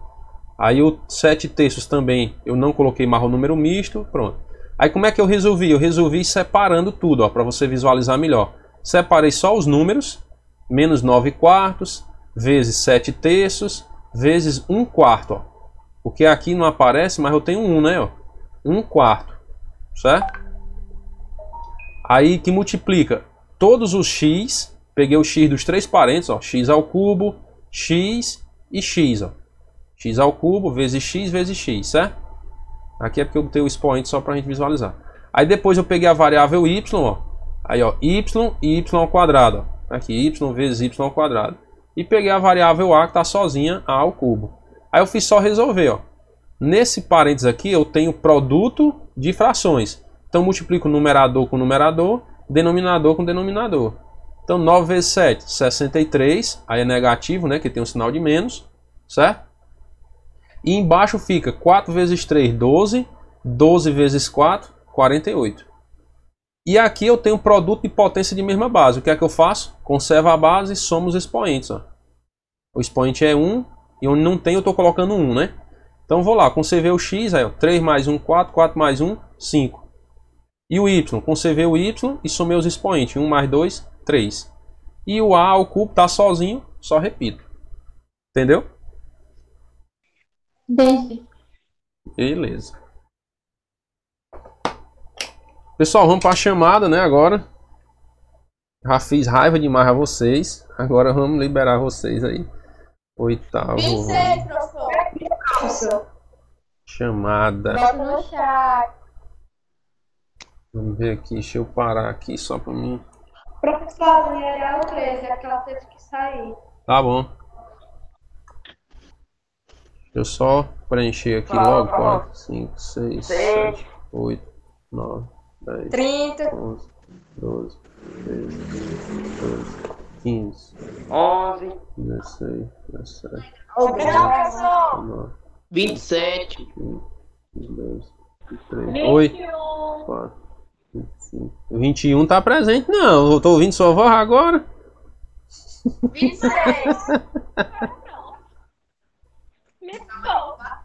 Speaker 1: Aí o 7 terços também eu não coloquei mais o número misto. Pronto. Aí como é que eu resolvi? Eu resolvi separando tudo, ó, para você visualizar melhor. Separei só os números. Menos 9 quartos, vezes 7 terços, vezes 1 quarto, ó. Porque aqui não aparece, mas eu tenho 1, né, ó. 1 quarto, certo? Aí que multiplica todos os x. Peguei o x dos três parênteses, ó. X ao cubo, x e x, ó. X ao cubo vezes x, certo? Aqui é porque eu botei o expoente só pra gente visualizar. Aí depois eu peguei a variável y, ó. Aí, ó, y e y ao quadrado, ó. Aqui, y vezes y ao quadrado. E peguei a variável a que tá sozinha, a ao cubo. Aí eu fiz só resolver, ó. Nesse parênteses aqui eu tenho produto de frações. Então multiplico numerador com numerador, denominador com denominador. Então 9 vezes 7, 63. Aí é negativo, né? Que tem um sinal de menos, certo? E embaixo fica 4 vezes 3, 12. 12 vezes 4, 48. E aqui eu tenho produto de potência de mesma base. O que é que eu faço? Conservo a base e somos expoentes, ó. O expoente é 1. E onde não tem eu estou colocando 1, né? Então vou lá, conservei o x, aí, ó, 3 mais 1, 4, 4 mais 1, 5. E o y, conservei o y e somei os expoentes, 1 mais 2, 3. E o a ao cubo está sozinho, só repito. Entendeu?
Speaker 2: Entendi.
Speaker 1: Beleza. Pessoal, vamos para a chamada, né, agora. Já fiz raiva demais a vocês. Agora vamos liberar vocês aí. Oitavo.
Speaker 4: 26, professor.
Speaker 1: Chamada.
Speaker 2: Bota no chat.
Speaker 1: Vamos ver aqui, deixa eu parar aqui só para mim.
Speaker 7: Professor, a Daniela é o 13, é que ela teve que sair.
Speaker 1: Tá bom. Deixa eu só preencher aqui logo. 4, 5, 6, 7, 8, 9, 10,
Speaker 4: 30,
Speaker 1: 11, 12, 13, 14, 15,
Speaker 9: 11,
Speaker 1: 16, 17,
Speaker 4: obrigado, professor.
Speaker 1: 19,
Speaker 9: 27,
Speaker 1: 20, 22, 23. Oi. 4, 25. 21 tá presente, não. Eu tô ouvindo sua voz agora.
Speaker 4: 26.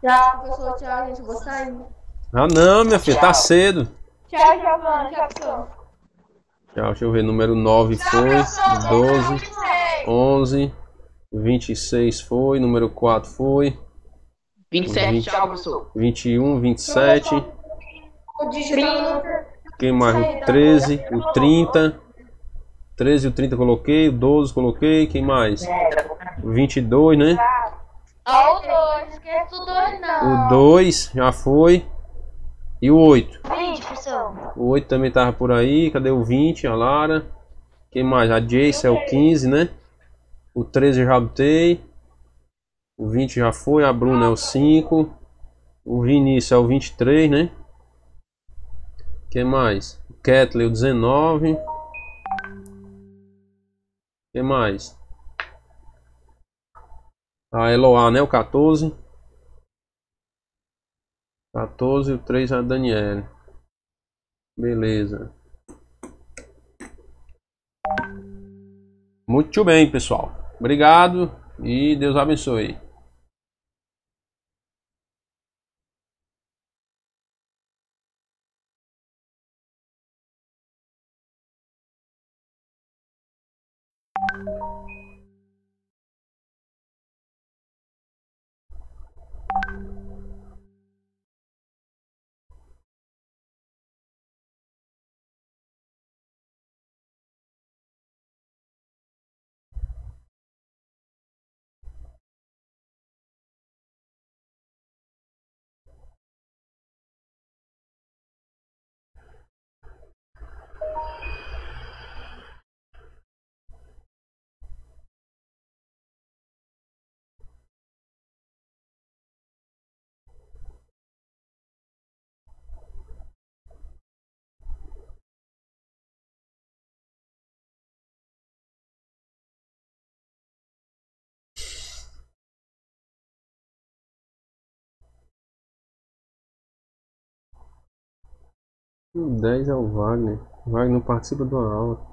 Speaker 2: Tchau, professor. Tchau, gente. Eu vou sair.
Speaker 1: Ah, não, minha filha, tá cedo.
Speaker 2: Tchau, Giovana. Tchau, professor.
Speaker 1: Tchau, deixa eu ver. Número 9 foi. 12, 11, 26 foi. Número 4 foi.
Speaker 9: 27, tchau, professor.
Speaker 1: 21, 27.
Speaker 4: O digitando.
Speaker 1: Quem mais? O 13, o 30. 13 e o 30 coloquei. O 12 coloquei. Quem mais? O 22, né?
Speaker 2: Ó, o 2. Esquece o 2, não.
Speaker 1: O 2 já foi. E o 8?
Speaker 2: 20, professor.
Speaker 1: O 8 também tava por aí. Cadê o 20? A Lara. Quem mais? A Jace é o 15, né? O 13 eu já botei. O 20 já foi. A Bruna é o 5. O Vinícius é o 23, né? Que mais? Ketley, o 19. Que mais? A Eloá, né? O 14. 14 e o 3 é a Daniele. Beleza. Muito bem, pessoal. Obrigado e Deus abençoe. O 10 é o Wagner. O Wagner não participa de uma aula.